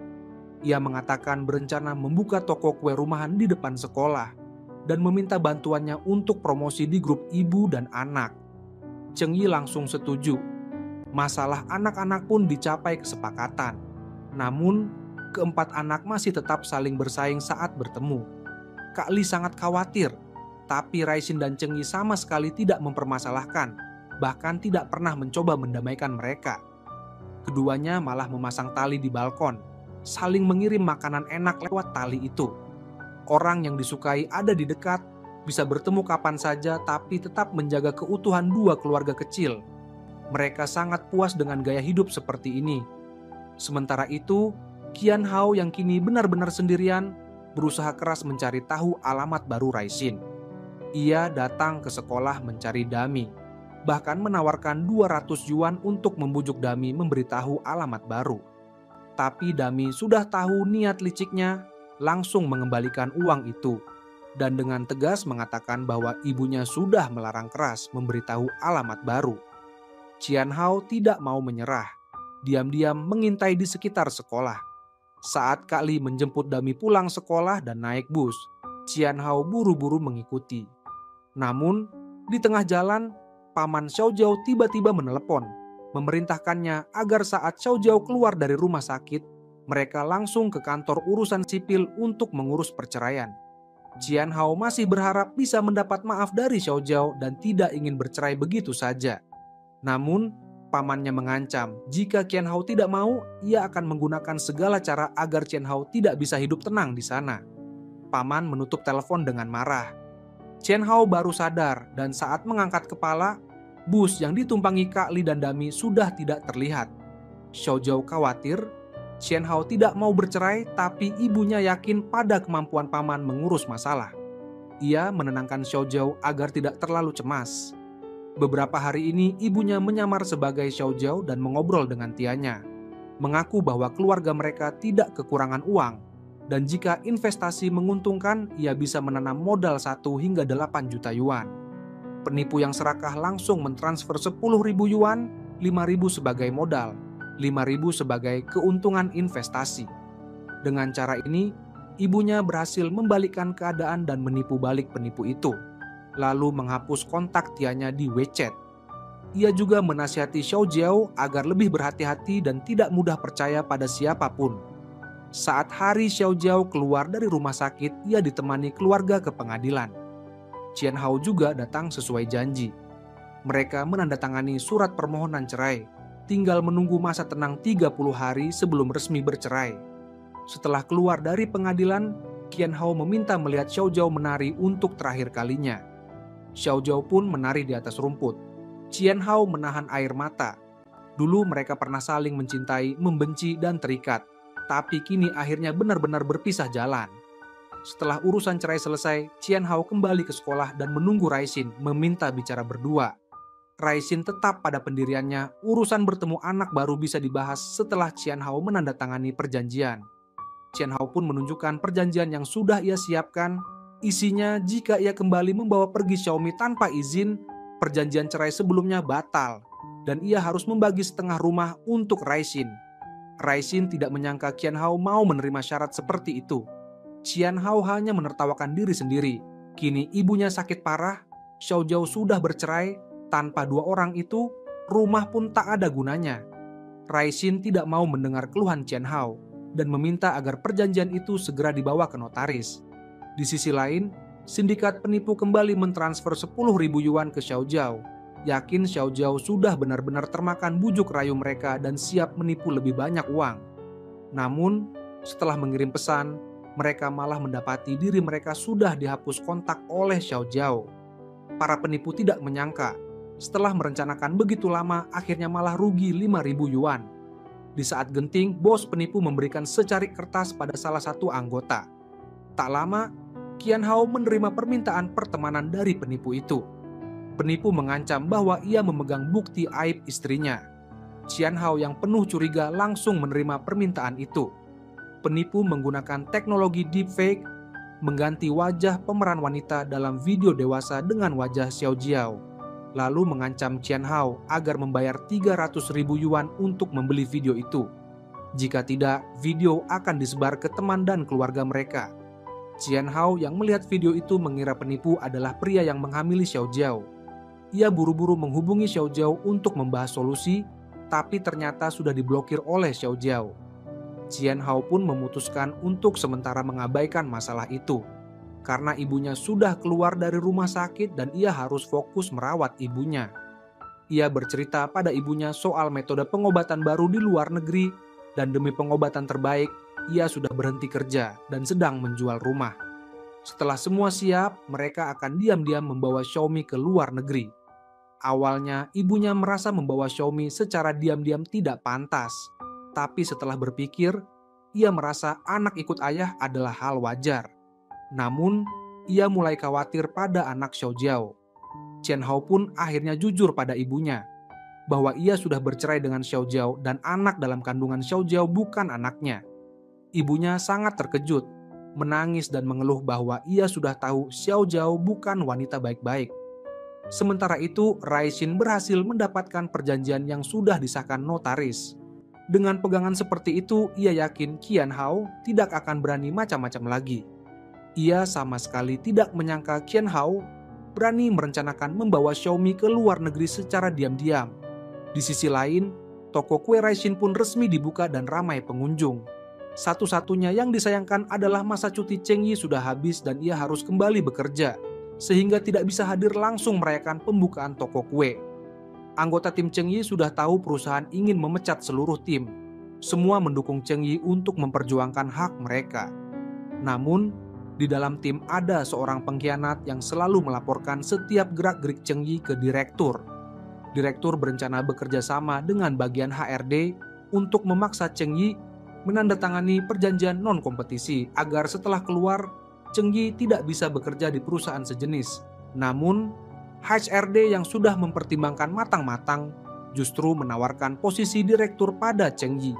Ia mengatakan berencana membuka toko kue rumahan di depan sekolah dan meminta bantuannya untuk promosi di grup ibu dan anak. Cheng Yi langsung setuju. Masalah anak-anak pun dicapai kesepakatan. Namun, keempat anak masih tetap saling bersaing saat bertemu. Kak Li sangat khawatir, tapi Raisin dan Cheng Yi sama sekali tidak mempermasalahkan, bahkan tidak pernah mencoba mendamaikan mereka. Keduanya malah memasang tali di balkon, saling mengirim makanan enak lewat tali itu. Orang yang disukai ada di dekat, bisa bertemu kapan saja tapi tetap menjaga keutuhan dua keluarga kecil. Mereka sangat puas dengan gaya hidup seperti ini. Sementara itu, Qian Hao yang kini benar-benar sendirian berusaha keras mencari tahu alamat baru Raisin. Ia datang ke sekolah mencari Dami, bahkan menawarkan 200 yuan untuk membujuk Dami memberitahu alamat baru. Tapi Dami sudah tahu niat liciknya, langsung mengembalikan uang itu dan dengan tegas mengatakan bahwa ibunya sudah melarang keras memberitahu alamat baru. Qian Hao tidak mau menyerah, diam-diam mengintai di sekitar sekolah. Saat Kak Li menjemput Dami pulang sekolah dan naik bus, Qian Hao buru-buru mengikuti. Namun, di tengah jalan, paman Xiao Jiao tiba-tiba menelepon, memerintahkannya agar saat Xiao Jiao keluar dari rumah sakit, mereka langsung ke kantor urusan sipil untuk mengurus perceraian. Qian Hao masih berharap bisa mendapat maaf dari Xiao Jiao dan tidak ingin bercerai begitu saja. Namun, pamannya mengancam jika Qian Hao tidak mau, ia akan menggunakan segala cara agar Qian Hao tidak bisa hidup tenang di sana. Paman menutup telepon dengan marah. Qian Hao baru sadar dan saat mengangkat kepala, bus yang ditumpangi Kak Li dan Dami sudah tidak terlihat. Xiao Jiao khawatir, Qian Hao tidak mau bercerai tapi ibunya yakin pada kemampuan paman mengurus masalah. Ia menenangkan Xiao Jiao agar tidak terlalu cemas. Beberapa hari ini ibunya menyamar sebagai Xiao Jiao dan mengobrol dengan tianya. Mengaku bahwa keluarga mereka tidak kekurangan uang. Dan jika investasi menguntungkan, ia bisa menanam modal 1 hingga 8 juta yuan. Penipu yang serakah langsung mentransfer 10.000 yuan, 5.000 sebagai modal, 5.000 sebagai keuntungan investasi. Dengan cara ini, ibunya berhasil membalikkan keadaan dan menipu balik penipu itu. Lalu menghapus kontak tianya di WeChat. Ia juga menasihati Xiao Jiao agar lebih berhati-hati dan tidak mudah percaya pada siapapun. Saat hari Xiao Jiao keluar dari rumah sakit, ia ditemani keluarga ke pengadilan. Qian Hao juga datang sesuai janji. Mereka menandatangani surat permohonan cerai, tinggal menunggu masa tenang 30 hari sebelum resmi bercerai. Setelah keluar dari pengadilan, Qian Hao meminta melihat Xiao Jiao menari untuk terakhir kalinya. Xiao Jiao pun menari di atas rumput. Qian Hao menahan air mata. Dulu mereka pernah saling mencintai, membenci, dan terikat. Tapi kini akhirnya benar-benar berpisah jalan. Setelah urusan cerai selesai, Qian Hao kembali ke sekolah dan menunggu Raisin meminta bicara berdua. Raisin tetap pada pendiriannya, urusan bertemu anak baru bisa dibahas setelah Qian Hao menandatangani perjanjian. Qian Hao pun menunjukkan perjanjian yang sudah ia siapkan. Isinya, jika ia kembali membawa pergi Xiaomi tanpa izin, perjanjian cerai sebelumnya batal dan ia harus membagi setengah rumah untuk Raishin. Raishin tidak menyangka Qian Hao mau menerima syarat seperti itu. Qian Hao hanya menertawakan diri sendiri. Kini ibunya sakit parah, Xiao Jiao sudah bercerai, tanpa dua orang itu, rumah pun tak ada gunanya. Raishin tidak mau mendengar keluhan Qian Hao dan meminta agar perjanjian itu segera dibawa ke notaris. Di sisi lain, sindikat penipu kembali mentransfer 10.000 yuan ke Xiao Jiao. Yakin Xiao Jiao sudah benar-benar termakan bujuk rayu mereka dan siap menipu lebih banyak uang. Namun, setelah mengirim pesan, mereka malah mendapati diri mereka sudah dihapus kontak oleh Xiao Jiao. Para penipu tidak menyangka, setelah merencanakan begitu lama, akhirnya malah rugi 5.000 yuan. Di saat genting, bos penipu memberikan secarik kertas pada salah satu anggota. Tak lama, Qian Hao menerima permintaan pertemanan dari penipu itu. Penipu mengancam bahwa ia memegang bukti aib istrinya. Qian Hao yang penuh curiga langsung menerima permintaan itu. Penipu menggunakan teknologi deepfake, mengganti wajah pemeran wanita dalam video dewasa dengan wajah Xiao Jiao, lalu mengancam Qian Hao agar membayar 300.000 yuan untuk membeli video itu. Jika tidak, video akan disebar ke teman dan keluarga mereka. Qian Hao yang melihat video itu mengira penipu adalah pria yang menghamili Xiao Jiao. Ia buru-buru menghubungi Xiao Jiao untuk membahas solusi, tapi ternyata sudah diblokir oleh Xiao Jiao. Qian Hao pun memutuskan untuk sementara mengabaikan masalah itu, karena ibunya sudah keluar dari rumah sakit dan ia harus fokus merawat ibunya. Ia bercerita pada ibunya soal metode pengobatan baru di luar negeri, dan demi pengobatan terbaik, ia sudah berhenti kerja dan sedang menjual rumah. Setelah semua siap, mereka akan diam-diam membawa Xiaomi ke luar negeri. Awalnya, ibunya merasa membawa Xiaomi secara diam-diam tidak pantas. Tapi setelah berpikir, ia merasa anak ikut ayah adalah hal wajar. Namun, ia mulai khawatir pada anak Xiao Jiao. Qian Hao pun akhirnya jujur pada ibunya, bahwa ia sudah bercerai dengan Xiao Jiao dan anak dalam kandungan Xiao Jiao bukan anaknya. Ibunya sangat terkejut, menangis dan mengeluh bahwa ia sudah tahu Xiao Jiao bukan wanita baik-baik. Sementara itu, Raishin berhasil mendapatkan perjanjian yang sudah disahkan notaris. Dengan pegangan seperti itu, ia yakin Qian Hao tidak akan berani macam-macam lagi. Ia sama sekali tidak menyangka Qian Hao berani merencanakan membawa Xiaomi ke luar negeri secara diam-diam. Di sisi lain, toko kue Raishin pun resmi dibuka dan ramai pengunjung. Satu-satunya yang disayangkan adalah masa cuti Cheng Yi sudah habis dan ia harus kembali bekerja, sehingga tidak bisa hadir langsung merayakan pembukaan toko kue. Anggota tim Cheng Yi sudah tahu perusahaan ingin memecat seluruh tim. Semua mendukung Cheng Yi untuk memperjuangkan hak mereka. Namun, di dalam tim ada seorang pengkhianat yang selalu melaporkan setiap gerak-gerik Cheng Yi ke direktur. Direktur berencana bekerja sama dengan bagian HRD untuk memaksa Cheng Yi menandatangani perjanjian non-kompetisi agar setelah keluar, Cheng Yi tidak bisa bekerja di perusahaan sejenis. Namun, HRD yang sudah mempertimbangkan matang-matang justru menawarkan posisi direktur pada Cheng Yi,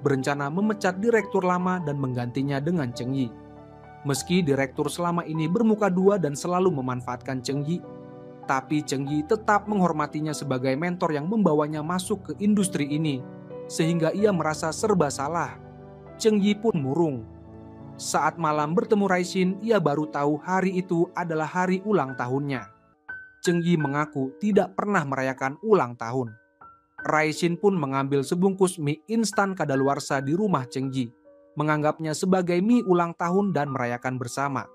berencana memecat direktur lama dan menggantinya dengan Cheng Yi. Meski direktur selama ini bermuka dua dan selalu memanfaatkan Cheng Yi, tapi Cheng Yi tetap menghormatinya sebagai mentor yang membawanya masuk ke industri ini, sehingga ia merasa serba salah. Cheng Yi pun murung. Saat malam bertemu Raishin, ia baru tahu hari itu adalah hari ulang tahunnya. Cheng Yi mengaku tidak pernah merayakan ulang tahun. Raishin pun mengambil sebungkus mie instan kadaluarsa di rumah Cheng Yi, menganggapnya sebagai mie ulang tahun dan merayakan bersama.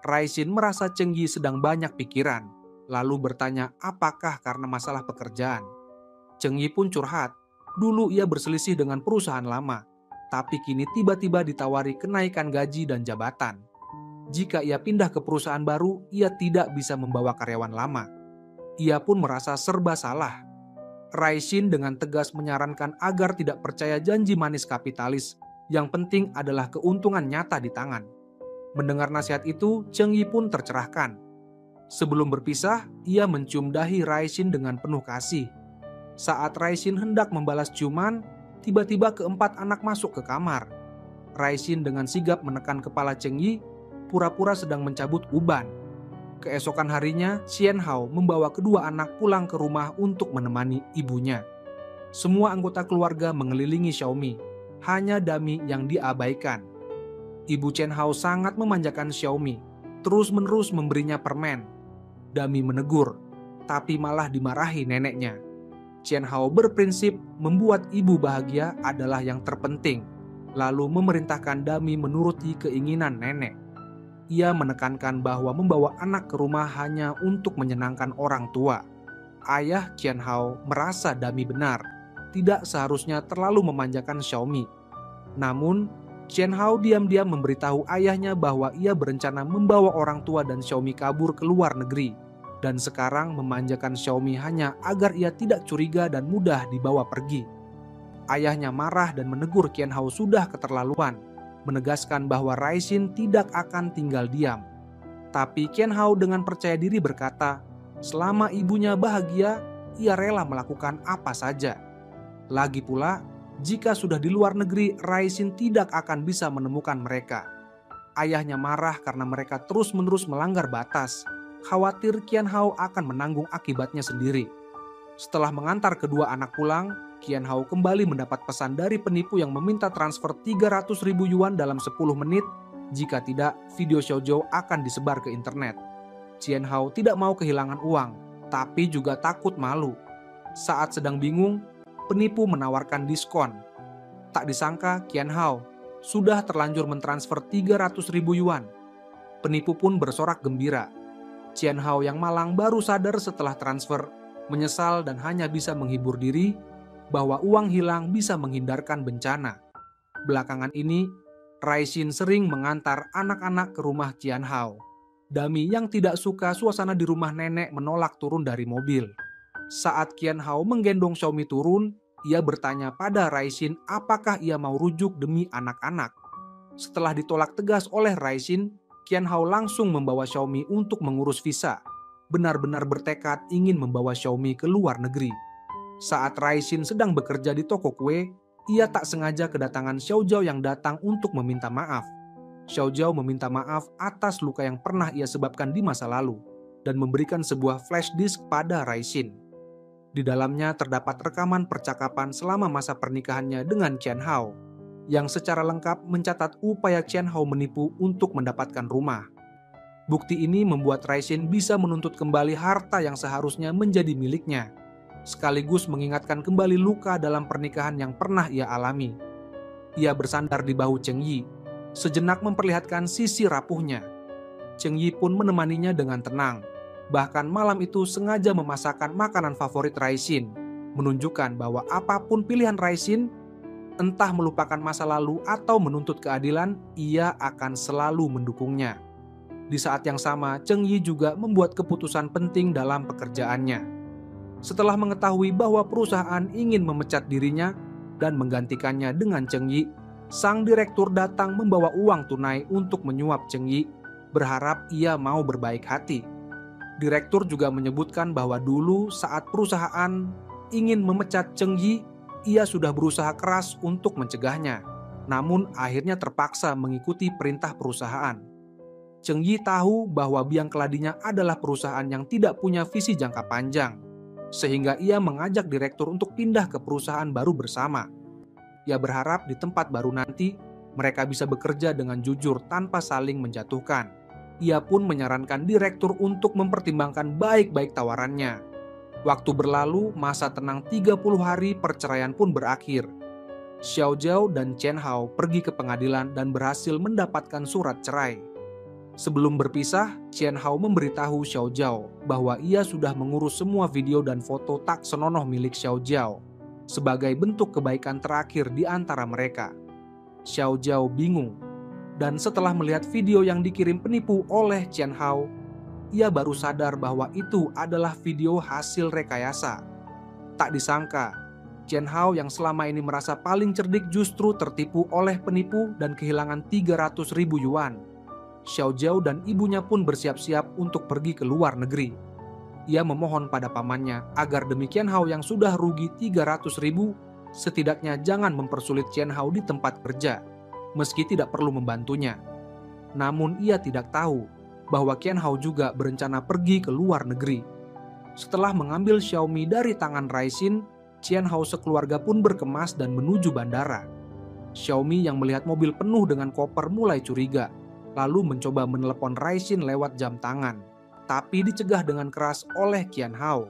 Raishin merasa Cheng Yi sedang banyak pikiran, lalu bertanya apakah karena masalah pekerjaan. Cheng Yi pun curhat, dulu ia berselisih dengan perusahaan lama, tapi kini tiba-tiba ditawari kenaikan gaji dan jabatan. Jika ia pindah ke perusahaan baru, ia tidak bisa membawa karyawan lama. Ia pun merasa serba salah. Raishin dengan tegas menyarankan agar tidak percaya janji manis kapitalis, yang penting adalah keuntungan nyata di tangan. Mendengar nasihat itu, Cheng Yi pun tercerahkan. Sebelum berpisah, ia mencium dahi Raishin dengan penuh kasih. Saat Raishin hendak membalas ciuman, tiba-tiba keempat anak masuk ke kamar. Raishin dengan sigap menekan kepala Cheng Yi, pura-pura sedang mencabut uban. Keesokan harinya, Qian Hao membawa kedua anak pulang ke rumah untuk menemani ibunya. Semua anggota keluarga mengelilingi Xiaomi, hanya Dami yang diabaikan. Ibu Qian Hao sangat memanjakan Xiaomi, terus-menerus memberinya permen. Dami menegur, tapi malah dimarahi neneknya. Qian Hao berprinsip membuat ibu bahagia adalah yang terpenting, lalu memerintahkan Dami menuruti keinginan nenek. Ia menekankan bahwa membawa anak ke rumah hanya untuk menyenangkan orang tua. Ayah Qian Hao merasa Dami benar, tidak seharusnya terlalu memanjakan Xiaomi. Namun, Qian Hao diam-diam memberitahu ayahnya bahwa ia berencana membawa orang tua dan Xiaomi kabur ke luar negeri, dan sekarang memanjakan Xiaomi hanya agar ia tidak curiga dan mudah dibawa pergi. Ayahnya marah dan menegur Qian Hao sudah keterlaluan, menegaskan bahwa Raixin tidak akan tinggal diam. Tapi Qian Hao dengan percaya diri berkata, selama ibunya bahagia, ia rela melakukan apa saja. Lagi pula, jika sudah di luar negeri, Raixin tidak akan bisa menemukan mereka. Ayahnya marah karena mereka terus-menerus melanggar batas, khawatir Qian Hao akan menanggung akibatnya sendiri. Setelah mengantar kedua anak pulang, Qian Hao kembali mendapat pesan dari penipu yang meminta transfer 300.000 yuan dalam 10 menit. Jika tidak, video Xiao Zhao akan disebar ke internet. Qian Hao tidak mau kehilangan uang, tapi juga takut malu. Saat sedang bingung, penipu menawarkan diskon. Tak disangka Qian Hao sudah terlanjur mentransfer 300.000 yuan. Penipu pun bersorak gembira. Qian Hao yang malang baru sadar setelah transfer, menyesal dan hanya bisa menghibur diri bahwa uang hilang bisa menghindarkan bencana. Belakangan ini, Raixin sering mengantar anak-anak ke rumah Qian Hao. Dami yang tidak suka suasana di rumah nenek menolak turun dari mobil. Saat Qian Hao menggendong Xiaomi turun, ia bertanya pada Raixin apakah ia mau rujuk demi anak-anak. Setelah ditolak tegas oleh Raixin, Qian Hao langsung membawa Xiaomi untuk mengurus visa. Benar-benar bertekad ingin membawa Xiaomi ke luar negeri. Saat Raixin sedang bekerja di toko kue, ia tak sengaja kedatangan Xiao Zhao yang datang untuk meminta maaf. Xiao Zhao meminta maaf atas luka yang pernah ia sebabkan di masa lalu dan memberikan sebuah flash disk pada Raixin. Di dalamnya terdapat rekaman percakapan selama masa pernikahannya dengan Qian Hao, yang secara lengkap mencatat upaya Qian Hao menipu untuk mendapatkan rumah. Bukti ini membuat Raixin bisa menuntut kembali harta yang seharusnya menjadi miliknya, sekaligus mengingatkan kembali luka dalam pernikahan yang pernah ia alami. Ia bersandar di bahu Cheng Yi, sejenak memperlihatkan sisi rapuhnya. Cheng Yi pun menemaninya dengan tenang. Bahkan malam itu sengaja memasakkan makanan favorit Raixin, menunjukkan bahwa apapun pilihan Raixin, entah melupakan masa lalu atau menuntut keadilan, ia akan selalu mendukungnya. Di saat yang sama, Cheng Yi juga membuat keputusan penting dalam pekerjaannya. Setelah mengetahui bahwa perusahaan ingin memecat dirinya dan menggantikannya dengan Cheng Yi, sang direktur datang membawa uang tunai untuk menyuap Cheng Yi, berharap ia mau berbaik hati. Direktur juga menyebutkan bahwa dulu saat perusahaan ingin memecat Cheng Yi, ia sudah berusaha keras untuk mencegahnya, namun akhirnya terpaksa mengikuti perintah perusahaan. Cheng Yi tahu bahwa biang keladinya adalah perusahaan yang tidak punya visi jangka panjang, sehingga ia mengajak direktur untuk pindah ke perusahaan baru bersama. Ia berharap di tempat baru nanti, mereka bisa bekerja dengan jujur tanpa saling menjatuhkan. Ia pun menyarankan direktur untuk mempertimbangkan baik-baik tawarannya. Waktu berlalu, masa tenang 30 hari perceraian pun berakhir. Xiao Zhao dan Qian Hao pergi ke pengadilan dan berhasil mendapatkan surat cerai. Sebelum berpisah, Qian Hao memberitahu Xiao Zhao bahwa ia sudah mengurus semua video dan foto tak senonoh milik Xiao Zhao sebagai bentuk kebaikan terakhir di antara mereka. Xiao Zhao bingung, dan setelah melihat video yang dikirim penipu oleh Qian Hao, ia baru sadar bahwa itu adalah video hasil rekayasa. Tak disangka, Qian Hao yang selama ini merasa paling cerdik justru tertipu oleh penipu dan kehilangan 300.000 yuan. Xiao Zhao dan ibunya pun bersiap-siap untuk pergi ke luar negeri. Ia memohon pada pamannya agar demi Qian Hao yang sudah rugi 300.000, setidaknya jangan mempersulit Qian Hao di tempat kerja, meski tidak perlu membantunya. Namun ia tidak tahu bahwa Qian Hao juga berencana pergi ke luar negeri. Setelah mengambil Xiaomi dari tangan Raixin, Qian Hao sekeluarga pun berkemas dan menuju bandara. Xiaomi yang melihat mobil penuh dengan koper mulai curiga, lalu mencoba menelepon Raixin lewat jam tangan, tapi dicegah dengan keras oleh Qian Hao.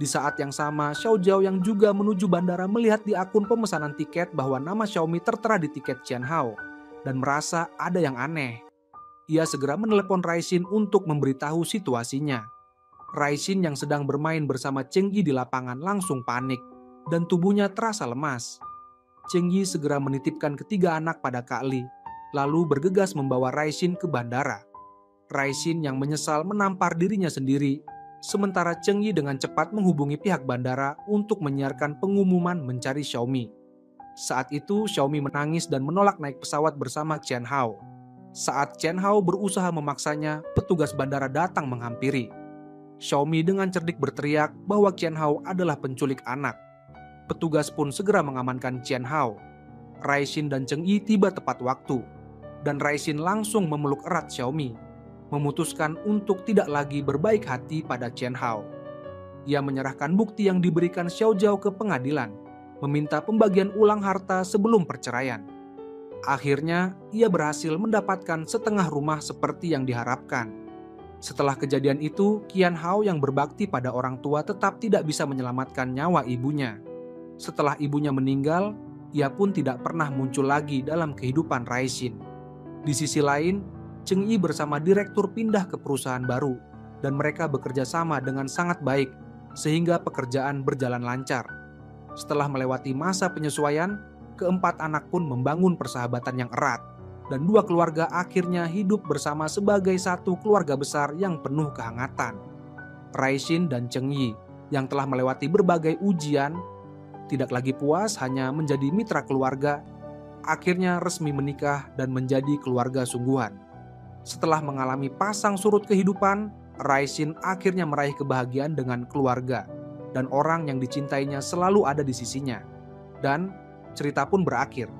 Di saat yang sama, Xiao Jiao yang juga menuju bandara melihat di akun pemesanan tiket bahwa nama Xiaomi tertera di tiket Qian Hao dan merasa ada yang aneh. Ia segera menelepon Raixin untuk memberitahu situasinya. Raixin yang sedang bermain bersama Cheng Yi di lapangan langsung panik dan tubuhnya terasa lemas. Cheng Yi segera menitipkan ketiga anak pada Kak Li, lalu bergegas membawa Raixin ke bandara. Raixin yang menyesal menampar dirinya sendiri, sementara Cheng Yi dengan cepat menghubungi pihak bandara untuk menyiarkan pengumuman mencari Xiaomi. Saat itu Xiaomi menangis dan menolak naik pesawat bersama Qian Hao. Saat Qian Hao berusaha memaksanya, petugas bandara datang menghampiri. Xiaomi dengan cerdik berteriak bahwa Qian Hao adalah penculik anak. Petugas pun segera mengamankan Qian Hao. Raixin dan Cheng Yi tiba tepat waktu, dan Raixin langsung memeluk erat Xiaomi, memutuskan untuk tidak lagi berbaik hati pada Qian Hao. Ia menyerahkan bukti yang diberikan Xiao Jiao ke pengadilan, meminta pembagian ulang harta sebelum perceraian. Akhirnya, ia berhasil mendapatkan setengah rumah seperti yang diharapkan. Setelah kejadian itu, Qian Hao yang berbakti pada orang tua tetap tidak bisa menyelamatkan nyawa ibunya. Setelah ibunya meninggal, ia pun tidak pernah muncul lagi dalam kehidupan Raixin. Di sisi lain, Cheng Yi bersama direktur pindah ke perusahaan baru, dan mereka bekerja sama dengan sangat baik, sehingga pekerjaan berjalan lancar. Setelah melewati masa penyesuaian, keempat anak pun membangun persahabatan yang erat, dan dua keluarga akhirnya hidup bersama sebagai satu keluarga besar yang penuh kehangatan. Raixin dan Cheng Yi yang telah melewati berbagai ujian, tidak lagi puas hanya menjadi mitra keluarga, akhirnya resmi menikah dan menjadi keluarga sungguhan. Setelah mengalami pasang surut kehidupan, Raixin akhirnya meraih kebahagiaan dengan keluarga, dan orang yang dicintainya selalu ada di sisinya. Dan cerita pun berakhir.